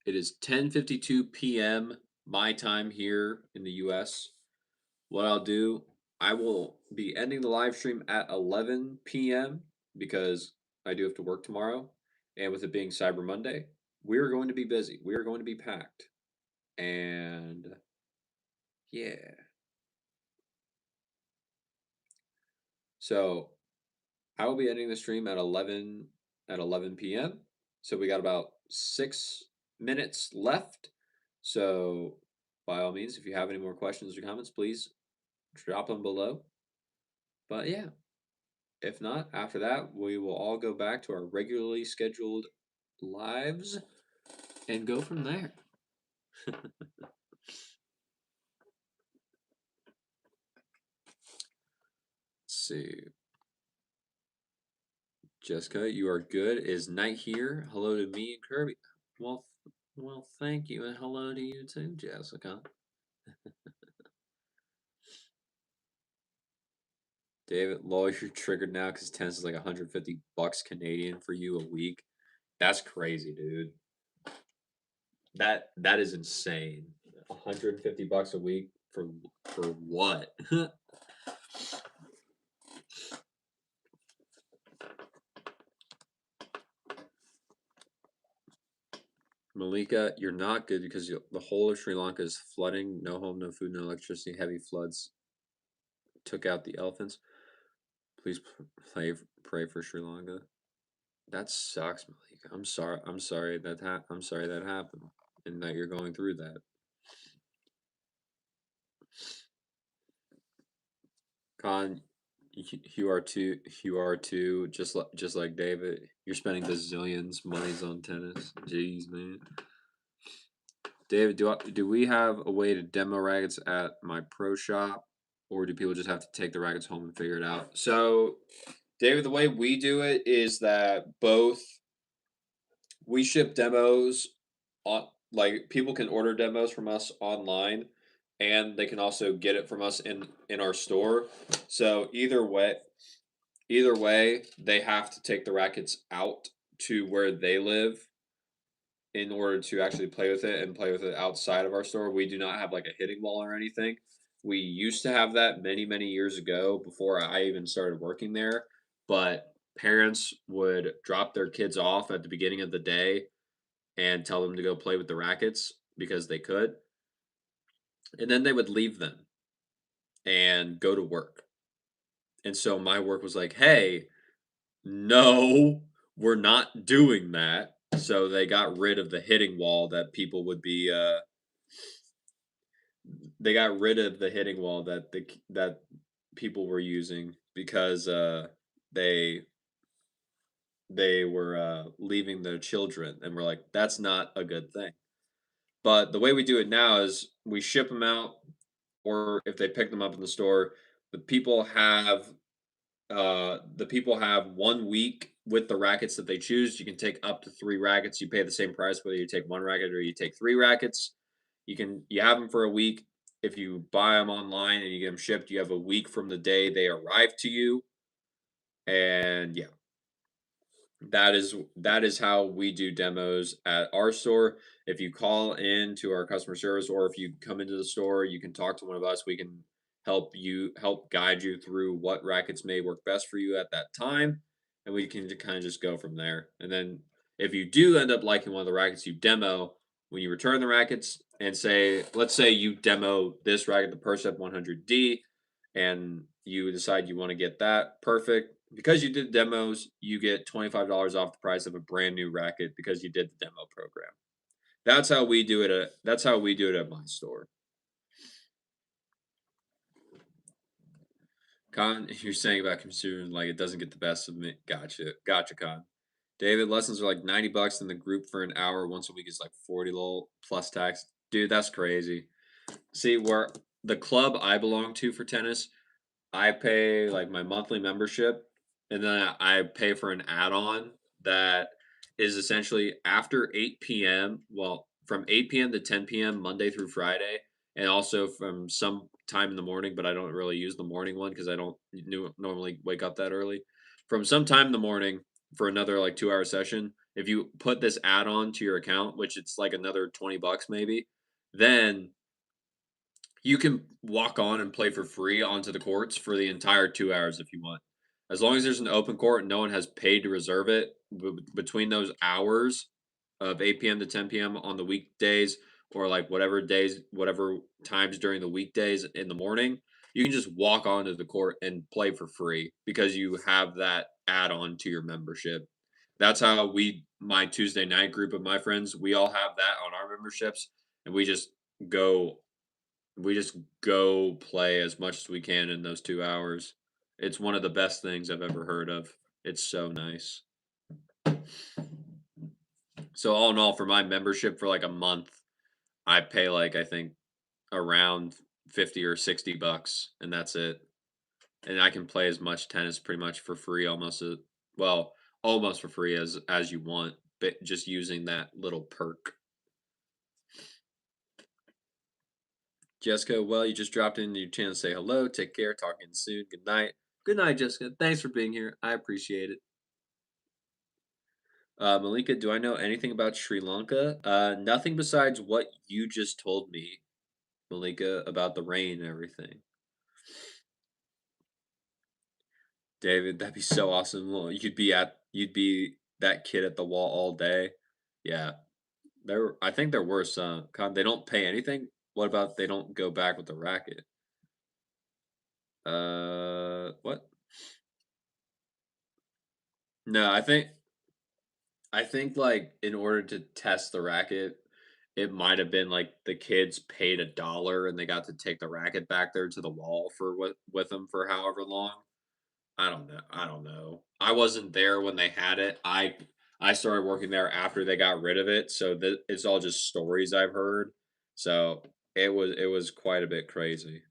it is 10:52 p.m. my time here in the US. What I'll do, I will be ending the live stream at 11 p.m. because I do have to work tomorrow. And with it being Cyber Monday, we're going to be busy. We are going to be packed. And yeah. So I will be ending the stream at 11 p.m. So we got about 6 minutes left. So by all means, if you have any more questions or comments, please drop them below. But yeah, if not, after that, we will all go back to our regularly scheduled lives and go from there. Let's see. Jessica, you are good. Is Night here? Hello to me and Kirby. Well, well, thank you, and hello to you too, Jessica. David, lol, you're triggered now because tennis is like 150 bucks Canadian for you a week. That's crazy, dude. That is insane. 150 bucks a week for what? Malika, you're not good because the whole of Sri Lanka is flooding. No home, no food, no electricity. Heavy floods took out the elephants. Please pray for Sri Lanka. That sucks, Malika. I'm sorry. I'm sorry that happened and that you're going through that. Con, you are too. Just like David. You're spending bazillions monies on tennis. Jeez, man. David, do we have a way to demo rackets at my pro shop, or do people just have to take the rackets home and figure it out? So, David, the way we do it is that both we ship demos on, like people can order demos from us online, and they can also get it from us in our store. So either way, they have to take the rackets out to where they live in order to actually play with it and play with it outside of our store. We do not have like a hitting wall or anything. We used to have that many years ago before I even started working there, but parents would drop their kids off at the beginning of the day and tell them to go play with the rackets because they could. And then they would leave them and go to work. And so my work was like, hey, no, we're not doing that. So they got rid of the hitting wall that people would be they got rid of the hitting wall that people were using because they they were leaving their children and we're like that's not a good thing. But the way we do it now is we ship them out or if they pick them up in the store, the people have the people have 1 week with the rackets that they choose. You can take up to 3 rackets. You pay the same price whether you take 1 racket or you take 3 rackets. You have them for a week. If you buy them online and you get them shipped, you have a week from the day they arrive to you. And yeah, that is how we do demos at our store. If you call in to our customer service or if you come into the store, you can talk to one of us. We can help guide you through what rackets may work best for you at that time, and we can kind of just go from there. And then if you do end up liking one of the rackets you demo, when you return the rackets and say, let's say you demo this racket, the Percept 100D, and you decide you want to get that, perfect. Because you did demos, you get $25 off the price of a brand new racket because you did the demo program. That's how we do it at my store. Con, you're saying about consumers like it doesn't get the best of me. Gotcha, Con. David, lessons are like 90 bucks in the group for an hour once a week is like 40 lol plus tax. Dude, that's crazy. See, where the club I belong to for tennis, I pay like my monthly membership, and then I pay for an add-on that is essentially after 8 p.m. Well, from 8 p.m. to 10 p.m. Monday through Friday, and also from some time in the morning. But I don't really use the morning one because I don't normally wake up that early. From some time in the morning for another like 2 hour session. If you put this add-on to your account, which it's like another 20 bucks maybe, then you can walk on and play for free onto the courts for the entire 2 hours if you want. As long as there's an open court and no one has paid to reserve it between those hours of 8 p.m. to 10 p.m. on the weekdays or like whatever days, whatever times during the weekdays in the morning, you can just walk onto the court and play for free because you have that add on to your membership. That's how my Tuesday night group of my friends, we all have that on our memberships and go we just go play as much as we can in those 2 hours. It's one of the best things I've ever heard of. It's so nice. So all in all, for my membership for like a month, I pay like I think around 50 or 60 bucks, and that's it. And I can play as much tennis pretty much for free, well, almost for free as you want, but just using that little perk. Jessica, well, you just dropped in your channel to say hello. Take care. Talking soon. Good night. Good night, Jessica. Thanks for being here. I appreciate it. Malika, do I know anything about Sri Lanka? Nothing besides what you just told me, Malika, about the rain and everything. David, that'd be so awesome. Well, you'd be that kid at the wall all day. Yeah. I think there were some they don't pay anything? What about they don't go back with the racket? What? No, I think, like, in order to test the racket, it might have been, like, the kids paid $1 and they got to take the racket back there to the wall for with them for however long. I don't know. I wasn't there when they had it. I started working there after they got rid of it, so it's all just stories I've heard. So, it was quite a bit crazy.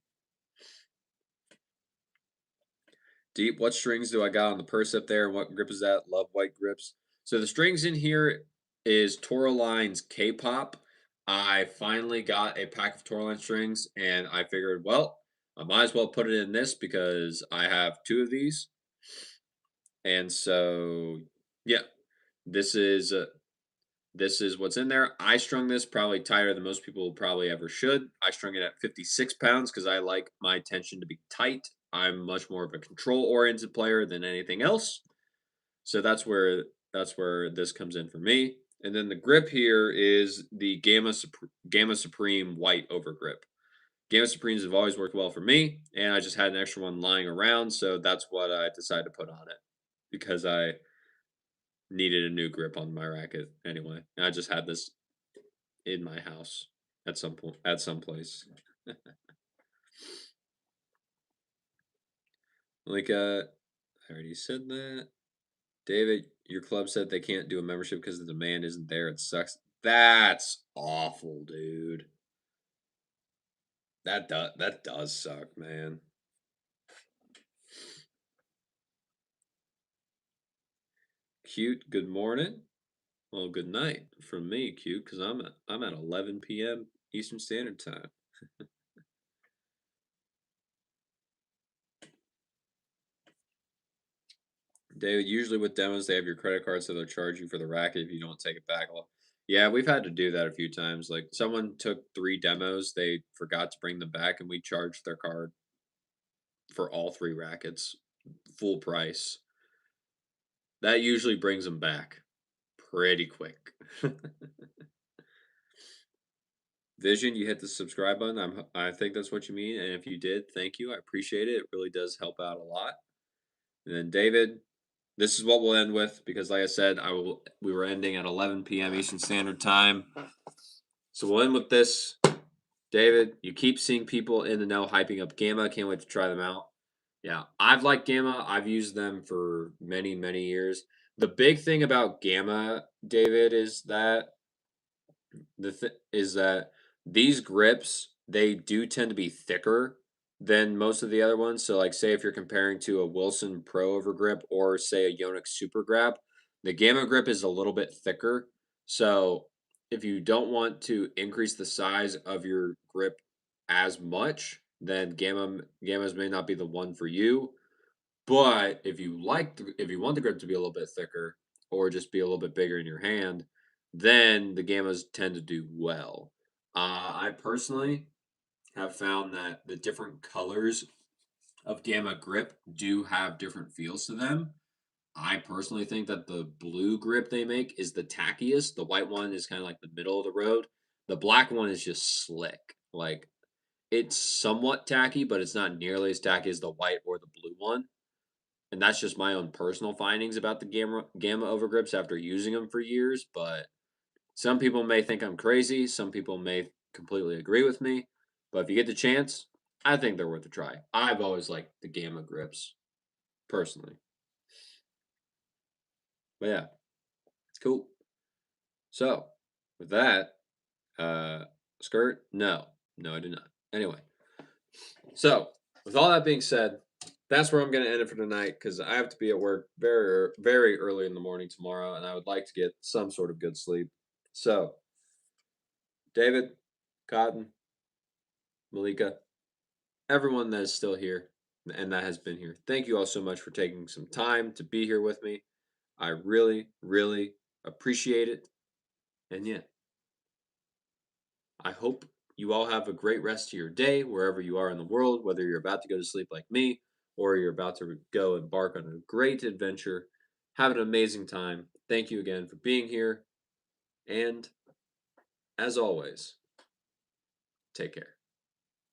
Deep, what strings do I got on the purse up there, and what grip is that? Love white grips. So the strings in here is Toraline's K-pop. I finally got a pack of Toraline strings, and I figured, well, I might as well put it in this because I have two of these. And so, yeah, this is uh, this is what's in there. I strung this probably tighter than most people probably ever should. I strung it at 56 pounds because I like my tension to be tight. I'm much more of a control oriented player than anything else. So that's where this comes in for me. And then the grip here is the Gamma Supreme white over grip. Gamma Supremes have always worked well for me, and I just had an extra one lying around, so that's what I decided to put on it because I needed a new grip on my racket anyway. And I just had this in my house at some point at some place. Like I already said that. David, your club said they can't do a membership because the demand isn't there. It sucks. That's awful, dude. That does suck, man. Cute, good morning. Well, good night from me, cute, because I'm at 11 p.m. Eastern Standard Time. David, usually with demos, they have your credit card, so they'll charge you for the racket if you don't take it back. Well, yeah, we've had to do that a few times. Like someone took 3 demos, they forgot to bring them back, and we charged their card for all 3 rackets, full price. That usually brings them back pretty quick. Vision, you hit the subscribe button. I think that's what you mean, and if you did, thank you. I appreciate it. It really does help out a lot. And then David, this is what we'll end with because, like I said, we were ending at 11 p.m. Eastern Standard Time. So we'll end with this. David, you keep seeing people in the know hyping up Gamma. Can't wait to try them out. Yeah, I've liked Gamma. I've used them for many, many years. The big thing about Gamma, David, is that these grips they do tend to be thicker than most of the other ones. So, like, say if you're comparing to a Wilson Pro over grip or say a Yonex Super Grab, the Gamma grip is a little bit thicker. So, if you don't want to increase the size of your grip as much, then Gammas may not be the one for you. But if you want the grip to be a little bit thicker or just be a little bit bigger in your hand, then the gammas tend to do well. I personally have found that the different colors of gamma grip do have different feels to them. I personally think that the blue grip they make is the tackiest. The white one is kind of like the middle of the road. The black one is just slick. Like it's somewhat tacky, but it's not nearly as tacky as the white or the blue one. And that's just my own personal findings about the gamma overgrips after using them for years. But some people may think I'm crazy. Some people may completely agree with me. But if you get the chance, I think they're worth a try. I've always liked the gamma grips personally. But yeah, it's cool. So with that, uh, skirt? No, no, I do not. Anyway, so with all that being said, that's where I'm going to end it for tonight because I have to be at work very, very early in the morning tomorrow, and I would like to get some sort of good sleep. So, David, Cotton, Malika, everyone that is still here and that has been here, thank you all so much for taking some time to be here with me. I really, really appreciate it. And yeah, I hope you all have a great rest of your day wherever you are in the world, whether you're about to go to sleep like me or you're about to go embark on a great adventure. Have an amazing time. Thank you again for being here, and As always, take care.